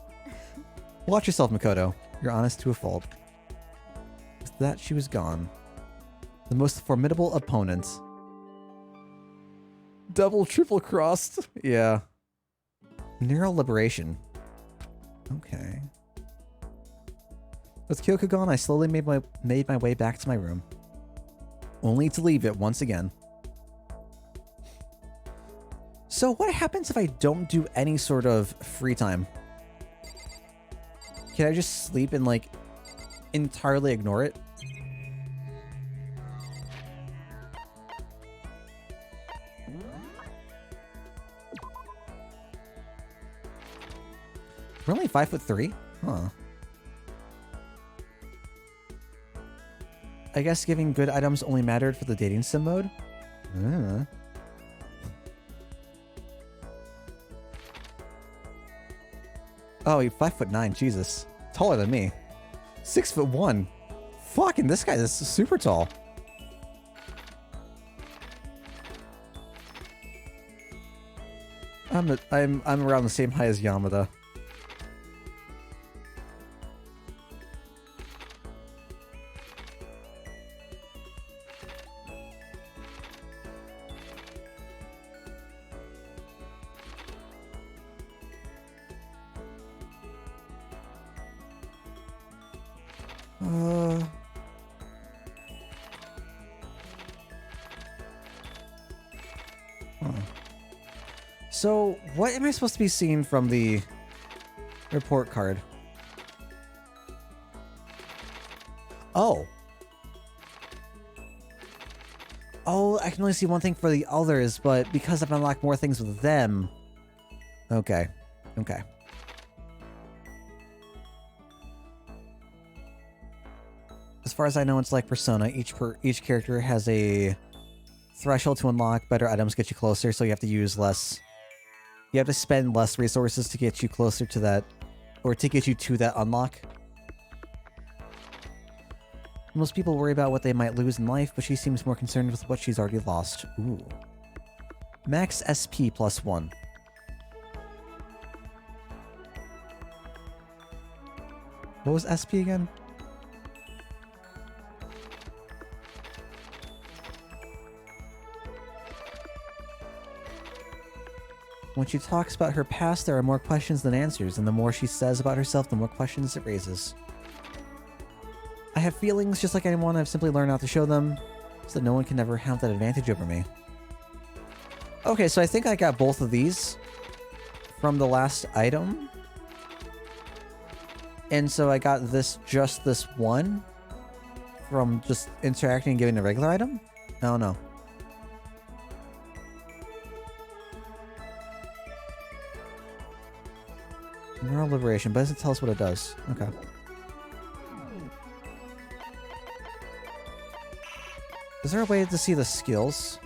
Watch yourself, Makoto. You're honest to a fault. With that, she was gone. The most formidable opponent. Double, triple crossed. Yeah. Neural liberation. Okay. With Kyoko gone, I slowly made my way back to my room. Only to leave it once again. So what happens if I don't do any sort of free time? Can I just sleep and, like, entirely ignore it? We're only 5'3"? Huh. I guess giving good items only mattered for the dating sim mode? Oh, you're 5'9", Jesus. Taller than me. 6'1". Fucking, this guy is super tall. I'm around the same height as Yamada. So, what am I supposed to be seeing from the report card? Oh. Oh, I can only see one thing for the others, but because I've unlocked more things with them... Okay. Okay. As far as I know, it's like Persona. Each character has a threshold to unlock. Better items get you closer, so you have to use less... You have to spend less resources to get you closer to that, or to get you to that unlock. Most people worry about what they might lose in life, but she seems more concerned with what she's already lost. Ooh. Max SP +1. What was SP again? When she talks about her past, there are more questions than answers, and the more she says about herself, the more questions it raises. I have feelings just like anyone. I've simply learned not to show them, so that no one can ever have that advantage over me. Okay, so I think I got both of these from the last item. And so I got just this one from just interacting and giving a regular item? No, no. Neural liberation, but it doesn't tell us what it does. Okay. Is there a way to see the skills?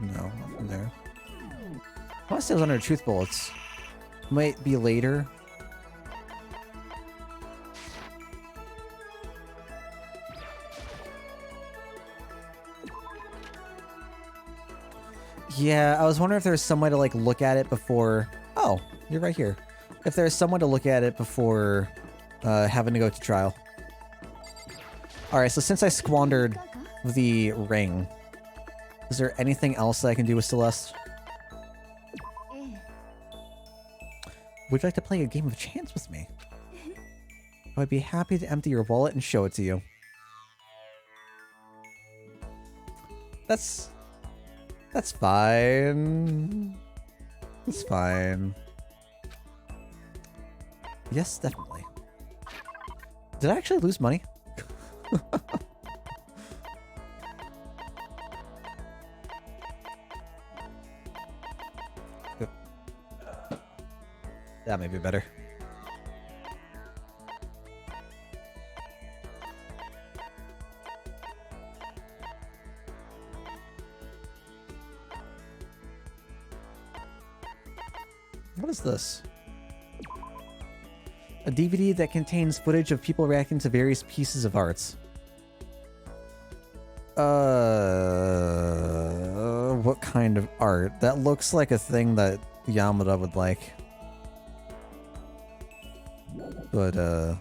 No, nothing there. I want to say it was under truth bullets. Might be later. Yeah, I was wondering if there's some way to, like, look at it before... Oh, you're right here. If there's someone to look at it before having to go to trial. Alright, so since I squandered the ring, is there anything else that I can do with Celeste? Would you like to play a game of chance with me? I'd be happy to empty your wallet and show it to you. That's fine. That's fine. Yes, definitely. Did I actually lose money? That may be better. What is this? A DVD that contains footage of people reacting to various pieces of art. What kind of art? That looks like a thing that Yamada would like. But, I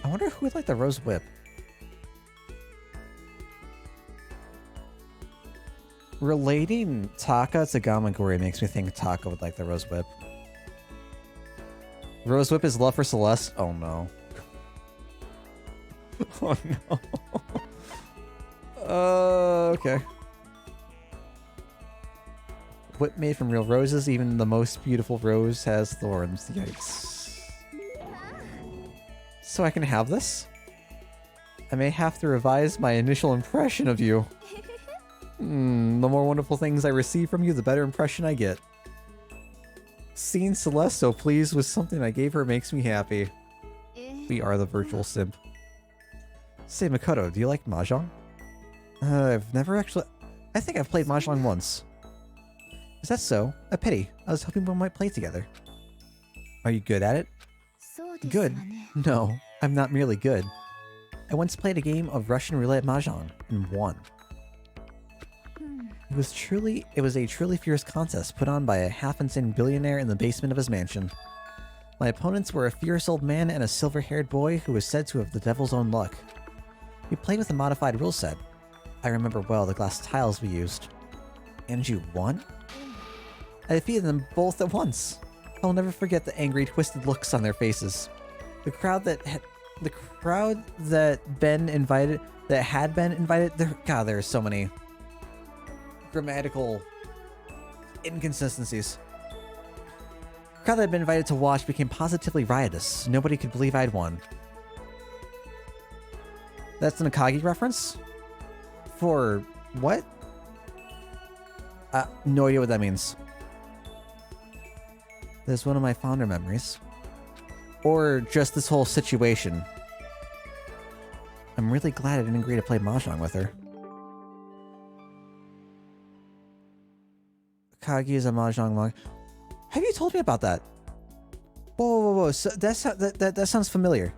wonder who would like the Rose Whip. Relating Taka to Gamagori makes me think Taka would like the Rose Whip. Rose Whip is love for Celeste? Oh no. Oh no. Okay. Whip made from real roses, even the most beautiful rose has thorns. Yikes. So I can have this? I may have to revise my initial impression of you. The more wonderful things I receive from you, the better impression I get. Seeing Celeste so pleased with something I gave her makes me happy. We are the virtual simp. Say, Makoto, do you like Mahjong? I've never actually... I think I've played Mahjong once. Is that so? A pity. I was hoping we might play together. Are you good at it? Good? No, I'm not merely good. I once played a game of Russian roulette Mahjong and won. It was a truly fierce contest put on by a half-insane billionaire in the basement of his mansion. My opponents were a fierce old man and a silver-haired boy who was said to have the devil's own luck. We played with a modified rule set. I remember well the glass tiles we used. And you won? I defeated them both at once. I'll never forget the angry, twisted looks on their faces. The crowd that had been invited, there are so many grammatical inconsistencies. The crowd that had been invited to watch became positively riotous. Nobody could believe I'd won. That's an Akagi reference? For what? No idea what that means. That's one of my fonder memories. Or just this whole situation. I'm really glad I didn't agree to play Mahjong with her. Akagi is a Mahjong monk. Have you told me about that? Whoa. So that sounds familiar.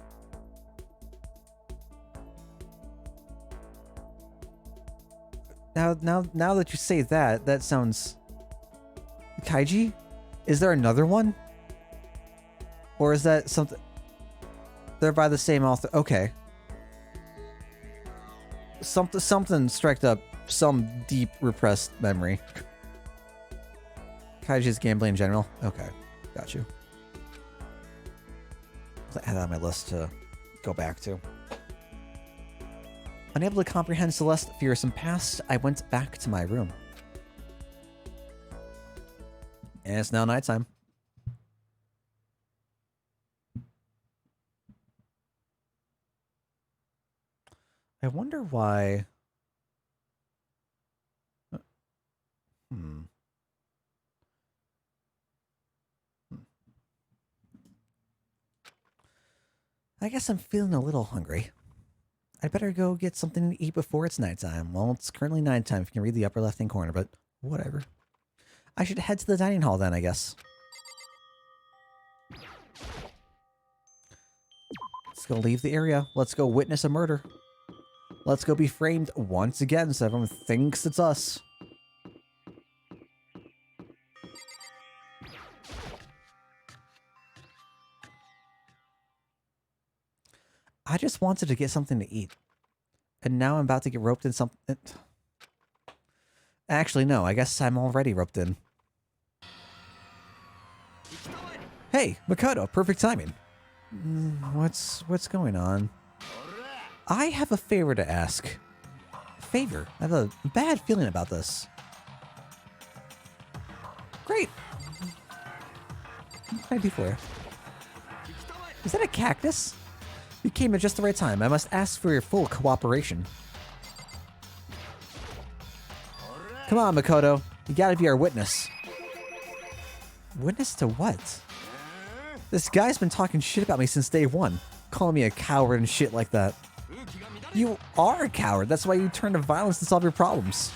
Now that you say that, that sounds... Kaiji? Is there another one? Or is that something... They're by the same author. Okay. Something struck up some deep repressed memory. Kaiji's gameplay in general? Okay. Got you. I had that on my list to go back to. Unable to comprehend Celeste's fearsome past, I went back to my room. And it's now nighttime. I wonder why... I guess I'm feeling a little hungry. I'd better go get something to eat before it's nighttime. Well, it's currently nighttime if you can read the upper left-hand corner, but whatever. I should head to the dining hall then, I guess. Let's go leave the area. Let's go witness a murder. Let's go be framed once again so everyone thinks it's us. I just wanted to get something to eat. And now I'm about to get roped in something... Actually, no. I guess I'm already roped in. Hey, Makoto. Perfect timing. What's going on? I have a favor to ask. Favor? I have a bad feeling about this. Great. What can I do for you? Is that a cactus? You came at just the right time. I must ask for your full cooperation. Come on, Makoto. You gotta be our witness. Witness to what? This guy's been talking shit about me since day one. Calling me a coward and shit like that. You are a coward. That's why you turn to violence to solve your problems.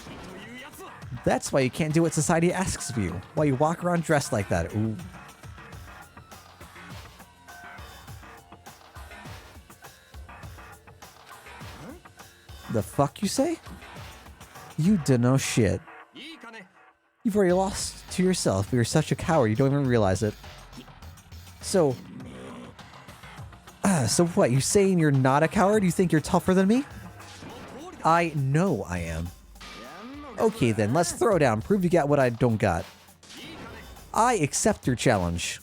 That's why you can't do what society asks of you. Why you walk around dressed like that. Ooh. The fuck you say? You did no shit. You've already lost to yourself. You're such a coward, you don't even realize it. So what, you saying you're not a coward? You think you're tougher than me? I know I am. Okay then, let's throw down. Prove you got what I don't got. I accept your challenge.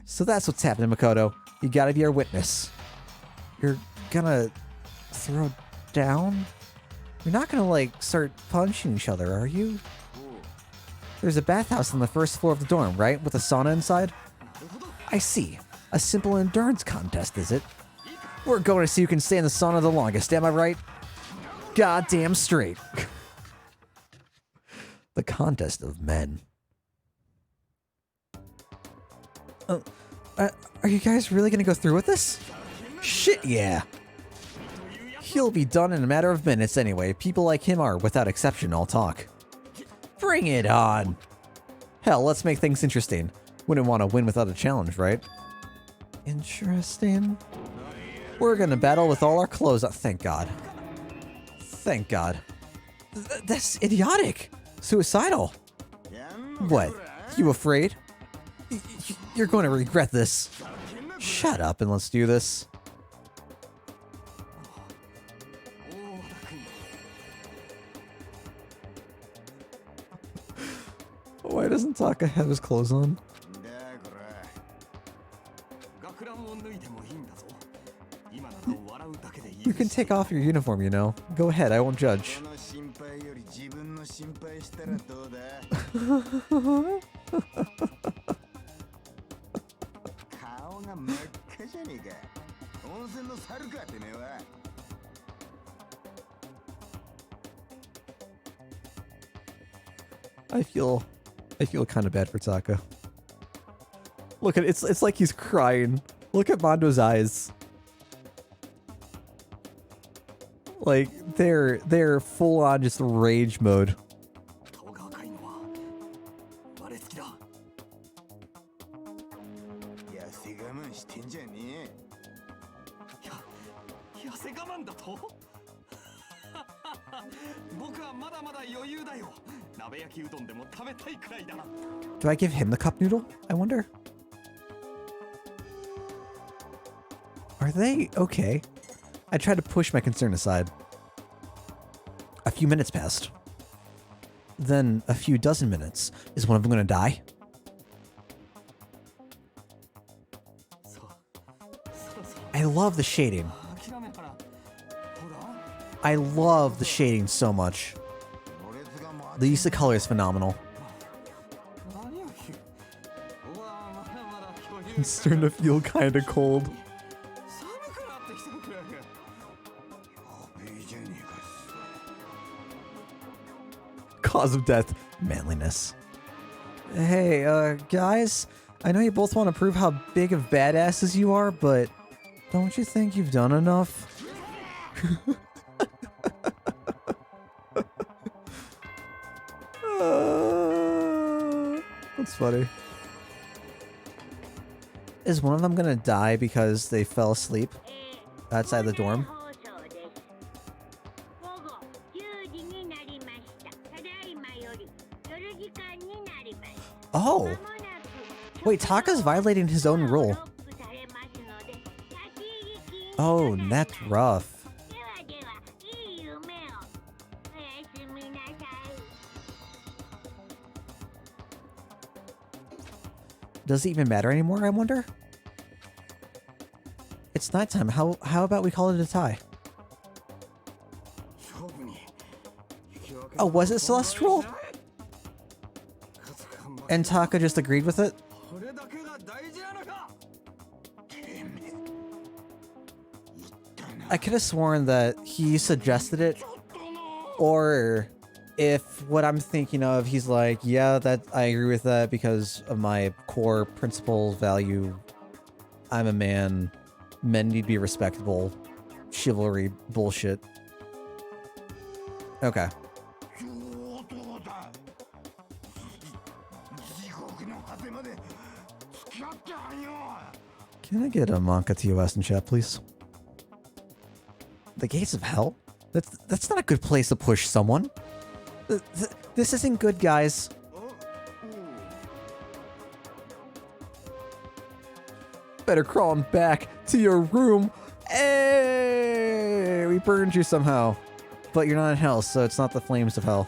So that's what's happening, Makoto. You gotta be our witness. You're gonna throw down? You're not gonna, like, start punching each other, are you? There's a bathhouse on the first floor of the dorm, right? With a sauna inside? I see. A simple endurance contest, is it? We're going to see who can stay in the sauna the longest, am I right? Goddamn straight. The contest of men. Are you guys really gonna go through with this? Shit, yeah. He'll be done in a matter of minutes anyway. People like him are, without exception, all talk. Bring it on. Hell, let's make things interesting. Wouldn't want to win without a challenge, right? Interesting. We're gonna battle with all our clothes on. Thank God. Thank God. That's idiotic. Suicidal. What? You afraid? You're going to regret this. Shut up and let's do this. Why doesn't Taka have his clothes on? You can take off your uniform, you know. Go ahead, I won't judge. I feel kind of bad for Taka. Look at it's like he's crying. Look at Mondo's eyes. Like they're full on just rage mode. Do I give him the cup noodle? I wonder. Are they okay? I tried to push my concern aside. A few minutes passed. Then a few dozen minutes. Is one of them gonna die? I love the shading. I love the shading so much. The use of color is phenomenal. I'm starting to feel kind of cold. Cause of death, manliness. Hey, guys, I know you both want to prove how big of badasses you are, but don't you think you've done enough? That's funny. Is one of them gonna die because they fell asleep outside the dorm? Oh! Wait, Taka's violating his own rule. Oh, that's rough. Does it even matter anymore, I wonder? It's nighttime. How about we call it a tie? Oh, was it Celestial? And Taka just agreed with it? I could have sworn that he suggested it, or if what I'm thinking of, he's like, yeah, that I agree with that because of my core principle value. I'm a man. Men need to be respectable. Chivalry bullshit. Okay. Can I get a Monka TOS in chat, please? The gates of hell? That's not a good place to push someone. This isn't good, guys. Better crawl on back to your room. Hey, we burned you somehow. But you're not in hell, so it's not the flames of hell.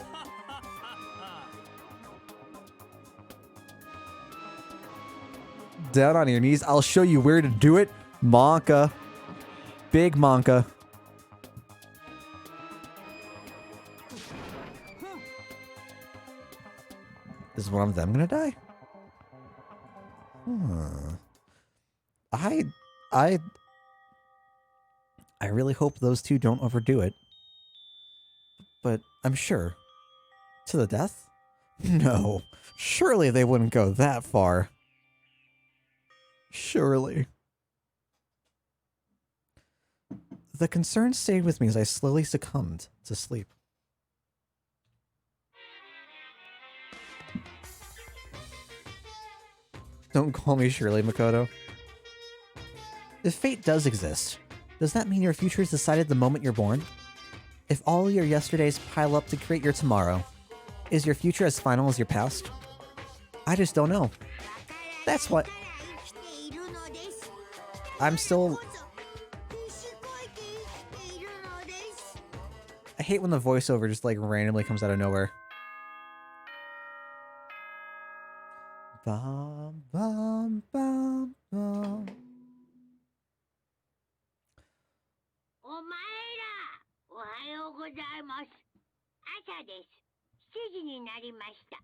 Down on your knees. I'll show you where to do it. Monka. Big Monka. Is one of them gonna die? Hmm. I really hope those two don't overdo it. But I'm sure. To the death? No. Surely they wouldn't go that far. Surely. The concern stayed with me as I slowly succumbed to sleep. Don't call me Shirley, Makoto. If fate does exist, does that mean your future is decided the moment you're born? If all your yesterdays pile up to create your tomorrow, is your future as final as your past? I just don't know. That's what... I'm still... I hate when the voiceover just like randomly comes out of nowhere. Bum, bum, bum, bum. お前ら、おはようございます。朝です。7時になりました。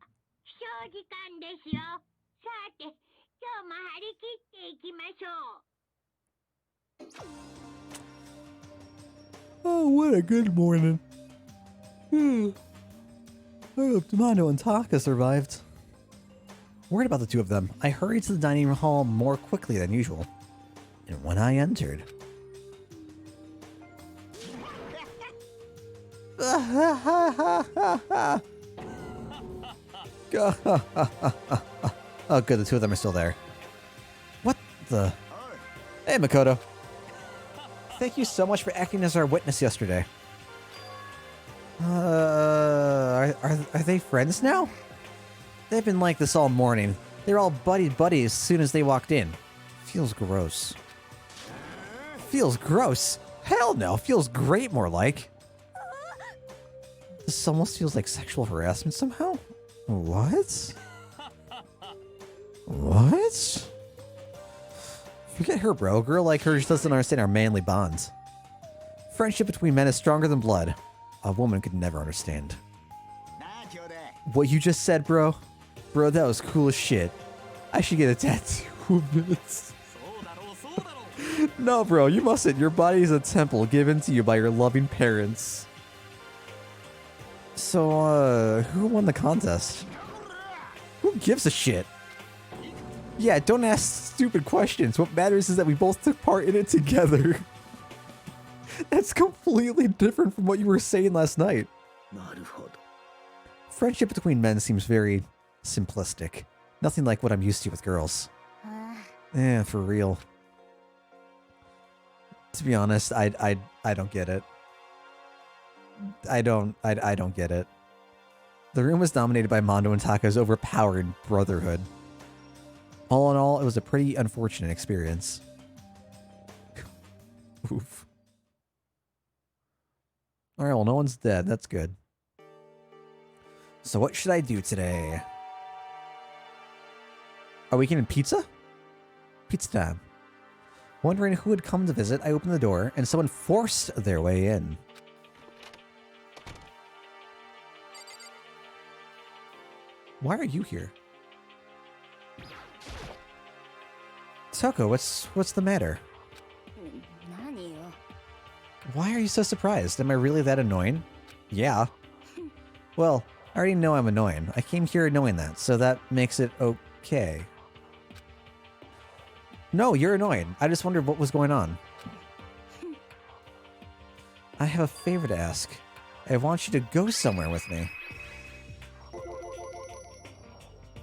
起床時間ですよ。さて、今日も張り切っていきましょう。Oh, what a good morning. I hope Mondo and Taka survived. Worried about the two of them, I hurried to the dining room hall more quickly than usual. And when I entered... Oh good, the two of them are still there. What the... Hey, Makoto. Thank you so much for acting as our witness yesterday. Are they friends now? They've been like this all morning. They were all buddy-buddy as soon as they walked in. Feels gross. Feels gross? Hell no, feels great more like. This almost feels like sexual harassment somehow? What? What? Forget her, bro. A girl like her just doesn't understand our manly bonds. Friendship between men is stronger than blood. A woman could never understand. What you just said, bro? Bro, that was cool as shit. I should get a tattoo of this. No, bro, you mustn't. Your body is a temple given to you by your loving parents. So, who won the contest? Who gives a shit? Yeah, don't ask stupid questions. What matters is that we both took part in it together. That's completely different from what you were saying last night. Friendship between men seems very simplistic. Nothing like what I'm used to with girls. Yeah, for real. To be honest, I don't get it. I don't get it. The room was dominated by Mondo and Taka's overpowered brotherhood. All in all, it was a pretty unfortunate experience. Oof. Alright, well, no one's dead. That's good. So what should I do today? Are we getting pizza? Pizza time. Wondering who had come to visit, I opened the door, and someone forced their way in. Why are you here? Toko, what's the matter? Why are you so surprised? Am I really that annoying? Yeah. Well, I already know I'm annoying. I came here knowing that, so that makes it okay. No, you're annoying. I just wondered what was going on. I have a favor to ask. I want you to go somewhere with me.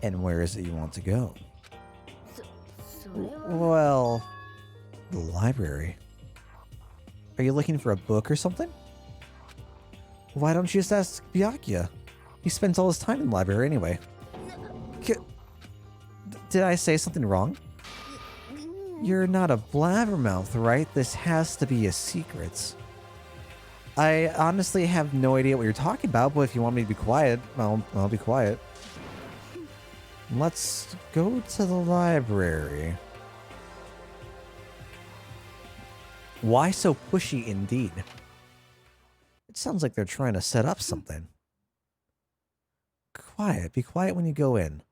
And where is it you want to go? Well, the library. Are you looking for a book or something? Why don't you just ask Byakuya? He spends all his time in the library anyway. Did I say something wrong? You're not a blabbermouth, right? This has to be a secret. I honestly have no idea what you're talking about, but if you want me to be quiet, I'll be quiet. Let's go to the library. Why so pushy indeed? It sounds like they're trying to set up something. quiet. Be quiet when you go in.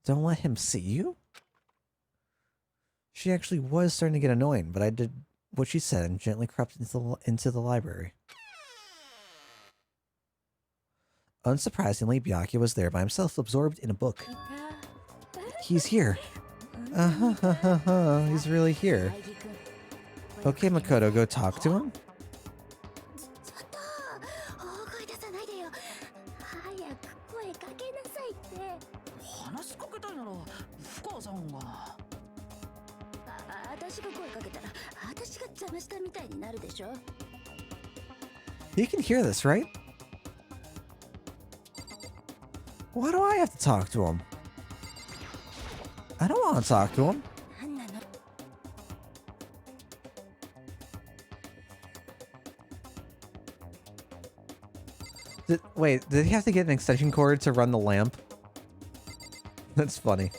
Don't let him see you? She actually was starting to get annoying, but I did what she said and gently crept into the library. Unsurprisingly, Byakuya was there by himself, absorbed in a book. He's here. He's really here. Okay, Makoto, go talk to him. He can hear this, right? Why do I have to talk to him? I don't want to talk to him. Wait, did he have to get an extension cord to run the lamp? That's funny.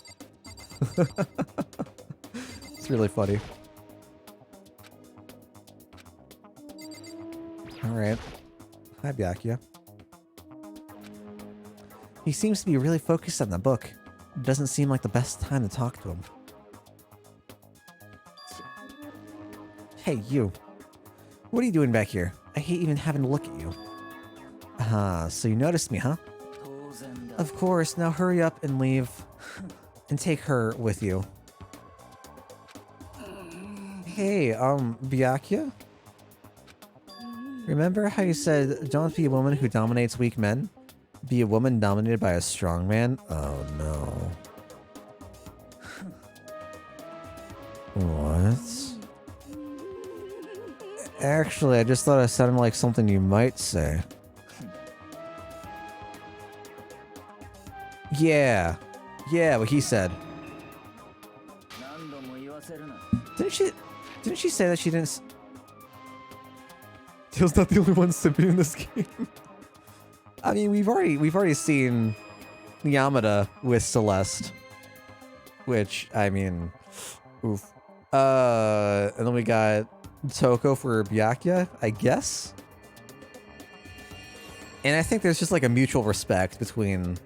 It's really funny. Alright. Hi, Byakuya. He seems to be really focused on the book. It doesn't seem like the best time to talk to him. Hey, you. What are you doing back here? I hate even having to look at you. So you noticed me, huh? Of course, now hurry up and leave. And take her with you. Hey, Byakuya? Remember how you said, don't be a woman who dominates weak men? Be a woman dominated by a strong man? Oh no. What? Actually, I just thought it sounded like something you might say. Yeah. Yeah, what he said. Didn't she say that she didn't... Tail's not the only one simping in this game. I mean, we've already seen Yamada with Celeste, which, I mean, oof. And then we got Toko for Byakuya, I guess. And I think there's just like a mutual respect between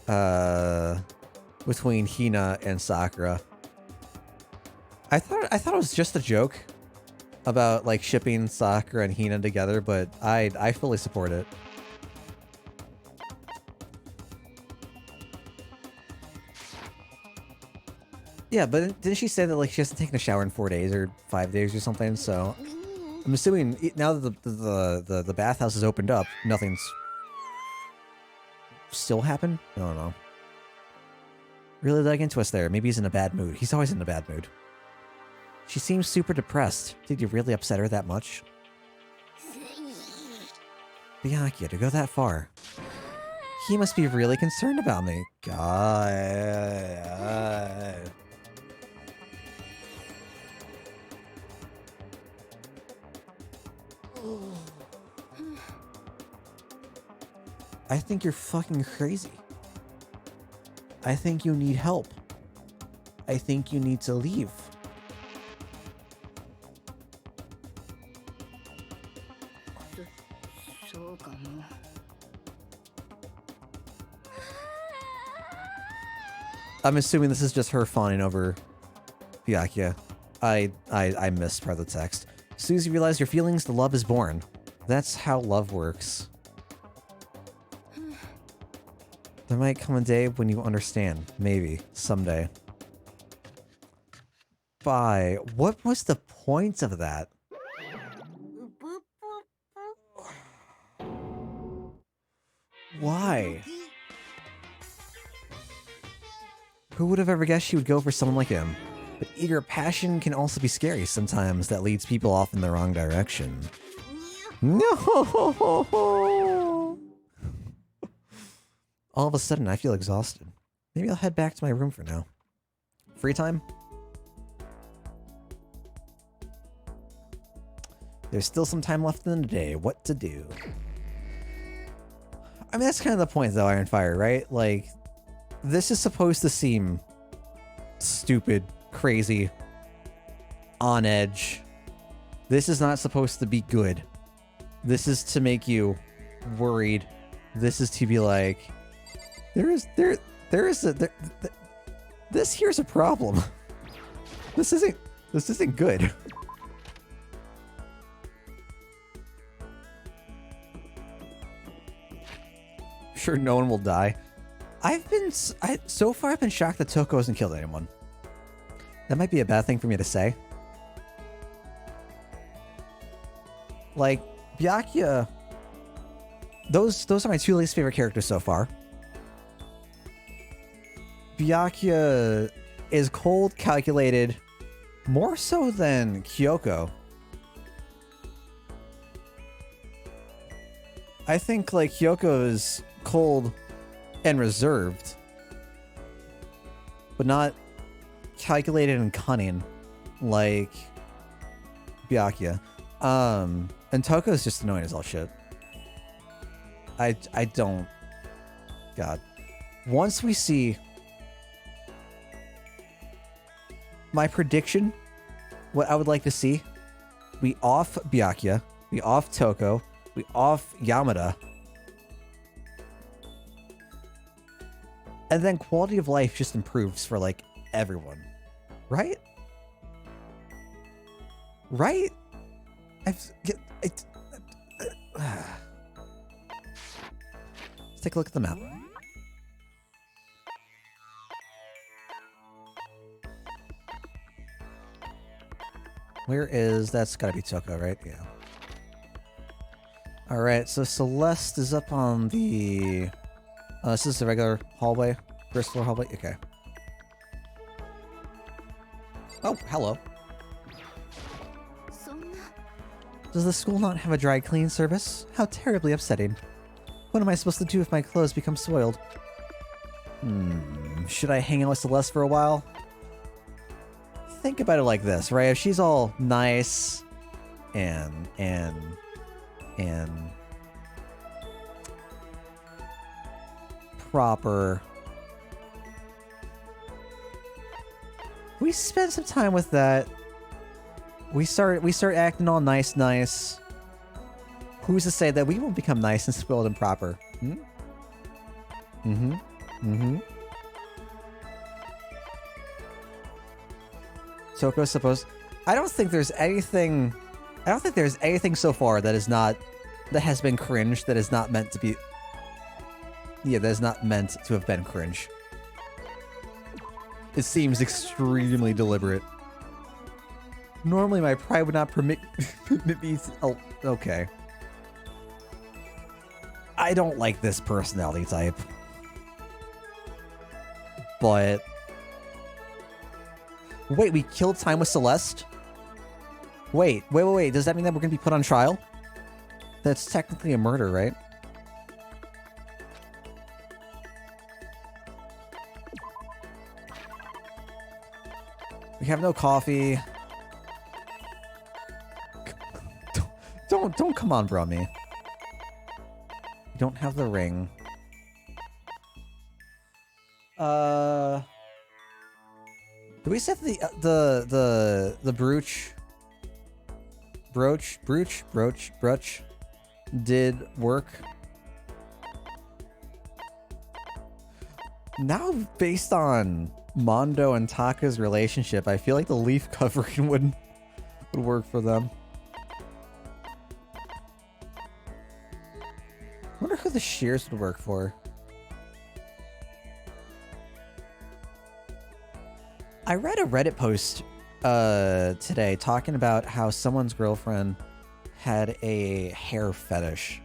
Hina and Sakura. I thought it was just a joke about like shipping Sakura and Hina together, but I fully support it. Yeah, but didn't she say that like she hasn't taken a shower in 4 days or 5 days or something? So I'm assuming now that the bathhouse is opened up, nothing's still happened. I don't know. Really dug into us there. Maybe he's in a bad mood. He's always in a bad mood. She seems super depressed. Did you really upset her that much? Byakuya, to go that far. He must be really concerned about me. God. I think you're fucking crazy. I think you need help. I think you need to leave. I'm assuming this is just her fawning over Byakuya. I missed part of the text. As soon as you realize your feelings, the love is born. That's how love works. There might come a day when you understand. Maybe. Someday. Bye. What was the point of that? Why? Who would have ever guessed she would go for someone like him? But eager passion can also be scary sometimes. That leads people off in the wrong direction. No! All of a sudden, I feel exhausted. Maybe I'll head back to my room for now. Free time? There's still some time left in the day. What to do? I mean, that's kind of the point, though, Iron Fire, right? Like, this is supposed to seem stupid, crazy, on edge. This is not supposed to be good. This is to make you worried. This is to be like, This here's a problem. This isn't good. Sure, no one will die. So far I've been shocked that Toko hasn't killed anyone. That might be a bad thing for me to say. Like, Byakuya, those are my two least favorite characters so far. Byakuya is cold, calculated, more so than Kyoko. I think, like, Kyoko is cold and reserved, but not calculated and cunning like Byakuya. And Toko is just annoying as all shit. I don't... God. Once we see... My prediction, what I would like to see, we off Byakuya, we off Toko, we off Yamada, and then quality of life just improves for, like, everyone. Right? Right? Let's take a look at the map. Where is... That's gotta be Toko, right? Yeah. Alright, so Celeste is up on the... this is the regular hallway. First floor hallway? Okay. Oh, hello. Does the school not have a dry clean service? How terribly upsetting. What am I supposed to do if my clothes become soiled? Should I hang out with Celeste for a while? Think about it like this, right? If she's all nice and proper, we spend some time with that. We start acting all nice. Who's to say that we won't become nice and spoiled and proper? Toko's supposed... I don't think there's anything so far that has been cringe that is not meant to be... Yeah, that is not meant to have been cringe. It seems extremely deliberate. Normally my pride would not permit me to... Oh, okay. I don't like this personality type. But... Wait, we killed time with Celeste? Wait. Does that mean that we're gonna be put on trial? That's technically a murder, right? We have no coffee. Don't come on, Brummy. We don't have the ring. Do we set the brooch did work? Now, based on Mondo and Taka's relationship, I feel like the leaf covering would work for them. I wonder who the shears would work for. I read a Reddit post today talking about how someone's girlfriend had a hair fetish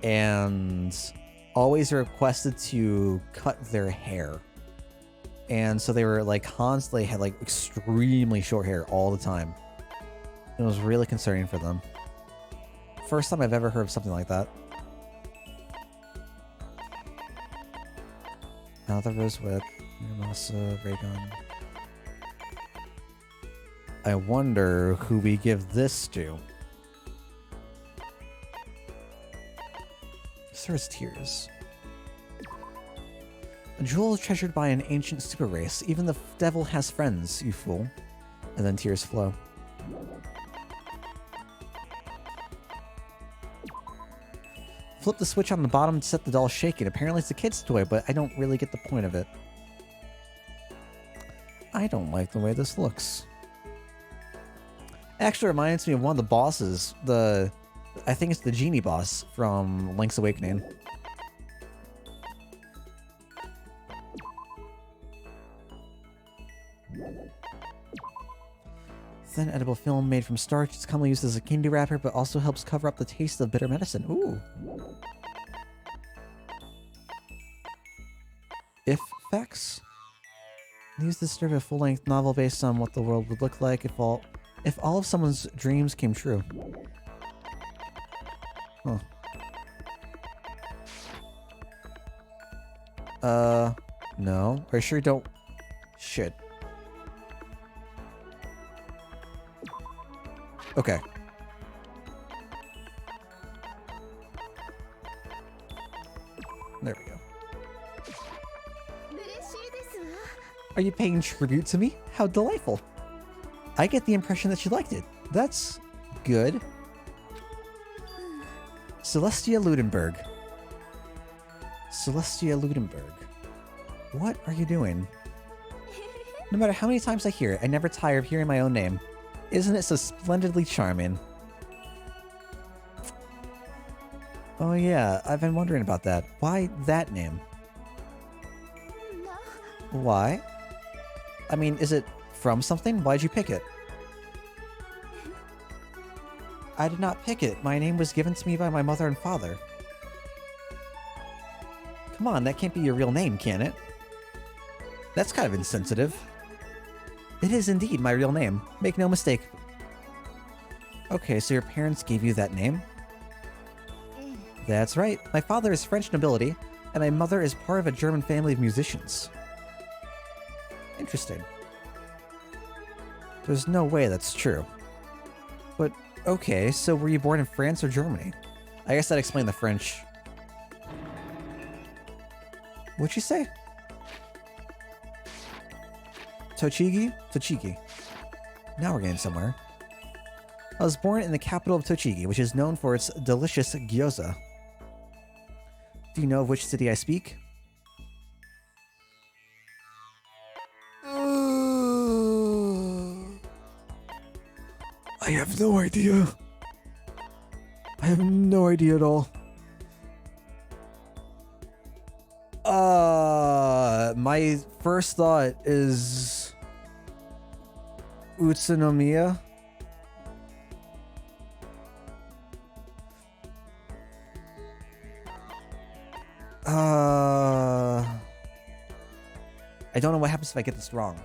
and always requested to cut their hair. And so they were like constantly had like extremely short hair all the time. It was really concerning for them. First time I've ever heard of something like that. Another Rose Whip, Mimasa, Raygun. I wonder who we give this to. Sir's Tears. A jewel treasured by an ancient super race. Even the devil has friends, you fool. And then tears flow. flip the switch on the bottom to set the doll shaking. Apparently it's a kid's toy, but I don't really get the point of it. I don't like the way this looks. It actually reminds me of one of the bosses. I think it's the genie boss from Link's Awakening. Thin edible film made from starch. It's commonly used as a candy wrapper, but also helps cover up the taste of bitter medicine. Ooh. If facts. Use this to a full-length novel based on what the world would look like if all of someone's dreams came true. Huh. No. Are you sure you don't... Shit. Okay. There we go. Are you paying tribute to me? How delightful. I get the impression that you liked it. That's good. Celestia Ludenberg. Celestia Ludenberg. What are you doing? No matter how many times I hear it, I never tire of hearing my own name. Isn't it so splendidly charming? Oh yeah, I've been wondering about that. Why that name? Why? I mean, is it from something? Why'd you pick it? I did not pick it. My name was given to me by my mother and father. Come on, that can't be your real name, can it? That's kind of insensitive. It is indeed my real name. Make no mistake. Okay, so your parents gave you that name? That's right. My father is French nobility, and my mother is part of a German family of musicians. Interesting. There's no way that's true. But, okay, so were you born in France or Germany? I guess that explained the French. What'd you say? Tochigi? Tochigi. Now we're getting somewhere. I was born in the capital of Tochigi, which is known for its delicious gyoza. Do you know of which city I speak? I have no idea. I have no idea at all. My first thought is Utsunomiya. I don't know what happens if I get this wrong.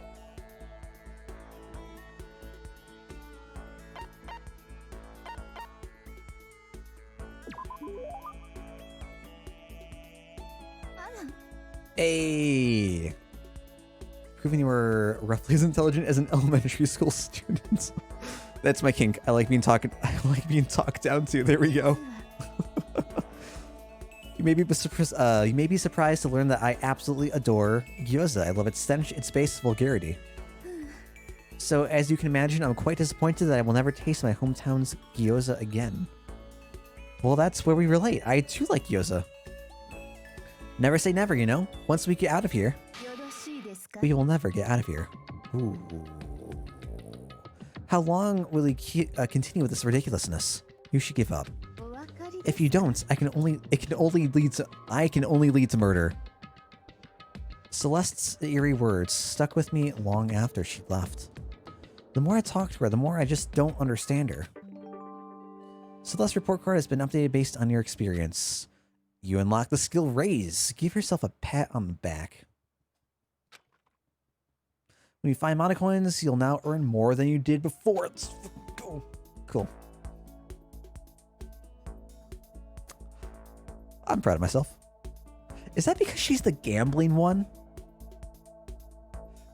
Hey, proving you were roughly as intelligent as an elementary school student. That's my kink. I like being talked down to. There we go. You may be surprised to learn that I absolutely adore gyoza. I love its stench, its base vulgarity. So, as you can imagine, I'm quite disappointed that I will never taste my hometown's gyoza again. Well, that's where we relate. I too like gyoza. Never say never, you know? Once we get out of here, we will never get out of here. Ooh. How long will we continue with this ridiculousness? You should give up. If you don't, I can only lead to murder. Celeste's eerie words stuck with me long after she left. The more I talk to her, the more I just don't understand her. Celeste's report card has been updated based on your experience. You unlock the skill Raise. Give yourself a pat on the back. When you find mana coins, you'll now earn more than you did before. Cool. I'm proud of myself. Is that because she's the gambling one?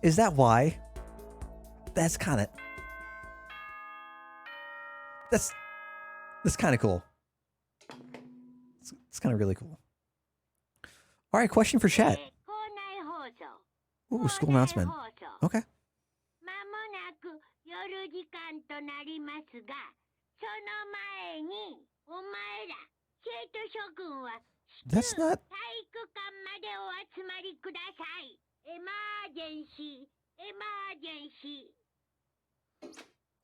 Is that why? That's kind of... That's kind of cool. It's kind of really cool. All right, question for chat. Ooh, school announcement. Okay. まもなく夜時間となりますが、その前にお前ら That's not...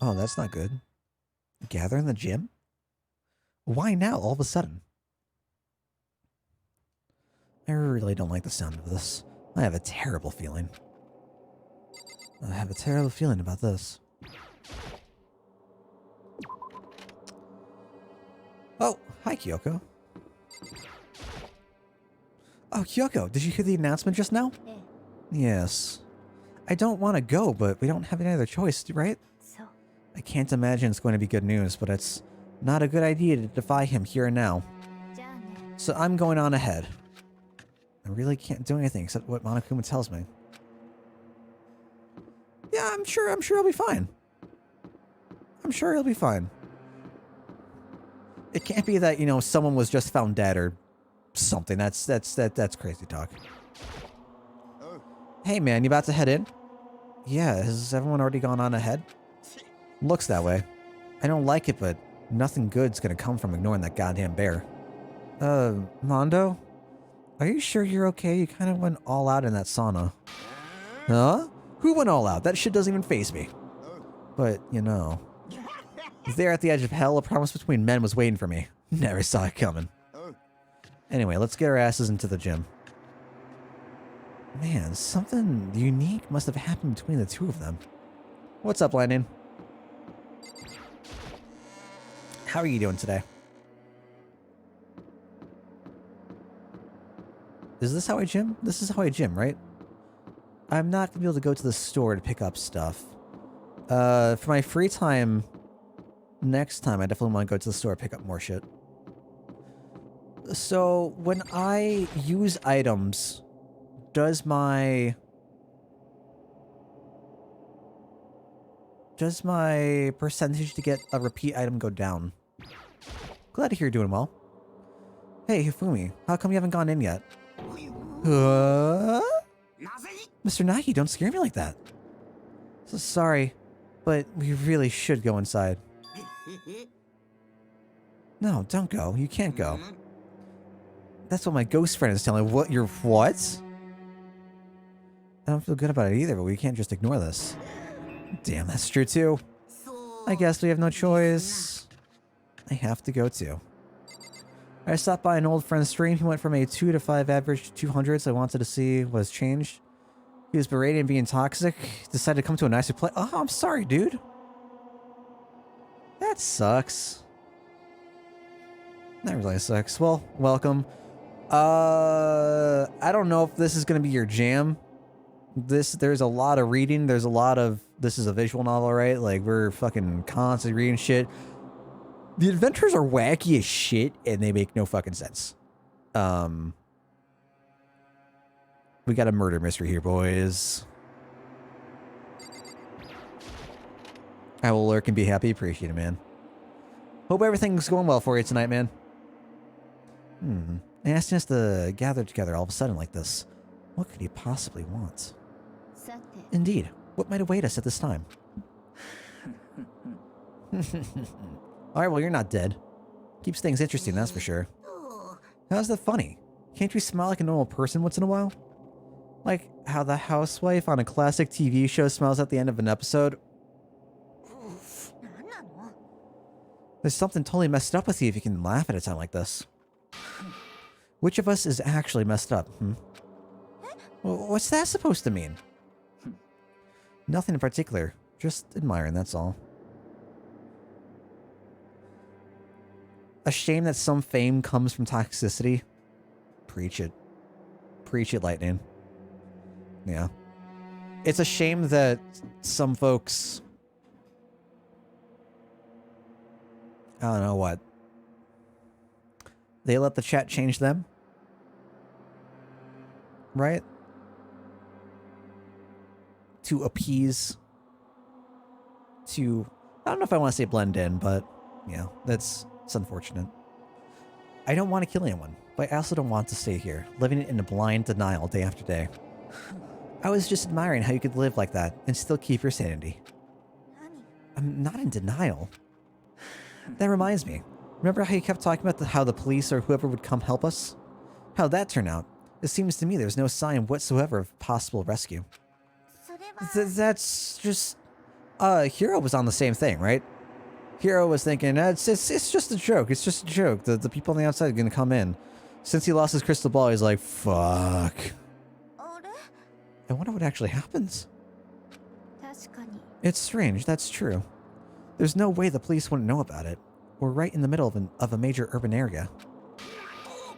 Oh, that's not good. Gather in the gym? Why now, all of a sudden? I really don't like the sound of this. I have a terrible feeling. I have a terrible feeling about this. Oh, hi, Kyoko. Oh, Kyoko, did you hear the announcement just now? Yes. I don't want to go, but we don't have any other choice, right? I can't imagine it's going to be good news, but it's not a good idea to defy him here and now. So I'm going on ahead. I really can't do anything except what Monokuma tells me. Yeah, I'm sure he'll be fine. I'm sure he'll be fine. It can't be that, you know, someone was just found dead or something. That's crazy talk. Hey man, you about to head in? Yeah, has everyone already gone on ahead? Looks that way. I don't like it, but nothing good's gonna come from ignoring that goddamn bear. Mondo? Are you sure you're okay? You kind of went all out in that sauna. Huh? Who went all out? That shit doesn't even faze me. But, you know... There at the edge of hell, a promise between men was waiting for me. Never saw it coming. Anyway, let's get our asses into the gym. Man, something unique must have happened between the two of them. What's up, Lightning? How are you doing today? Is this how I gym? This is how I gym, right? I'm not gonna be able to go to the store to pick up stuff. For my free time, next time I definitely want to go to the store and pick up more shit. So, when I use items, does my percentage to get a repeat item go down? Glad to hear you're doing well. Hey, Hifumi, how come you haven't gone in yet? Mr. Nagi, don't scare me like that. So sorry, but we really should go inside. No, don't go. You can't go. That's what my ghost friend is telling me. What? You're what? I don't feel good about it either, but we can't just ignore this. Damn, that's true too. I guess we have no choice. I have to go too. I stopped by an old friend's stream. He went from a 2 to 5 average to 200, so I wanted to see what has changed. He was berating and being toxic. Decided to come to a nicer place. Oh, I'm sorry, dude. That sucks. That really sucks. Well, welcome. I don't know if this is going to be your jam. There's a lot of reading. There's a lot of... This is a visual novel, right? Like, we're fucking constantly reading shit. The adventures are wacky as shit, and they make no fucking sense. We got a murder mystery here, boys. I will lurk and be happy. Appreciate it, man. Hope everything's going well for you tonight, man. Asking us to gather together all of a sudden like this. What could he possibly want? Indeed. What might await us at this time? Alright, well, you're not dead. Keeps things interesting, that's for sure. How's that funny? Can't you smile like a normal person once in a while? Like how the housewife on a classic TV show smiles at the end of an episode? There's something totally messed up with you if you can laugh at a time like this. Which of us is actually messed up, Well, what's that supposed to mean? Nothing in particular. Just admiring, that's all. A shame that some fame comes from toxicity. Preach it. Preach it, Lightning. Yeah. It's a shame that some folks... I don't know what. They let the chat change them. Right? To appease. To... I don't know if I want to say blend in, but... Yeah, it's unfortunate. I don't want to kill anyone, but I also don't want to stay here, living in a blind denial day after day. I was just admiring how you could live like that and still keep your sanity. I'm not in denial. That reminds me. Remember how you kept talking about how the police or whoever would come help us? How'd that turn out? It seems to me there's no sign whatsoever of possible rescue. That's just... Hero was on the same thing, right? Hero was thinking, it's just a joke. It's just a joke. The people on the outside are going to come in. Since he lost his crystal ball, he's like, fuck. I wonder what actually happens. It's strange, that's true. There's no way the police wouldn't know about it. We're right in the middle of a major urban area.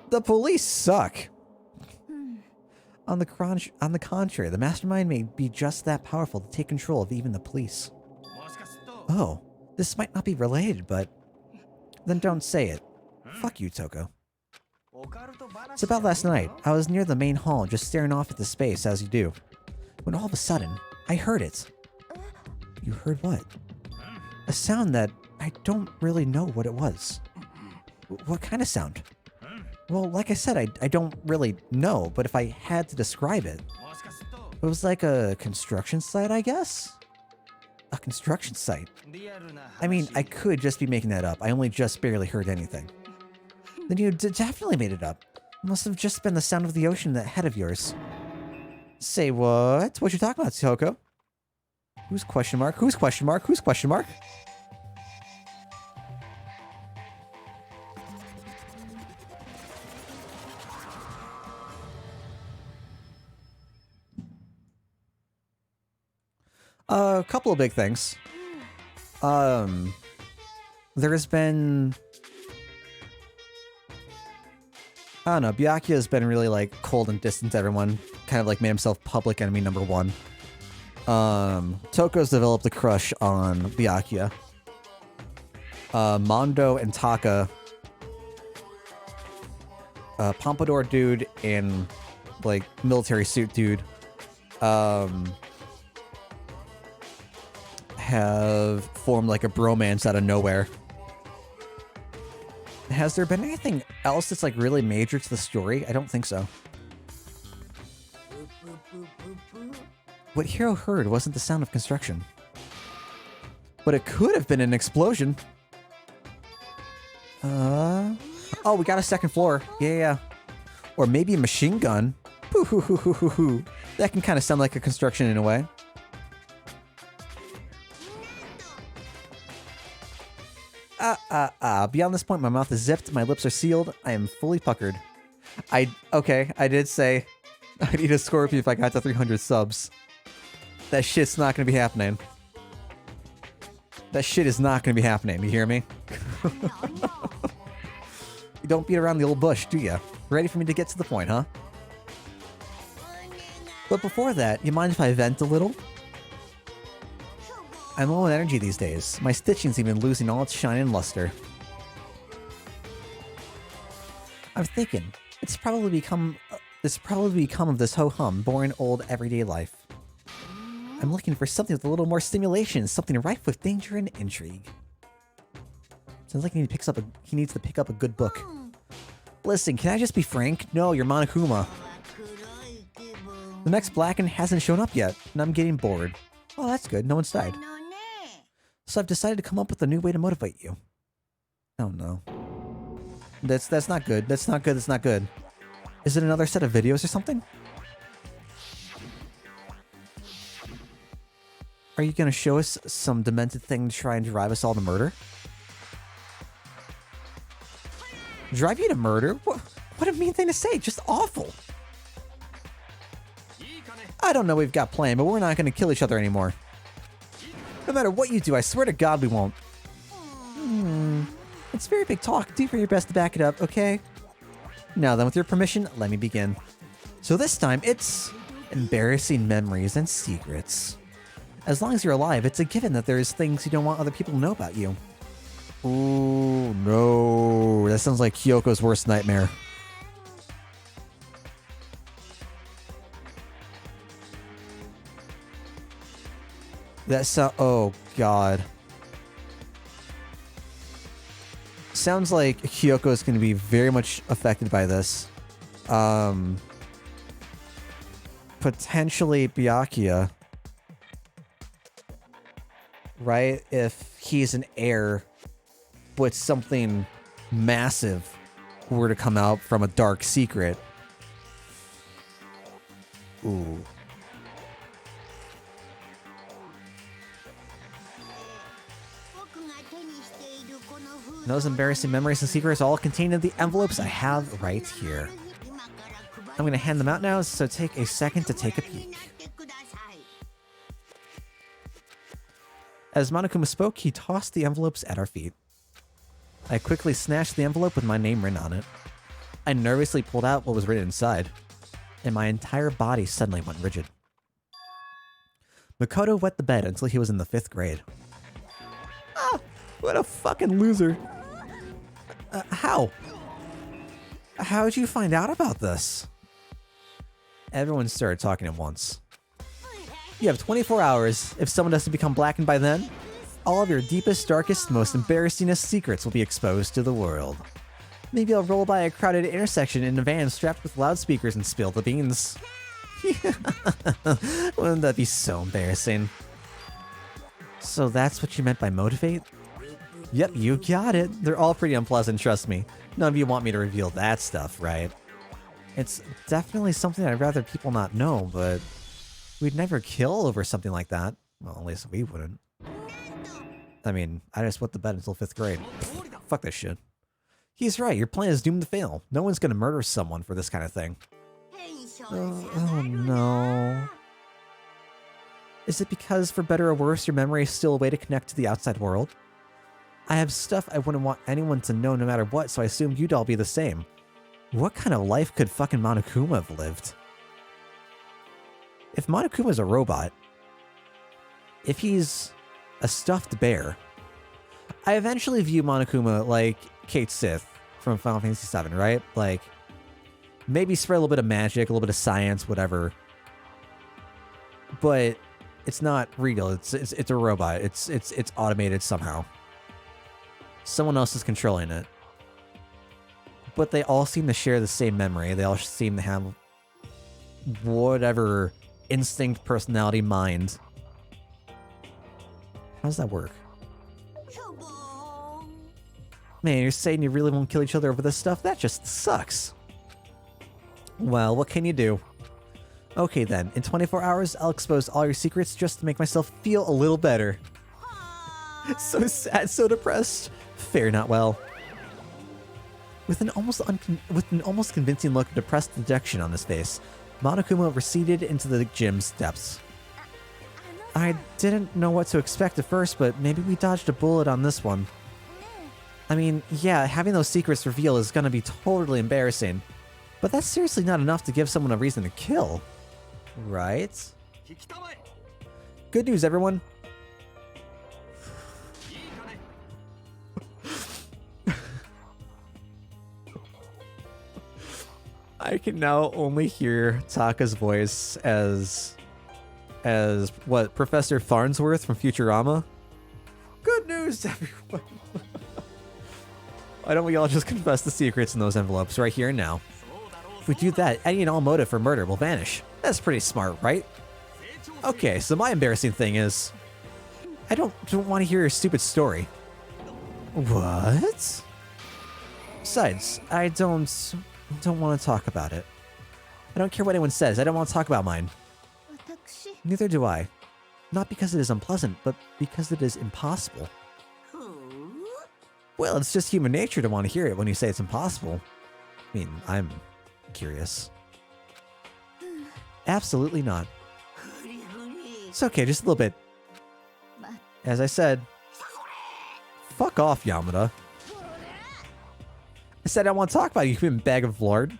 The police suck! On the contrary, the mastermind may be just that powerful to take control of even the police. Oh, this might not be related, but... Then don't say it. Fuck you, Toko. It's about last night. I was near the main hall, just staring off at the space, as you do. When all of a sudden, I heard it. You heard what? A sound that I don't really know what it was. What kind of sound? Well, like I said, I don't really know, but if I had to describe it, it was like a construction site, I guess? A construction site? I mean, I could just be making that up. I only just barely heard anything. Then you definitely made it up. It must have just been the sound of the ocean ahead of yours. Say what? What you talking about, Toko? Who's question mark? Who's question mark? Who's question mark? A couple of big things. There has been... I don't know, Byakuya has been really, like, cold and distant to everyone. Kind of, like, made himself public enemy number one. Toko's developed a crush on Byakuya. Mondo and Taka... Pompadour dude and, like, military suit dude. Have formed like a bromance out of nowhere. Has there been anything else that's like really major to the story? I don't think so. What Hiro heard wasn't the sound of construction. But it could have been an explosion. Oh, we got a second floor. Yeah. Or maybe a machine gun. That can kind of sound like a construction in a way. Beyond this point, my mouth is zipped, my lips are sealed, I am fully puckered. Okay, I did say I need a Scorpion if I got to 300 subs. That shit's not gonna be happening. That shit is not gonna be happening, you hear me? You don't beat around the old bush, do ya? Ready for me to get to the point, huh? But before that, you mind if I vent a little? I'm low on energy these days. My stitching's even losing all its shine and luster. I'm thinking, it's probably become of this ho-hum, boring old everyday life. I'm looking for something with a little more stimulation, something rife with danger and intrigue. Sounds like he needs to pick up a good book. Listen, can I just be frank? No, you're Monokuma. The next Blacken hasn't shown up yet, and I'm getting bored. Oh, that's good. No one's died. So I've decided to come up with a new way to motivate you. Oh no. That's not good. That's not good. That's not good. Is it another set of videos or something? Are you gonna show us some demented thing to try and drive us all to murder? Drive you to murder? What a mean thing to say. Just awful. I don't know what we've got planned, but we're not gonna kill each other anymore. No matter what you do, I swear to God we won't. It's very big talk. Do your best to back it up, okay? Now then, with your permission, let me begin. So this time, it's embarrassing memories and secrets. As long as you're alive, it's a given that there's things you don't want other people to know about you. Ooh, no. That sounds like Kyoko's worst nightmare. Oh, God. Sounds like Kyoko is going to be very much affected by this. Potentially Byakuya. Right? If he's an heir with something massive were to come out from a dark secret. Ooh. Those embarrassing memories and secrets all contained in the envelopes I have right here. I'm going to hand them out now, so take a second to take a peek. As Monokuma spoke, he tossed the envelopes at our feet. I quickly snatched the envelope with my name written on it. I nervously pulled out what was written inside, and my entire body suddenly went rigid. Makoto wet the bed until he was in the 5th grade. Ah, what a fucking loser. How? How'd you find out about this? Everyone started talking at once. You have 24 hours. If someone doesn't become blackened by then, all of your deepest, darkest, most embarrassingest secrets will be exposed to the world. Maybe I'll roll by a crowded intersection in a van strapped with loudspeakers and spill the beans. Wouldn't that be so embarrassing? So that's what you meant by motivate? Yep, you got it. They're all pretty unpleasant, trust me. None of you want me to reveal that stuff, right? It's definitely something I'd rather people not know, but we'd never kill over something like that. Well, at least we wouldn't. I mean, I just wet the bed until 5th grade. Fuck this shit. He's right, your plan is doomed to fail. No one's gonna murder someone for this kind of thing. Oh no. Is it because, for better or worse, your memory is still a way to connect to the outside world? I have stuff I wouldn't want anyone to know no matter what, so I assumed you'd all be the same. What kind of life could fucking Monokuma have lived? If Monokuma's a robot, if he's a stuffed bear, I eventually view Monokuma like Kate Sith from Final Fantasy VII, right? Like, maybe spread a little bit of magic, a little bit of science, whatever. But it's not real. It's a robot. It's automated somehow. Someone else is controlling it. But they all seem to share the same memory. They all seem to have whatever instinct, personality, mind. How does that work? Man, you're saying you really won't kill each other over this stuff? That just sucks. Well, what can you do? Okay then, in 24 hours, I'll expose all your secrets just to make myself feel a little better. So sad, so depressed. Fare not well. With an almost convincing look of depressed dejection on his face, Monokuma receded into the gym's depths. I didn't know what to expect at first, but maybe we dodged a bullet on this one. I mean, yeah, having those secrets revealed is gonna be totally embarrassing, but that's seriously not enough to give someone a reason to kill. Right? Good news, everyone. I can now only hear Taka's voice as what, Professor Farnsworth from Futurama? Good news, everyone. Why don't we all just confess the secrets in those envelopes right here and now? If we do that, any and all motive for murder will vanish. That's pretty smart, right? Okay, so my embarrassing thing is, I don't want to hear your stupid story. What? Besides, I don't want to talk about it. I don't care what anyone says. I don't want to talk about mine. Neither do I. Not because it is unpleasant, but because it is impossible. Well, it's just human nature to want to hear it when you say it's impossible. I mean, I'm curious. Absolutely not. It's okay, just a little bit. As I said, fuck off, Yamada. I said I don't want to talk about it, you human bag of lard.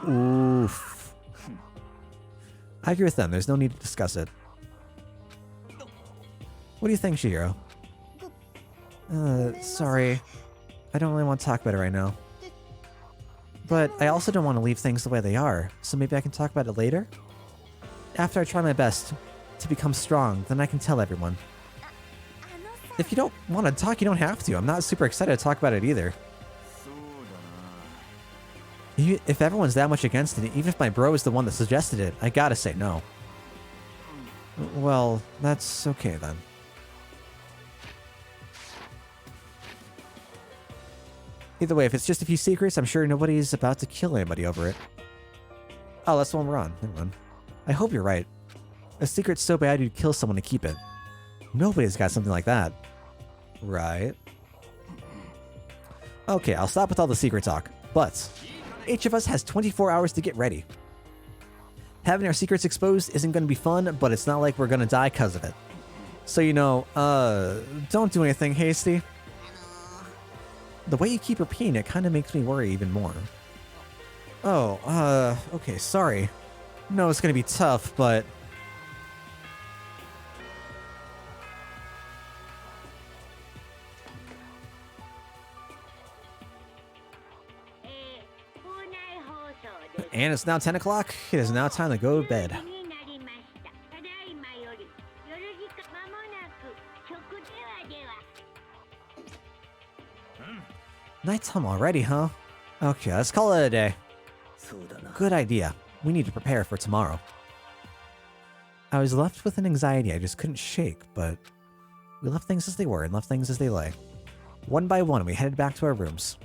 Oof. I agree with them. There's no need to discuss it. What do you think, Chihiro? Sorry. I don't really want to talk about it right now. But I also don't want to leave things the way they are, so maybe I can talk about it later? After I try my best to become strong, then I can tell everyone. If you don't want to talk, you don't have to. I'm not super excited to talk about it either. If everyone's that much against it, even if my bro is the one that suggested it, I gotta say no. Well, that's okay then. Either way, if it's just a few secrets, I'm sure nobody's about to kill anybody over it. Oh, that's the one we're on. Never mind. I hope you're right. A secret's so bad you'd kill someone to keep it. Nobody's got something like that. Right. Okay, I'll stop with all the secret talk. But each of us has 24 hours to get ready. Having our secrets exposed isn't going to be fun, but it's not like we're going to die because of it. So, you know, don't do anything hasty. The way you keep repeating it kind of makes me worry even more. Oh, okay, sorry. No, it's going to be tough, but... And it's now 10 o'clock. It is now time to go to bed. Nighttime already, huh? Okay, let's call it a day. Good idea. We need to prepare for tomorrow. I was left with an anxiety I just couldn't shake, but we left things as they were and left things as they lay. One by one, we headed back to our rooms.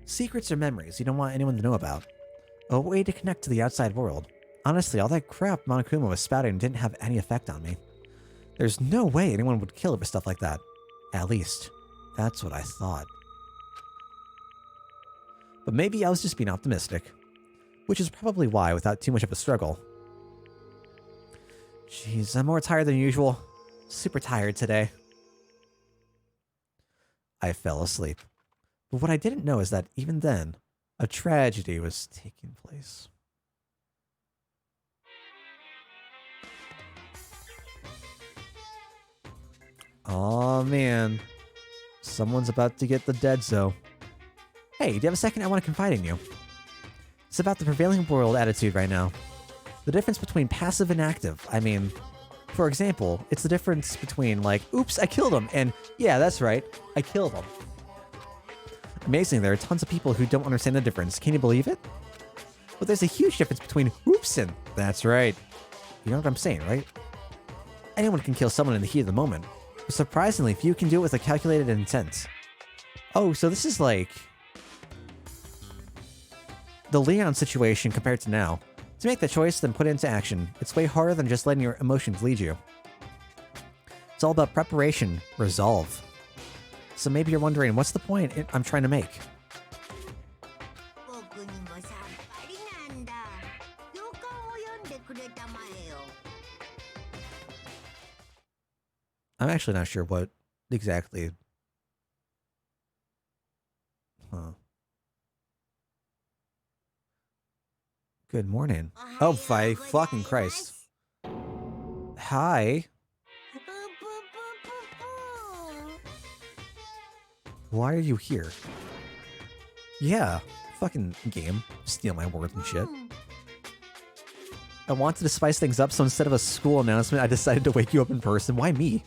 Secrets are memories you don't want anyone to know about. A way to connect to the outside world. Honestly, all that crap Monokuma was spouting didn't have any effect on me. There's no way anyone would kill over stuff like that. At least, that's what I thought. But maybe I was just being optimistic. Which is probably why, without too much of a struggle. Jeez, I'm more tired than usual. Super tired today. I fell asleep. But what I didn't know is that even then, a tragedy was taking place. Aw, man. Someone's about to get the deadzo. Hey, do you have a second? I want to confide in you. It's about the prevailing world attitude right now. The difference between passive and active. I mean, for example, it's the difference between like, oops, I killed him, and yeah, that's right, I killed him. Amazing, there are tons of people who don't understand the difference. Can you believe it? But there's a huge difference between oops and that's right. You know what I'm saying, right? Anyone can kill someone in the heat of the moment. But surprisingly, few can do it with a calculated intent. Oh, so this is like the Leon situation compared to now. To make the choice, then put it into action. It's way harder than just letting your emotions lead you. It's all about preparation, resolve. So maybe you're wondering, what's the point I'm trying to make? I'm actually not sure what exactly... Huh. Good morning. Oh, by fucking Christ. Hi. Why are you here? Yeah, fucking game. Steal my words and shit. I wanted to spice things up, so instead of a school announcement, I decided to wake you up in person. Why me?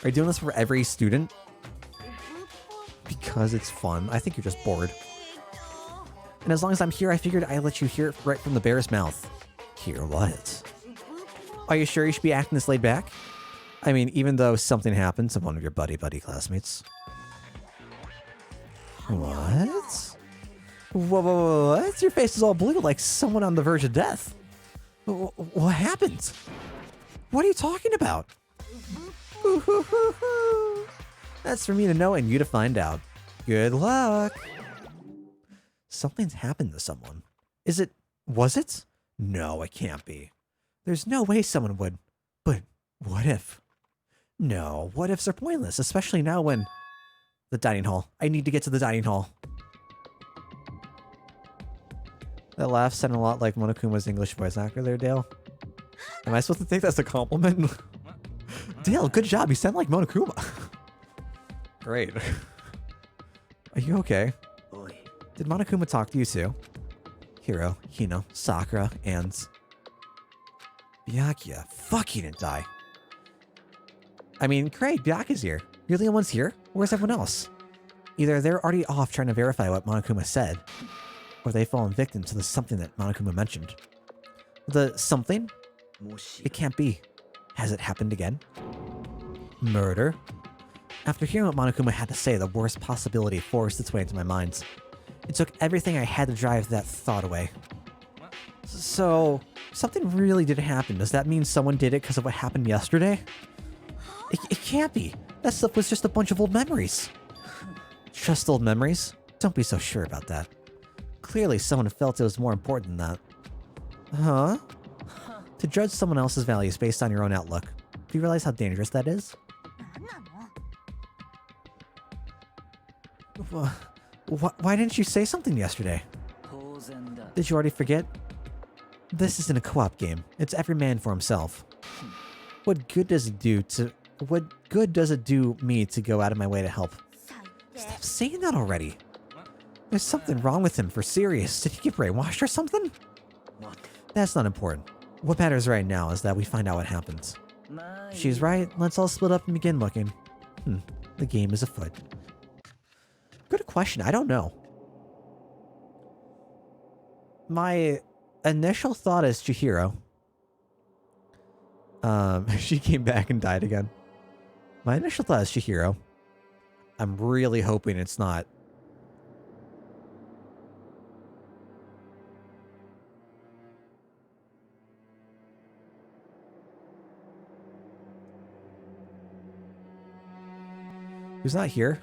Are you doing this for every student? Because it's fun. I think you're just bored. And as long as I'm here, I figured I'd let you hear it right from the bear's mouth. Hear what? Are you sure you should be acting this laid back? I mean, even though something happened to one of your buddy classmates. What? What? Your face is all blue like someone on the verge of death. What happened? What are you talking about? That's for me to know and you to find out. Good luck. Something's happened to someone. Was it? No, it can't be. There's no way someone would. But what if? No, what ifs are pointless, especially now when... The dining hall. I need to get to the dining hall. That laugh sounded a lot like Monokuma's English voice actor there, Dale. Am I supposed to think that's a compliment? Dale, good job. You sound like Monokuma. Great. Are you okay? Did Monokuma talk to you too? Hiro, Hino, Sakura, and... Byakuya. Fuck, he didn't die. I mean, great, Byakuya's here. You're the only ones here? Where's everyone else? Either they're already off trying to verify what Monokuma said, or they've fallen victim to the something that Monokuma mentioned. The something? It can't be. Has it happened again? Murder? After hearing what Monokuma had to say, the worst possibility forced its way into my mind. It took everything I had to drive that thought away. So, something really did happen. Does that mean someone did it because of what happened yesterday? It can't be. That stuff was just a bunch of old memories. Just old memories? Don't be so sure about that. Clearly, someone felt it was more important than that. Huh? To judge someone else's values based on your own outlook. Do you realize how dangerous that is? Why didn't you say something yesterday? Did you already forget? This isn't a co-op game. It's every man for himself. What good does it do me to go out of my way to help? Stop saying that already. There's something wrong with him, for serious. Did he get brainwashed or something? That's not important. What matters right now is that we find out what happens. She's right. Let's all split up and begin looking. The game is afoot. Good question. I don't know. My initial thought is Chihiro. She came back and died again. My initial thought is Chihiro. I'm really hoping it's not. Who's not here?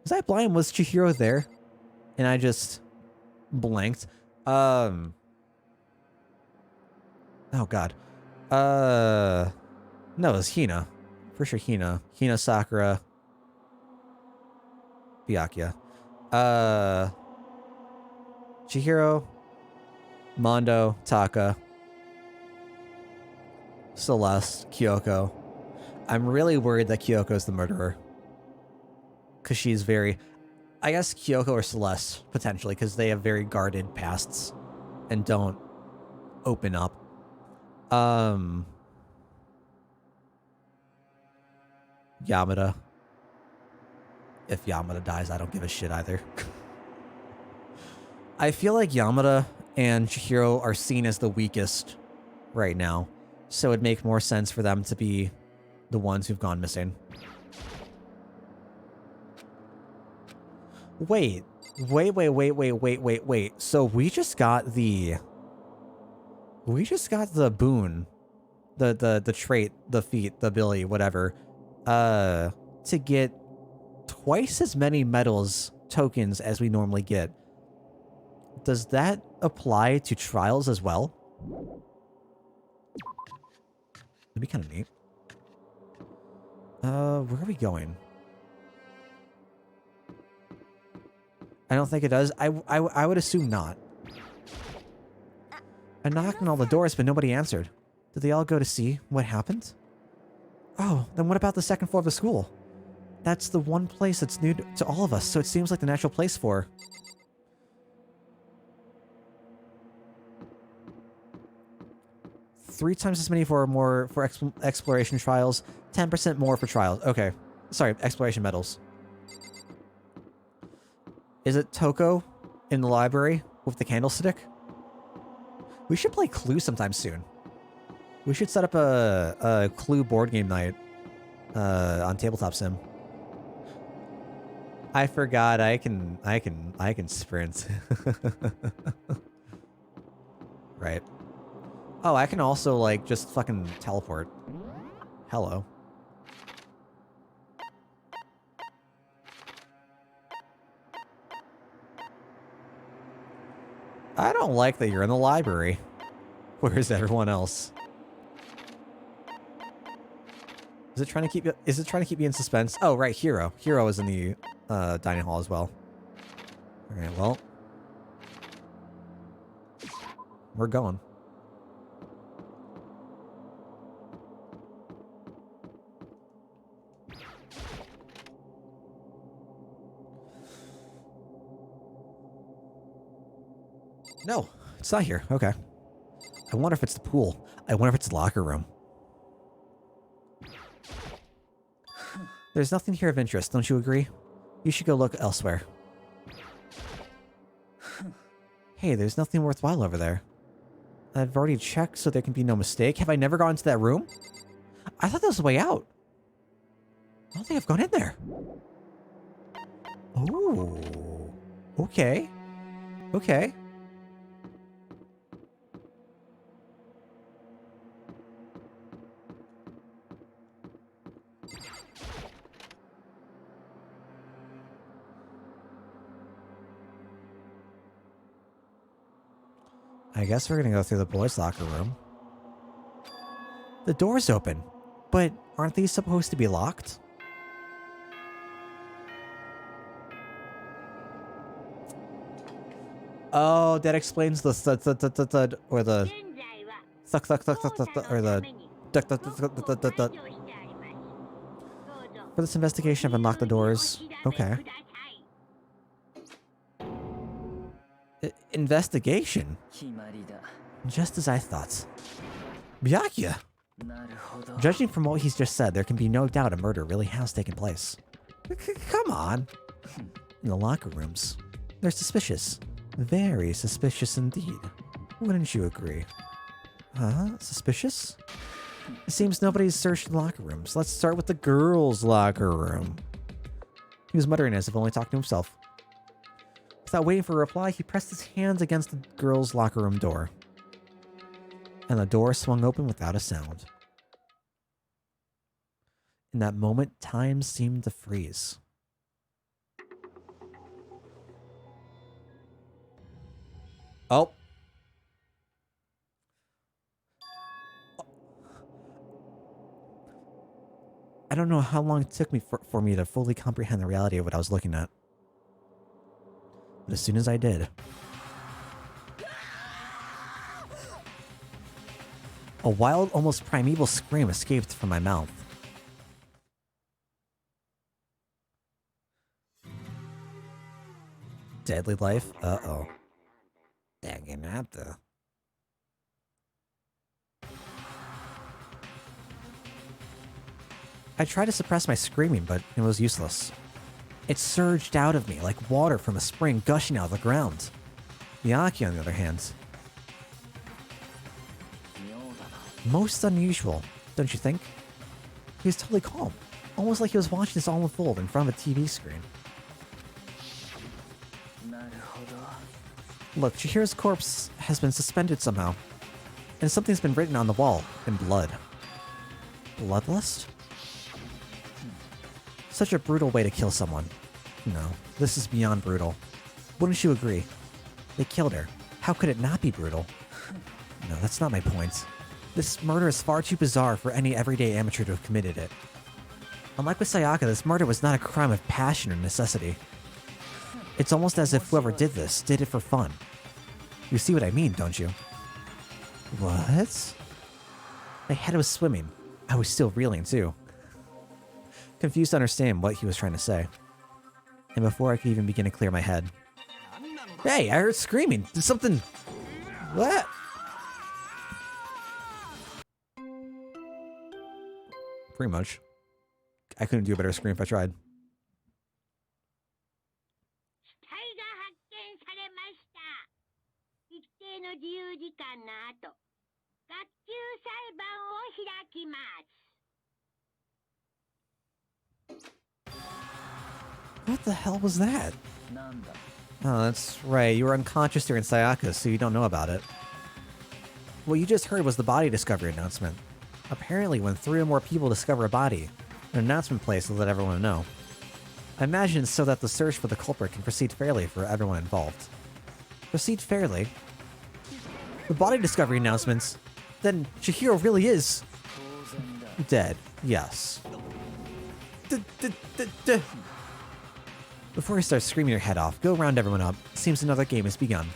Was I blind? Was Chihiro there? And I just blanked. Oh god. No, it was Hina. For sure Hina. Hina, Sakura. Byakuya. Chihiro. Mondo. Taka. Celeste. Kyoko. I'm really worried that Kyoko's the murderer. Because she's very... I guess Kyoko or Celeste, potentially, because they have very guarded pasts. And don't open up. Yamada. If Yamada dies, I don't give a shit either. I feel like Yamada and Chihiro are seen as the weakest right now. So it'd make more sense for them to be the ones who've gone missing. Wait. So we just got the... We just got the boon. The trait, the feat, the ability, whatever. To get twice as many medals tokens as we normally get. Does that apply to trials as well? That'd be kind of neat. Where are we going? I don't think it does. I would assume not. I knocked on all the doors, but nobody answered. Did they all go to see what happened? Oh, then what about the second floor of the school? That's the one place that's new to all of us, so it seems like the natural place for... 3 times as many for exploration trials, 10% more for trials. Okay. Sorry, exploration medals. Is it Toko in the library with the candlestick? We should play Clue sometime soon. We should set up a Clue board game night on Tabletop Sim. I forgot I can sprint. Right. Oh, I can also like just fucking teleport. Hello. I don't like that you're in the library. Where's everyone else? Is it trying to keep you? Is it trying to keep you in suspense? Oh, right, Hero. Hero is in the dining hall as well. All right, well, we're going. No, it's not here. Okay. I wonder if it's the pool. I wonder if it's the locker room. There's nothing here of interest, don't you agree? You should go look elsewhere. Hey, there's nothing worthwhile over there. I've already checked so there can be no mistake. Have I never gone into that room? I thought that was the way out. I don't think I've gone in there. Oh. Okay. Okay. I guess we're gonna go through the boys' locker room. The door's open, but aren't these supposed to be locked? Oh, that explains the thud thud thud thud thud, or the thuck thuck thuck thuck thuck, or the duck duck duck duck duck duck duck. For this investigation, I've unlocked the doors. Okay. Investigation? Just as I thought. Byakuya! Judging from what he's just said, there can be no doubt a murder really has taken place. Come on! In the locker rooms. They're suspicious. Very suspicious indeed. Wouldn't you agree? Huh? Suspicious? It seems nobody's searched the locker rooms. Let's start with the girls' locker room. He was muttering as if only talking to himself. Without waiting for a reply, he pressed his hands against the girls' locker room door. And the door swung open without a sound. In that moment, time seemed to freeze. Oh. I don't know how long it took me for me to fully comprehend the reality of what I was looking at. But as soon as I did, a wild, almost primeval scream escaped from my mouth. Deadly life? Uh-oh. Danganronpa. I tried to suppress my screaming, but it was useless. It surged out of me like water from a spring gushing out of the ground. Miyaki, on the other hand, most unusual, don't you think? He was totally calm, almost like he was watching this all unfold in front of a TV screen. Look, Chihiro's corpse has been suspended somehow, and something's been written on the wall in blood. Bloodlust? Such a brutal way to kill someone. No, this is beyond brutal. Wouldn't you agree? They killed her. How could it not be brutal? No, that's not my point. This murder is far too bizarre for any everyday amateur to have committed it. Unlike with Sayaka, this murder was not a crime of passion or necessity. It's almost as if whoever did this did it for fun. You see what I mean, don't you? What? My head was swimming. I was still reeling, too. Confused to understand what he was trying to say. And before I could even begin to clear my head. Hey, I heard screaming. Did something... What? Pretty much. I couldn't do a better scream if I tried. What the hell was that? Oh, that's right. You were unconscious during Sayaka, so you don't know about it. What you just heard was the body discovery announcement. Apparently, when 3 or more people discover a body, an announcement plays to let everyone know. I imagine it's so that the search for the culprit can proceed fairly for everyone involved. Proceed fairly? The body discovery announcements? Then Chihiro really is... dead. Yes. Before you start screaming your head off, go round everyone up. Seems another game has begun.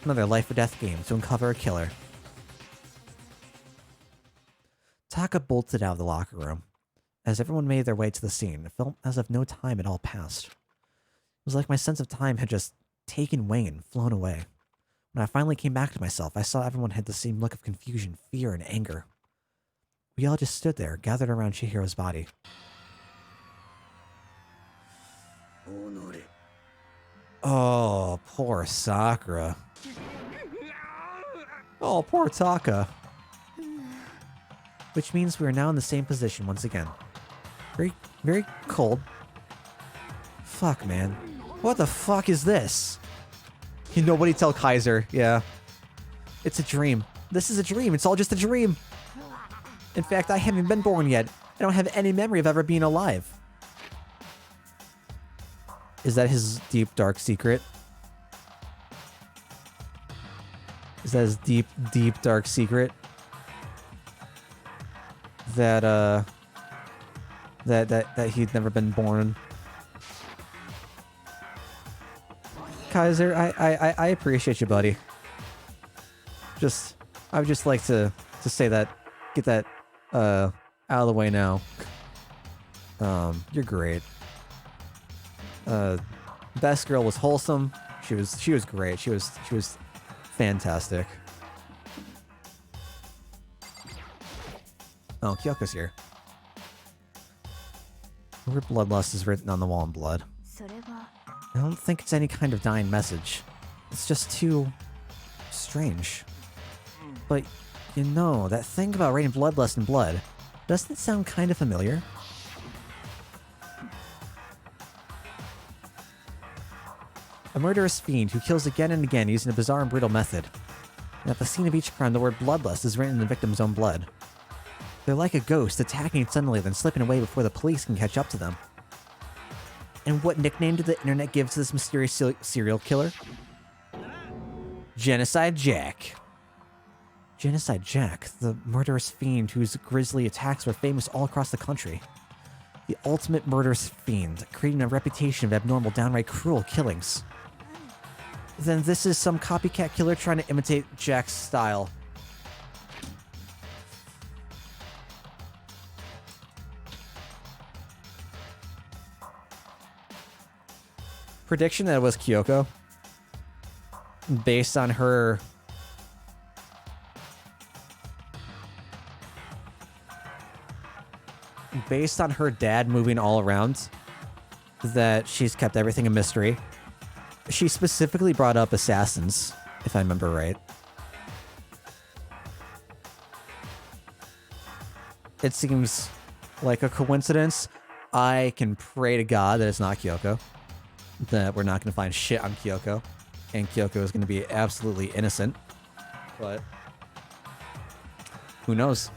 Another life or death game to uncover a killer. Taka bolted out of the locker room. As everyone made their way to the scene, it felt as if no time had all passed. It was like my sense of time had just taken wing and flown away. When I finally came back to myself, I saw everyone had the same look of confusion, fear, and anger. We all just stood there, gathered around Chihiro's body. Oh, poor Sakura. Oh, poor Taka. Which means we are now in the same position once again. Very, very cold. Fuck, man. What the fuck is this? Nobody tell Kaiser. Yeah. It's a dream. This is a dream. It's all just a dream. In fact, I haven't been born yet. I don't have any memory of ever being alive. Is that his deep, dark secret? Is that his deep, deep, dark secret? That, that he'd never been born. Kaiser, I appreciate you, buddy. I would just like to say that, get that, out of the way now. You're great. Best girl was wholesome. She was great. She was fantastic. Oh, Kyoko's here. The word bloodlust is written on the wall in blood. I don't think it's any kind of dying message. It's just too strange. But, you know, that thing about writing bloodlust in blood, doesn't it sound kind of familiar? A murderous fiend who kills again and again using a bizarre and brutal method. And at the scene of each crime, the word bloodlust is written in the victim's own blood. They're like a ghost, attacking suddenly, then slipping away before the police can catch up to them. And what nickname did the internet give to this mysterious serial killer? Genocide Jack. Genocide Jack, the murderous fiend whose grisly attacks were famous all across the country. The ultimate murderous fiend, creating a reputation of abnormal, downright cruel killings. Then this is some copycat killer trying to imitate Jack's style. Prediction that it was Kyoko. Based on her... Based on her dad moving all around, that she's kept everything a mystery. She specifically brought up assassins, if I remember right. It seems like a coincidence. I can pray to God that it's not Kyoko. That we're not going to find shit on Kyoko. And Kyoko is going to be absolutely innocent. But who knows?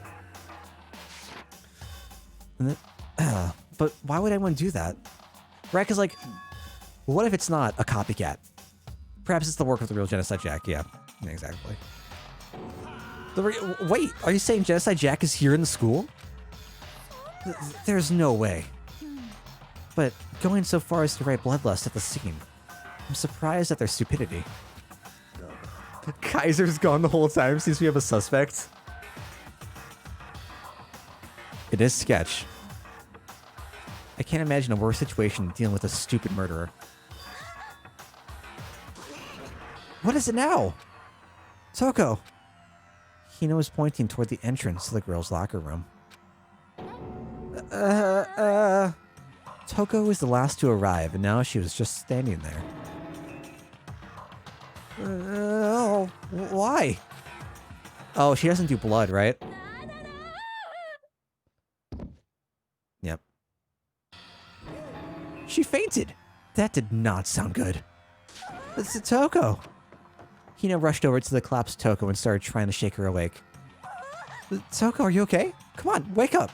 And then, but why would anyone do that? Right? Because, like, what if it's not a copycat? Perhaps it's the work of the real Genocide Jack. Yeah, exactly. Wait, are you saying Genocide Jack is here in the school? There's no way. But going so far as to write bloodlust at the scene, I'm surprised at their stupidity. Kaiser's gone the whole time since we have a suspect. It is sketch. I can't imagine a worse situation than dealing with a stupid murderer. What is it now? Toko! Hino is pointing toward the entrance to the girls' locker room. Toko was the last to arrive, and now she was just standing there. Why? Oh, she doesn't do blood, right? Yep. She fainted! That did not sound good. It's Toko! Hina rushed over to the collapsed Toko and started trying to shake her awake. Toko, are you okay? Come on, wake up!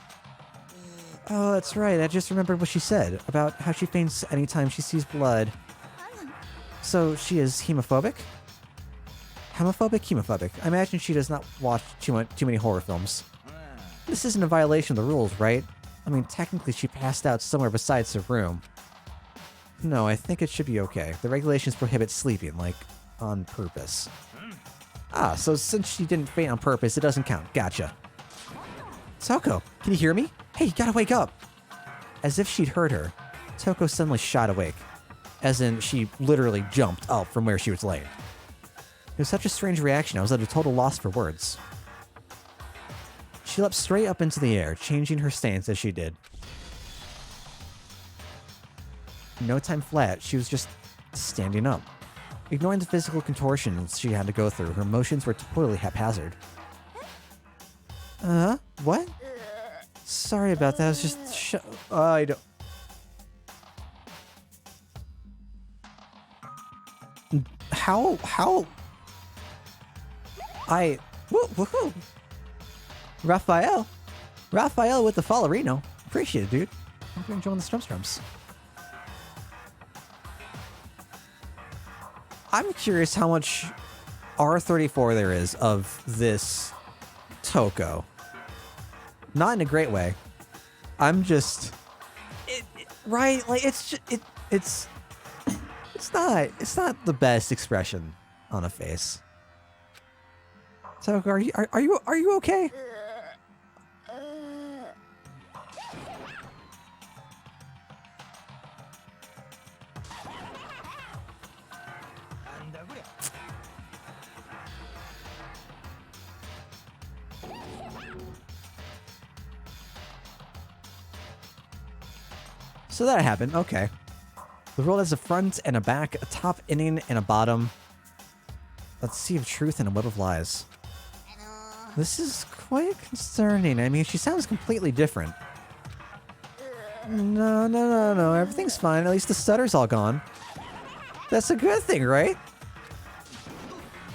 Oh, that's right. I just remembered what she said about how she faints anytime she sees blood. So she is hemophobic? Homophobic? Hemophobic. I imagine she does not watch too many horror films. This isn't a violation of the rules, right? I mean, technically she passed out somewhere besides her room. No, I think it should be okay. The regulations prohibit sleeping, like, on purpose. Ah, so since she didn't faint on purpose, it doesn't count. Gotcha. Toko, can you hear me? Hey, you gotta wake up! As if she'd heard her, Toko suddenly shot awake. As in, she literally jumped up from where she was laying. It was such a strange reaction, I was at a total loss for words. She leapt straight up into the air, changing her stance as she did. No time flat, she was just standing up. Ignoring the physical contortions she had to go through, her motions were totally haphazard. What? Sorry about that, I was just I don't... How? Woohoo! Raphael with the Fallerino. Appreciate it, dude. Hope you're enjoying the Strums. I'm curious how much R34 there is of this Toko. Not in a great way. I'm just... right? Like, it's not the best expression on a face. Toko, are you okay? So that happened, okay. The world has a front and a back, a top inning and a bottom. Let's see of truth and a web of lies. This is quite concerning. I mean, she sounds completely different. No. Everything's fine. At least the stutter's all gone. That's a good thing, right?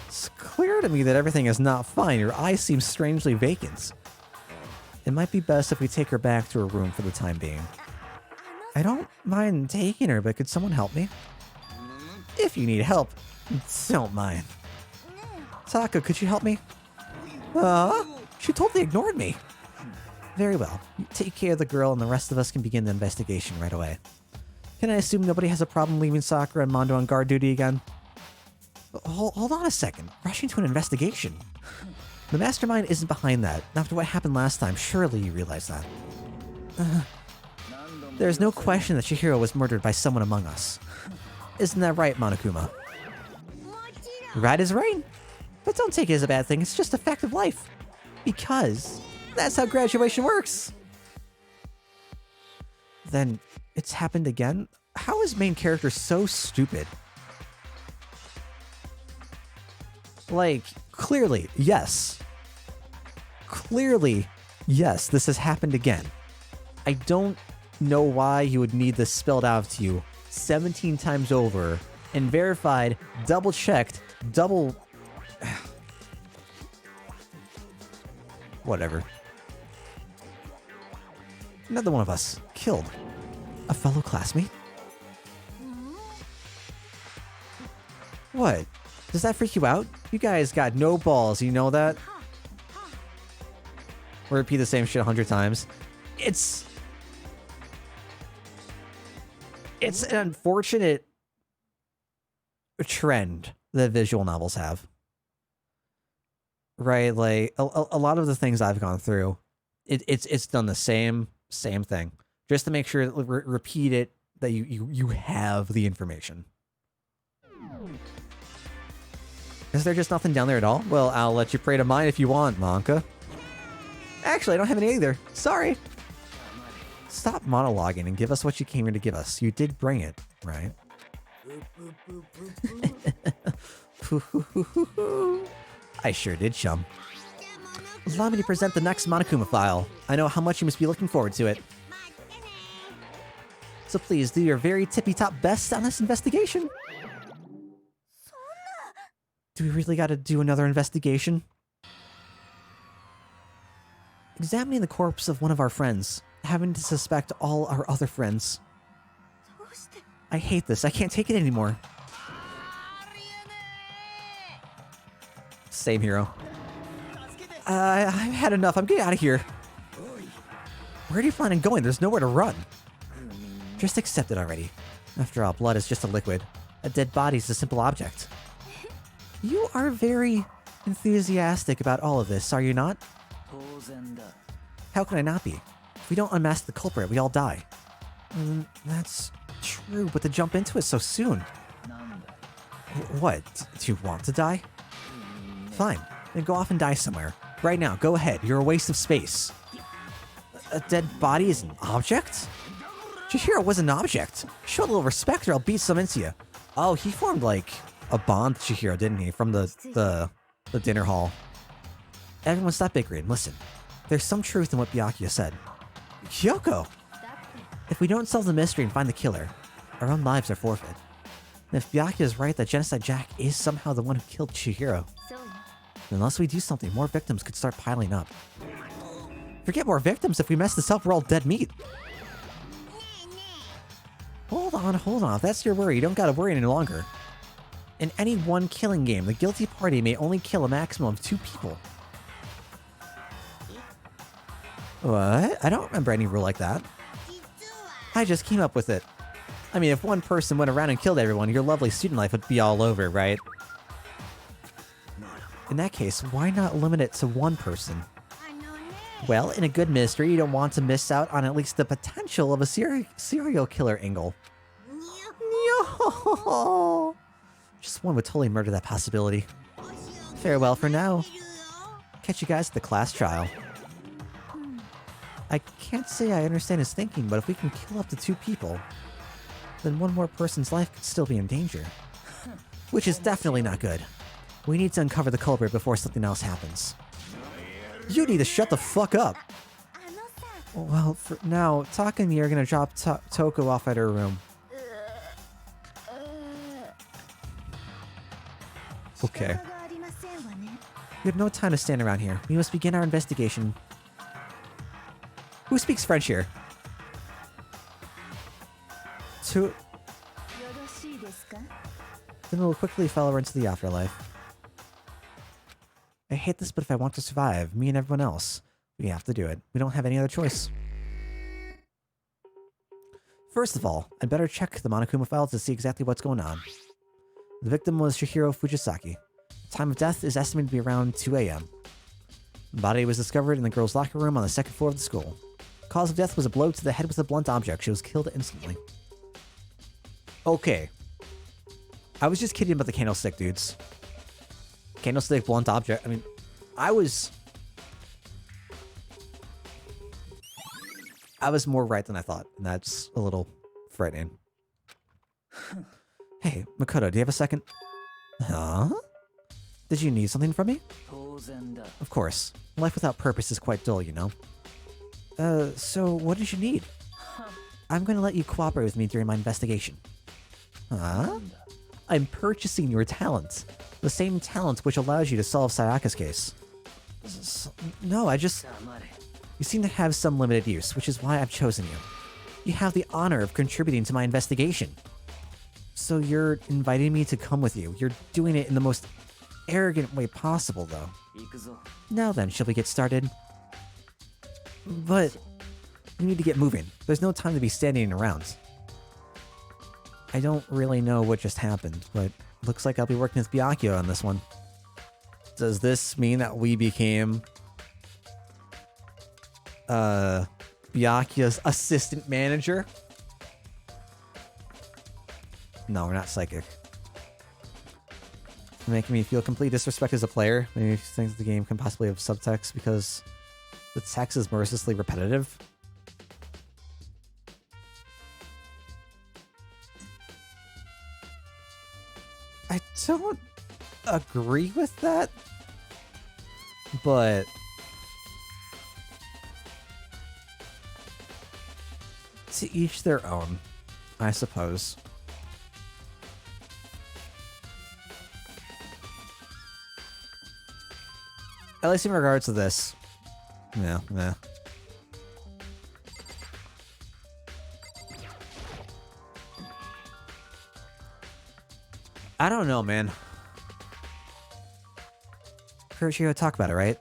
It's clear to me that everything is not fine. Your eyes seem strangely vacant. It might be best if we take her back to her room for the time being. I don't mind taking her, but could someone help me? If you need help, don't mind. Taka, could you help me? She totally ignored me. Very well. You take care of the girl and the rest of us can begin the investigation right away. Can I assume nobody has a problem leaving Sakura and Mondo on guard duty again? Hold on a second. Rushing to an investigation? The mastermind isn't behind that. After what happened last time, surely you realize that. There's no question that Chihiro was murdered by someone among us. Isn't that right, Monokuma? Right is right. But don't take it as a bad thing, it's just a fact of life. Because that's how graduation works. Then, it's happened again? How is main character so stupid? Like, clearly, yes. Clearly, yes, this has happened again. I don't know why you would need this spelled out to you 17 times over and verified, double-checked, whatever. Another one of us killed. A fellow classmate? What? Does that freak you out? You guys got no balls, you know that? Or repeat the same shit 100 times. It's an unfortunate trend that visual novels have. Right? Like, a lot of the things I've gone through, it's done the same thing. Just to make sure, repeat it, that you have the information. Is there just nothing down there at all? Well, I'll let you pray to mine if you want, Monka. Actually, I don't have any either. Sorry. Stop monologuing and give us what you came here to give us. You did bring it, right? I sure did, chum. Allow me to present the next Monokuma file. I know how much you must be looking forward to it. So please do your very tippy-top best on this investigation. Do we really gotta do another investigation? Examining the corpse of one of our friends, having to suspect all our other friends. I hate this. I can't take it anymore. Same, hero. I've had enough. I'm getting out of here. Where do you plan on going? There's nowhere to run. Just accept it already. After all, blood is just a liquid. A dead body is a simple object. You are very enthusiastic about all of this, are you not? How can I not be? If we don't unmask the culprit, we all die. That's true, but to jump into it so soon. What? Do you want to die? Fine, then go off and die somewhere. Right now, go ahead. You're a waste of space. A dead body is an object? Chihiro was an object. Show a little respect or I'll beat some into you. Oh, he formed like a bond with Chihiro, didn't he? From the dinner hall. Everyone stop bickering. Listen, there's some truth in what Byakuya said. Kyoko! If we don't solve the mystery and find the killer, our own lives are forfeit. And if Byakuya is right that Genocide Jack is somehow the one who killed Chihiro, then unless we do something, more victims could start piling up. Forget more victims, if we mess this up, we're all dead meat. Hold on. If that's your worry, you don't gotta worry any longer. In any one killing game, the guilty party may only kill a maximum of 2 people. What? I don't remember any rule like that. I just came up with it. I mean, if one person went around and killed everyone, your lovely student life would be all over, right? In that case, why not limit it to 1 person? Well, in a good mystery, you don't want to miss out on at least the potential of a serial killer angle. No! Just one would totally murder that possibility. Farewell for now. Catch you guys at the class trial. I can't say I understand his thinking, but if we can kill up to 2 people, then 1 more person's life could still be in danger. Which is definitely not good. We need to uncover the culprit before something else happens. You need to shut the fuck up! Well, for now, Taka and me are gonna drop Toko off at her room. Okay. We have no time to stand around here. We must begin our investigation. Who speaks French here? Then we'll quickly follow her into the afterlife. I hate this, but if I want to survive, me and everyone else, we have to do it. We don't have any other choice. First of all, I'd better check the Monokuma files to see exactly what's going on. The victim was Shihiro Fujisaki. The time of death is estimated to be around 2 a.m. The body was discovered in the girl's locker room on the 2nd floor of the school. The cause of death was a blow to the head with a blunt object. She was killed instantly. Okay. I was just kidding about the candlestick, dudes. Candlestick, blunt object. I mean, I was more right than I thought, and that's a little frightening. Hey, Makoto, do you have a second? Huh? Did you need something from me? Of course. Life without purpose is quite dull, you know. So what did you need? I'm gonna let you cooperate with me during my investigation. Huh? I'm purchasing your talent. The same talent which allows you to solve Sayaka's case. No, I just... You seem to have some limited use, which is why I've chosen you. You have the honor of contributing to my investigation. So you're inviting me to come with you. You're doing it in the most arrogant way possible, though. Now then, shall we get started? But we need to get moving. There's no time to be standing around. I don't really know what just happened, but looks like I'll be working with Byakuya on this one. Does this mean that we became Byakuya's assistant manager? No, we're not psychic. Making me feel complete disrespect as a player. Maybe you think the game can possibly have subtext because the text is mercilessly repetitive. I don't agree with that, but to each their own, I suppose. At least in regards to this. Yeah. I don't know, man. Kurishiro, talk about it, right?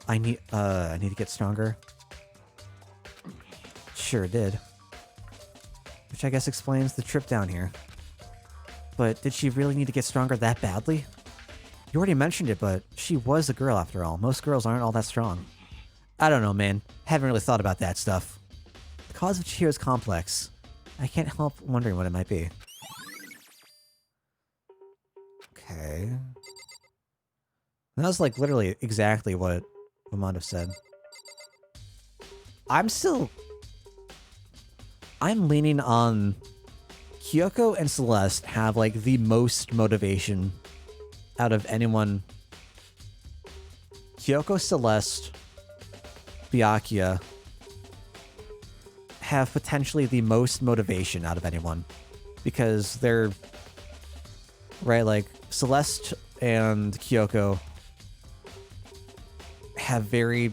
I need to get stronger. Sure did. Which I guess explains the trip down here. But did she really need to get stronger that badly? You already mentioned it, but she was a girl after all. Most girls aren't all that strong. I don't know, man. Haven't really thought about that stuff. The cause of Chihiro's complex. I can't help wondering what it might be. Okay. That was like literally exactly what Amanda said. I'm leaning on Kyoko and Celeste have like the most motivation out of anyone. Kyoko, Celeste, Byakuya have potentially the most motivation out of anyone. Because they're... Right, like, Celeste and Kyoko have very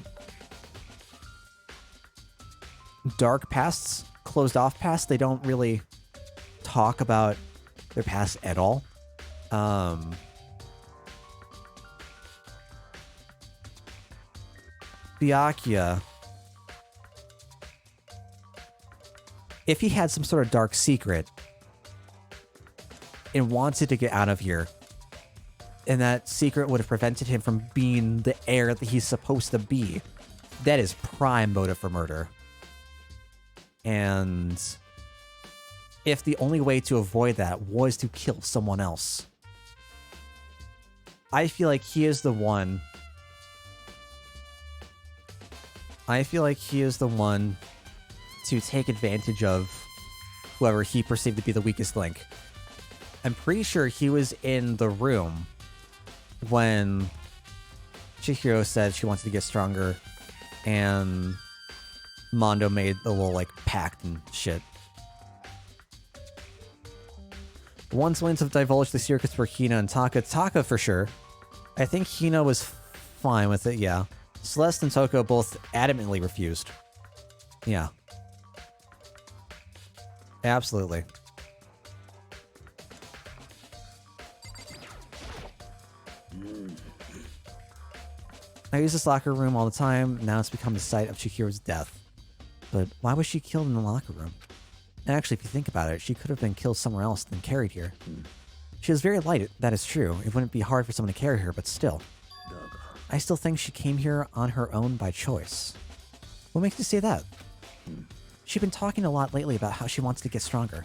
dark pasts, closed off pasts. They don't really talk about their past at all. Byakuya, if he had some sort of dark secret and wanted to get out of here, and that secret would have prevented him from being the heir that he's supposed to be, that is prime motive for murder. And if the only way to avoid that was to kill someone else, I feel like he is the one. I feel like he is the one to take advantage of whoever he perceived to be the weakest link. I'm pretty sure he was in the room when Chihiro said she wanted to get stronger and Mondo made the little, like, pact and shit. Once willing to divulge the secrets for Hina and Taka. Taka, for sure. I think Hina was fine with it, yeah. Celeste and Toko both adamantly refused. Yeah. Absolutely. I use this locker room all the time. Now it's become the site of Chihiro's death. But why was she killed in the locker room? And actually, if you think about it, she could have been killed somewhere else than carried here. She was very light, that is true. It wouldn't be hard for someone to carry her, but still. I still think she came here on her own by choice. What makes you say that? She's been talking a lot lately about how she wants to get stronger.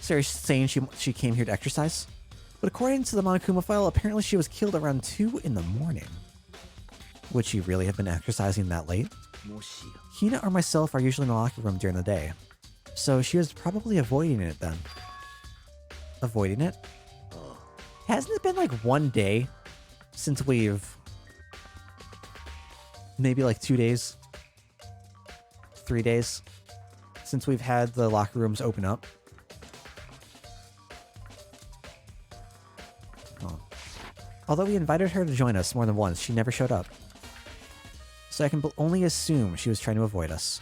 So you're saying she came here to exercise? But according to the Monokuma file, apparently she was killed around 2 in the morning. Would she really have been exercising that late? Hina or myself are usually in the locker room during the day. So she was probably avoiding it then. Avoiding it? Hasn't it been like 1 day since we've... Maybe like 2 days? 3 days? Since we've had the locker rooms open up? Oh. Although we invited her to join us more than once, she never showed up. So I can only assume she was trying to avoid us.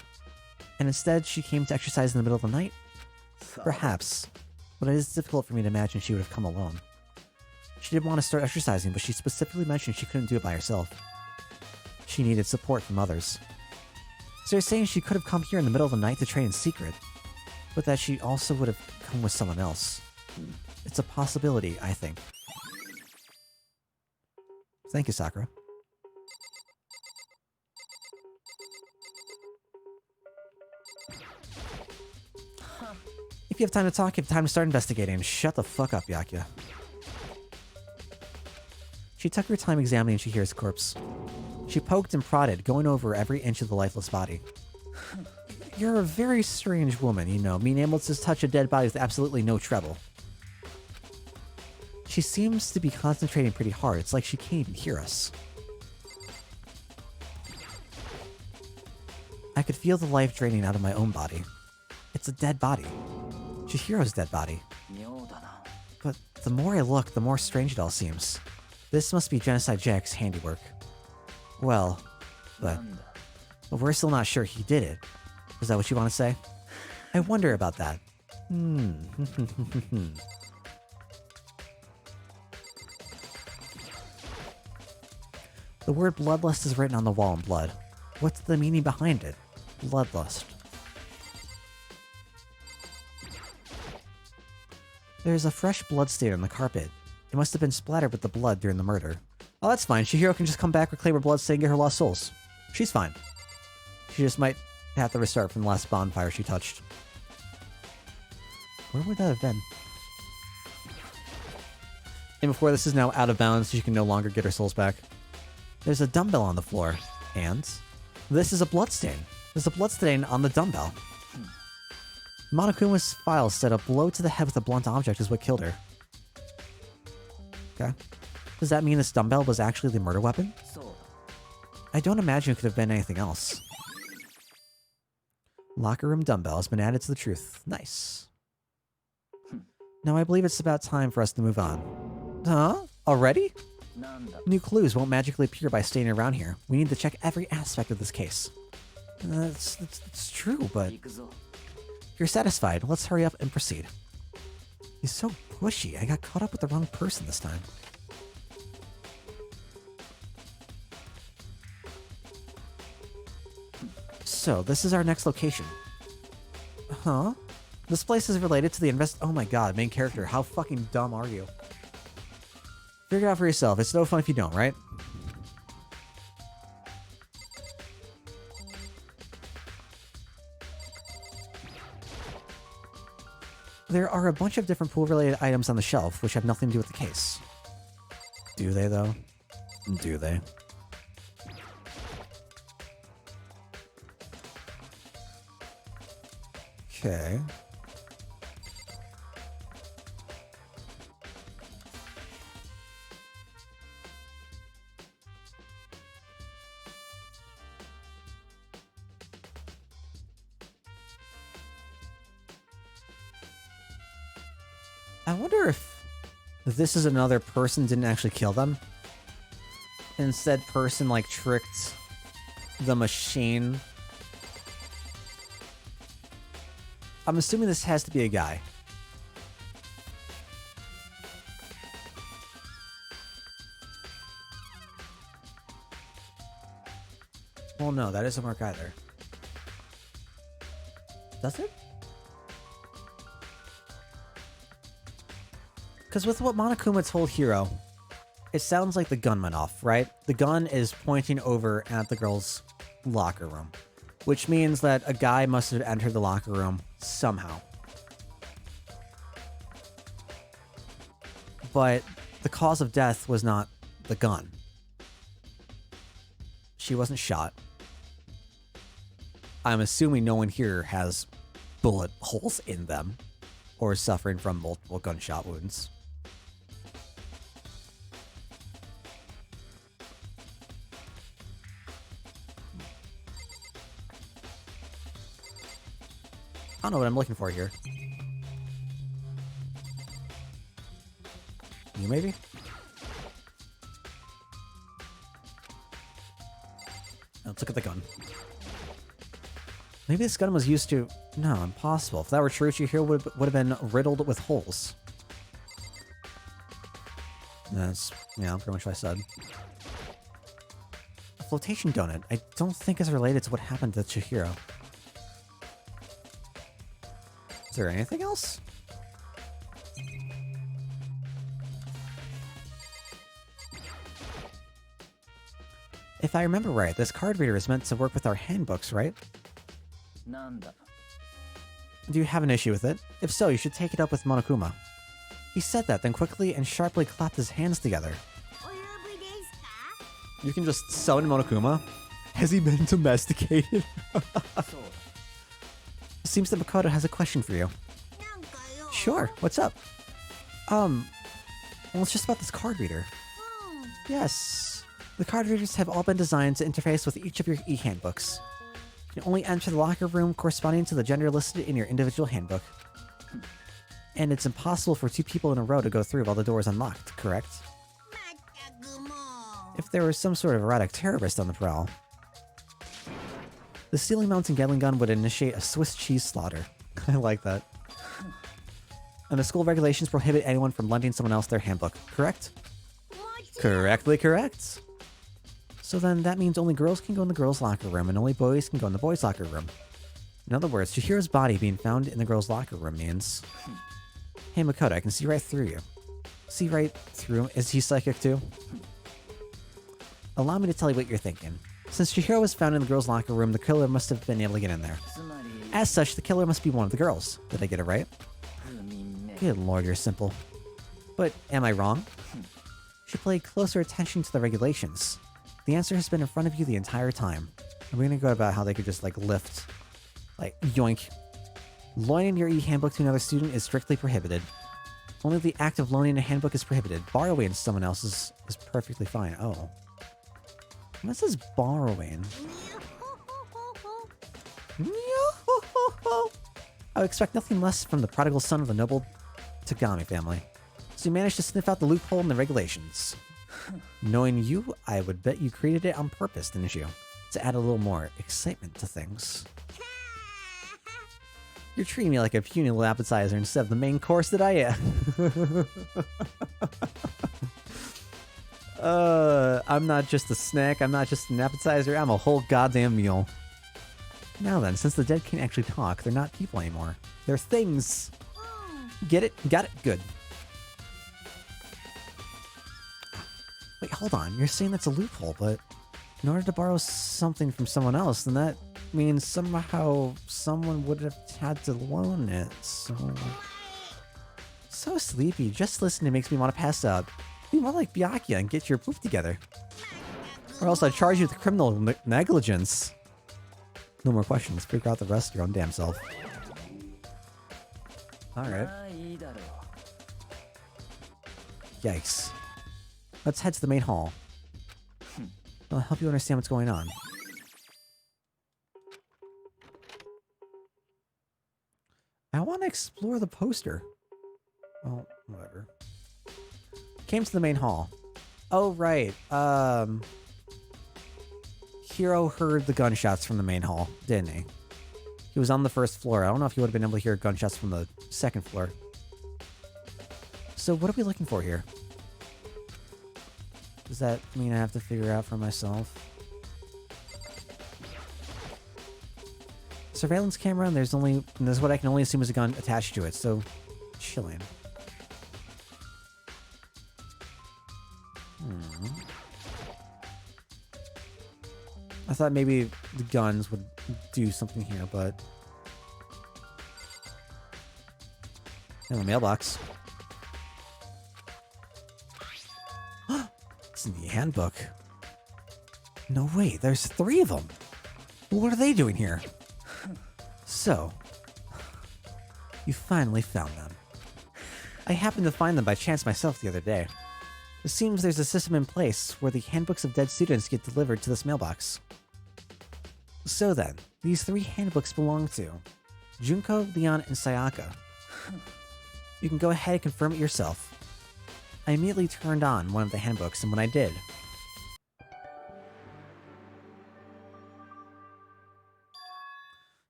And instead, she came to exercise in the middle of the night? Perhaps. But it is difficult for me to imagine she would have come alone. She did want to start exercising, but she specifically mentioned she couldn't do it by herself. She needed support from others. So you're saying she could have come here in the middle of the night to train in secret, but that she also would have come with someone else. It's a possibility, I think. Thank you, Sakura. If you have time to talk, you have time to start investigating. Shut the fuck up, Byakuya. She took her time examining Chihiro's corpse. She poked and prodded, going over every inch of the lifeless body. You're a very strange woman, you know, being able to touch a dead body with absolutely no trouble. She seems to be concentrating pretty hard. It's like she can't even hear us. I could feel the life draining out of my own body. It's a dead body. Chihiro's dead body. But the more I look, the more strange it all seems. This must be Genocide Jack's handiwork. Well, but we're still not sure he did it. Is that what you want to say? I wonder about that. The word bloodlust is written on the wall in blood. What's the meaning behind it? Bloodlust. There's a fresh blood stain on the carpet. It must have been splattered with the blood during the murder. Oh, that's fine. Chihiro can just come back, reclaim her blood stain, and get her lost souls. She's fine. She just might have to restart from the last bonfire she touched. Where would that have been? And before this is now out of bounds, she can no longer get her souls back. There's a dumbbell on the floor. And this is a bloodstain. There's a bloodstain on the dumbbell. Monokuma's file said a blow to the head with a blunt object is what killed her. Okay. Does that mean this dumbbell was actually the murder weapon? I don't imagine it could have been anything else. Locker room dumbbell has been added to the truth. Nice. Now I believe it's about time for us to move on. Huh? Already? New clues won't magically appear by staying around here. We need to check every aspect of this case. That's true, but... If you're satisfied, let's hurry up and proceed. He's so pushy. I got caught up with the wrong person this time. So, this is our next location. Huh? This place is related to the oh my god, main character. How fucking dumb are you? Figure it out for yourself. It's no fun if you don't, right? There are a bunch of different pool-related items on the shelf, which have nothing to do with the case. Do they, though? Do they? Okay. I wonder if this is another person didn't actually kill them. Instead, person, like, tricked the machine. I'm assuming this has to be a guy. Well, no, that doesn't work either. Does it? Because with what Monokuma told Hiro, it sounds like the gun went off, right? The gun is pointing over at the girl's locker room, which means that a guy must have entered the locker room somehow. But the cause of death was not the gun. She wasn't shot. I'm assuming no one here has bullet holes in them or is suffering from multiple gunshot wounds. I don't know what I'm looking for here. You maybe? Let's look at the gun. Maybe this gun was used to... No, impossible. If that were true, here would have been riddled with holes. That's, yeah, pretty much what I said. A flotation donut. I don't think is related to what happened to Chihiro. Is there anything else? If I remember right, this card reader is meant to work with our handbooks, right? Do you have an issue with it? If so, you should take it up with Monokuma. He said that, then quickly and sharply clapped his hands together. You can just summon Monokuma? Has he been domesticated? Seems that Makoto has a question for you. Sure, what's up? Well, it's just about this card reader. Yes. The card readers have all been designed to interface with each of your e-handbooks. You can only enter the locker room corresponding to the gender listed in your individual handbook. And it's impossible for two people in a row to go through while the door is unlocked, correct? If there was some sort of erratic terrorist on the prowl. The ceiling mounting Gatling gun would initiate a Swiss cheese slaughter. I like that. And the school regulations prohibit anyone from lending someone else their handbook, correct? Correctly correct. So then that means only girls can go in the girls' locker room and only boys can go in the boys' locker room. In other words, Chihiro's body being found in the girls' locker room means... Hey Makoto, I can see right through you. See right through him? Is he psychic too? Allow me to tell you what you're thinking. Since Chihiro was found in the girls' locker room, the killer must have been able to get in there. As such, the killer must be one of the girls. Did I get it right? Good lord, you're simple. But am I wrong? You should pay closer attention to the regulations. The answer has been in front of you the entire time. And we're gonna go about how they could just, like, lift. Like, yoink. Loaning your e-handbook to another student is strictly prohibited. Only the act of loaning a handbook is prohibited. Borrowing someone else's is perfectly fine. Oh. What says borrowing? Well, I would expect nothing less from the prodigal son of the noble Tagami family. So you managed to sniff out the loophole in the regulations. Knowing you, I would bet you created it on purpose, didn't you? To add a little more excitement to things. You're treating me like a puny little appetizer instead of the main course that I am. I'm not just a snack, I'm not just an appetizer, I'm a whole goddamn meal. Now then, since the dead can't actually talk, they're not people anymore. They're things. Get it? Got it? Good. Wait, hold on. You're saying that's a loophole, but in order to borrow something from someone else, then that means somehow someone would have had to loan it, so sleepy. Just listening makes me want to pass out. Be more like Byakuya and get your poop together. Or else I charge you with criminal negligence. No more questions. Figure out the rest of your own damn self. Alright. Yikes. Let's head to the main hall. I'll help you understand what's going on. I want to explore the poster. Oh, whatever. Came to the main hall. Oh, right. Hiro heard the gunshots from the main hall, didn't he? He was on the first floor. I don't know if he would have been able to hear gunshots from the second floor. So what are we looking for here? Does that mean I have to figure out for myself? Surveillance camera, and there's what I can only assume is a gun attached to it, so chilling. I thought maybe the guns would do something here, but... in the mailbox. It's in the handbook. No way, there's 3 of them. What are they doing here? So, you finally found them. I happened to find them by chance myself the other day. It seems there's a system in place where the handbooks of dead students get delivered to this mailbox. So then, these 3 handbooks belong to Junko, Leon, and Sayaka. You can go ahead and confirm it yourself. I immediately turned on one of the handbooks, and when I did...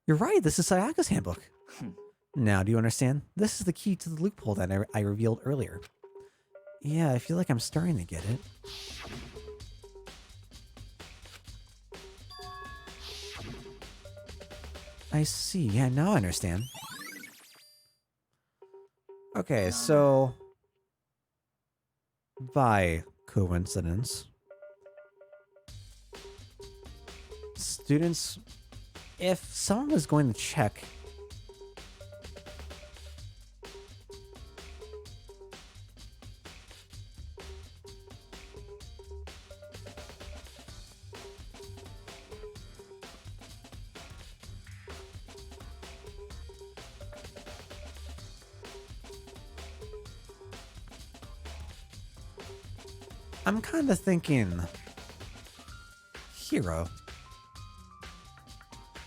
You're right, this is Sayaka's handbook. Now, do you understand? This is the key to the loophole that I revealed earlier. Yeah, I feel like I'm starting to get it. I see. Yeah, now I understand. Okay, so... by coincidence... students... if someone was going to check... I'm kind of thinking... Hiro.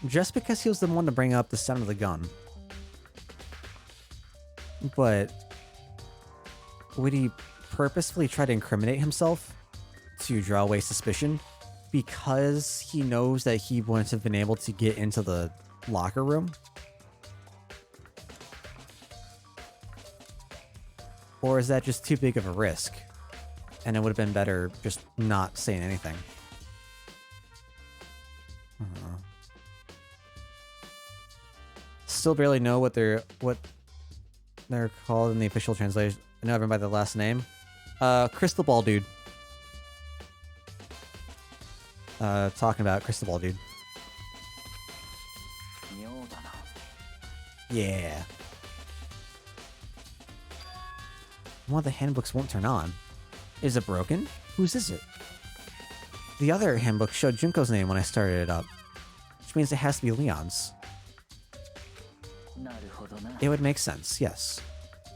Just because he was the one to bring up the sound of the gun. But... would he purposefully try to incriminate himself? To draw away suspicion? Because he knows that he wouldn't have been able to get into the locker room? Or is that just too big of a risk? And it would have been better just not saying anything. Still barely know what they're called in the official translation. I know everyone by the last name. Crystal Ball Dude. Talking about Crystal Ball Dude. Yeah. One of the handbooks won't turn on. Is it broken? Whose is it? The other handbook showed Junko's name when I started it up, which means it has to be Leon's. It would make sense, yes.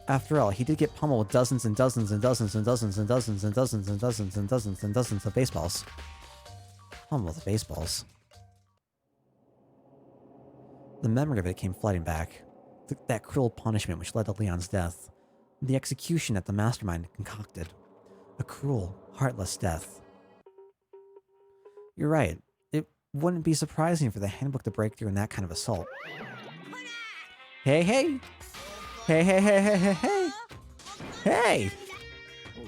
After all, he did get pummeled with dozens and dozens and dozens and dozens and dozens and dozens and dozens and dozens and dozens of baseballs. Pummeled with baseballs. The memory of it came flooding back. That cruel punishment which led to Leon's death. The execution that the mastermind concocted. A cruel, heartless death. You're right. It wouldn't be surprising for the handbook to break through in that kind of assault. Hey, hey! Hey, hey, hey, hey, hey, hey! Hey!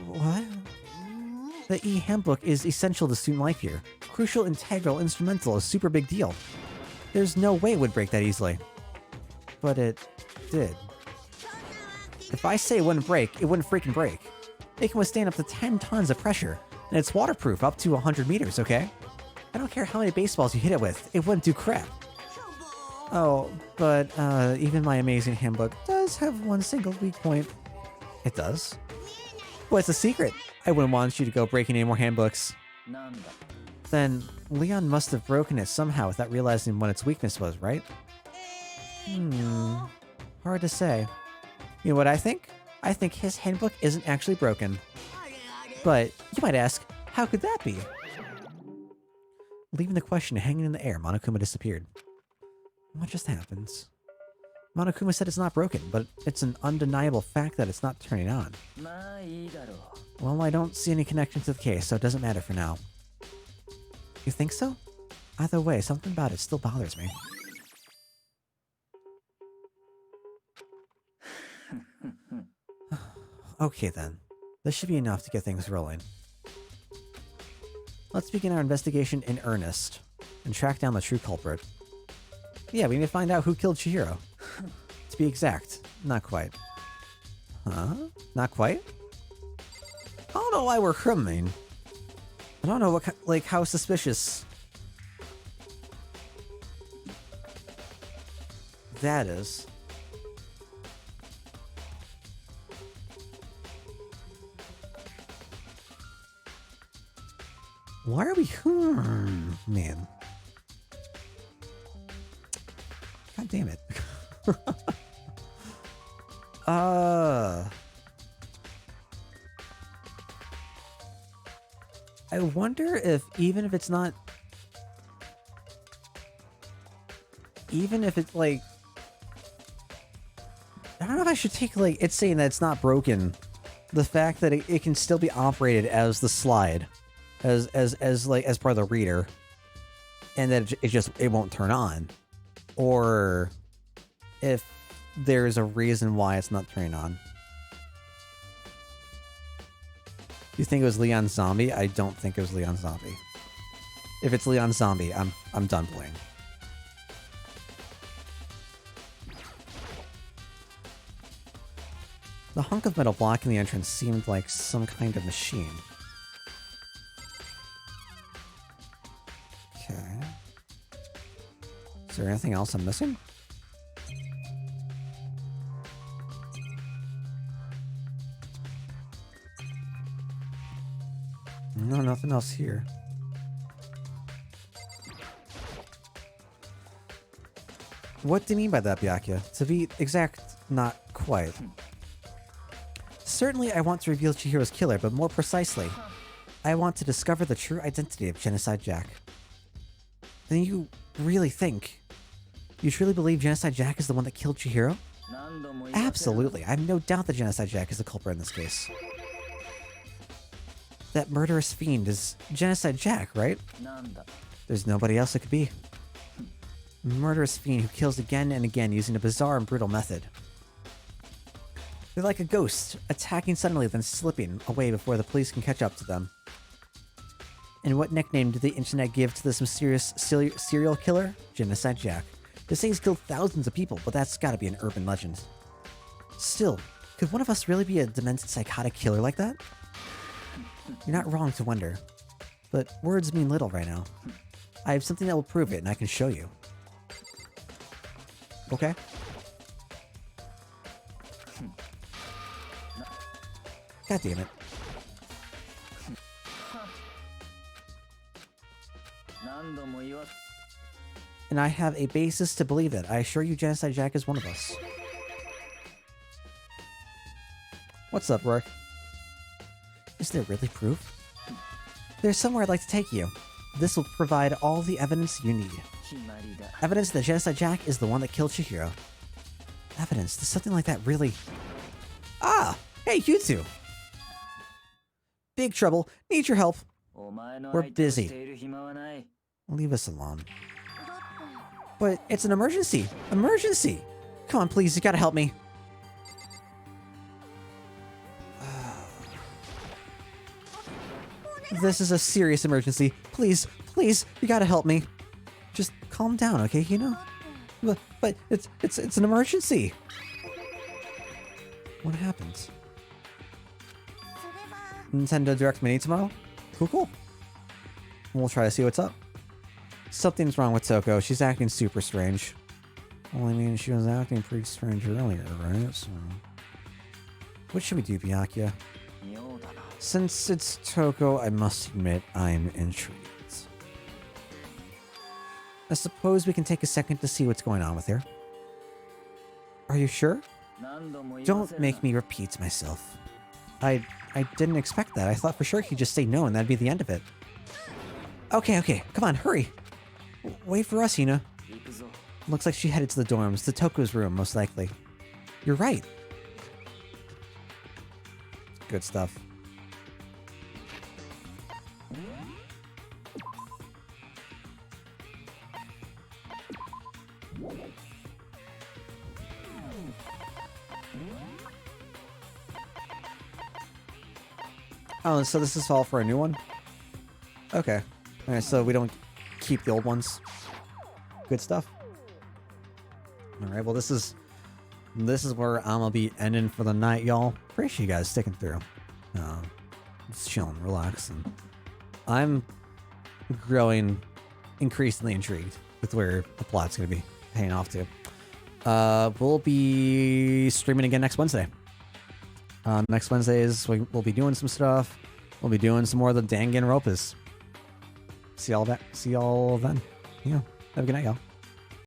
What? The e-handbook is essential to student life here. Crucial, integral, instrumental, a super big deal. There's no way it would break that easily. But it did. If I say it wouldn't break, it wouldn't freaking break. It can withstand up to 10 tons of pressure, and it's waterproof up to 100 meters, okay? I don't care how many baseballs you hit it with, it wouldn't do crap. Oh, but even my amazing handbook does have one single weak point. It does? Well, it's a secret. I wouldn't want you to go breaking any more handbooks. Then Leon must have broken it somehow without realizing what its weakness was, right? Hard to say. You know what I think? I think his handbook isn't actually broken. But you might ask, how could that be? Leaving the question hanging in the air, Monokuma disappeared. What just happened? Monokuma said it's not broken, but it's an undeniable fact that it's not turning on. Well, I don't see any connection to the case, so it doesn't matter for now. You think so? Either way, something about it still bothers me. Okay then. This should be enough to get things rolling. Let's begin our investigation in earnest and track down the true culprit. Yeah, we need to find out who killed Chihiro. To be exact, not quite. Huh? Not quite? I don't know why we're humming. I don't know what, like, how suspicious that is. Why are we man? God damn it. I wonder if even if it's not, even if it's like, I don't know if I should take, like, it's saying that it's not broken, the fact that it can still be operated as the slide, as part of the reader, and that it won't turn on, or if there's a reason why it's not turning on. You think it was Leon Zombie? I don't think it was Leon Zombie. If it's Leon Zombie, I'm done playing. The hunk of metal blocking the entrance seemed like some kind of machine. Okay. Is there anything else I'm missing? No, nothing else here. What do you mean by that, Byakuya? To be exact, not quite. Certainly I want to reveal Chihiro's killer, but more precisely, I want to discover the true identity of Genocide Jack. Then you really think? You truly believe Genocide Jack is the one that killed Chihiro? Absolutely. I have no doubt that Genocide Jack is the culprit in this case. That murderous fiend is Genocide Jack, right? There's nobody else it could be. Murderous fiend who kills again and again using a bizarre and brutal method. They're like a ghost, attacking suddenly then slipping away before the police can catch up to them. And what nickname did the internet give to this mysterious serial killer? Genocide Jack. They say he's killed thousands of people, but that's gotta be an urban legend. Still, could one of us really be a demented psychotic killer like that? You're not wrong to wonder. But words mean little right now. I have something that will prove it, and I can show you. Okay? God damn it. And I have a basis to believe it. I assure you Genocide Jack is one of us. What's up, Rourke? Is there really proof? There's somewhere I'd like to take you. This will provide all the evidence you need. Evidence that Genocide Jack is the one that killed Chihiro. Evidence? Does something like that really... Ah! Hey, you two! Big trouble. Need your help. We're busy. Leave us alone. But it's an emergency. Emergency! Come on, please. You gotta help me. This is a serious emergency. Please, please, you gotta help me. Just calm down, okay, you know? But it's an emergency. What happened? Nintendo Direct Mini tomorrow? Cool, cool. We'll try to see what's up. Something's wrong with Toko. She's acting super strange. Well, I mean, she was acting pretty strange earlier, right? So... what should we do, Byakuya? Since it's Toko, I must admit I'm intrigued. I suppose we can take a second to see what's going on with her. Are you sure? Don't make me repeat myself. I didn't expect that. I thought for sure he'd just say no and that'd be the end of it. Okay, come on, hurry. Wait for us, Hina. Looks like she headed to the dorms, to Toko's room, most likely. You're right. Good stuff. Oh, so this is all for a new one? Okay. Alright, so we don't keep the old ones. Good stuff. Alright, well this is where I'm gonna be ending for the night, y'all. Appreciate you guys sticking through. Just chilling, relaxing. I'm growing increasingly intrigued with where the plot's gonna be paying off to. We'll be streaming again next Wednesday. Next Wednesdays, we'll be doing some stuff. We'll be doing some more of the Danganronpas. See y'all then. Yeah. Have a good night, y'all.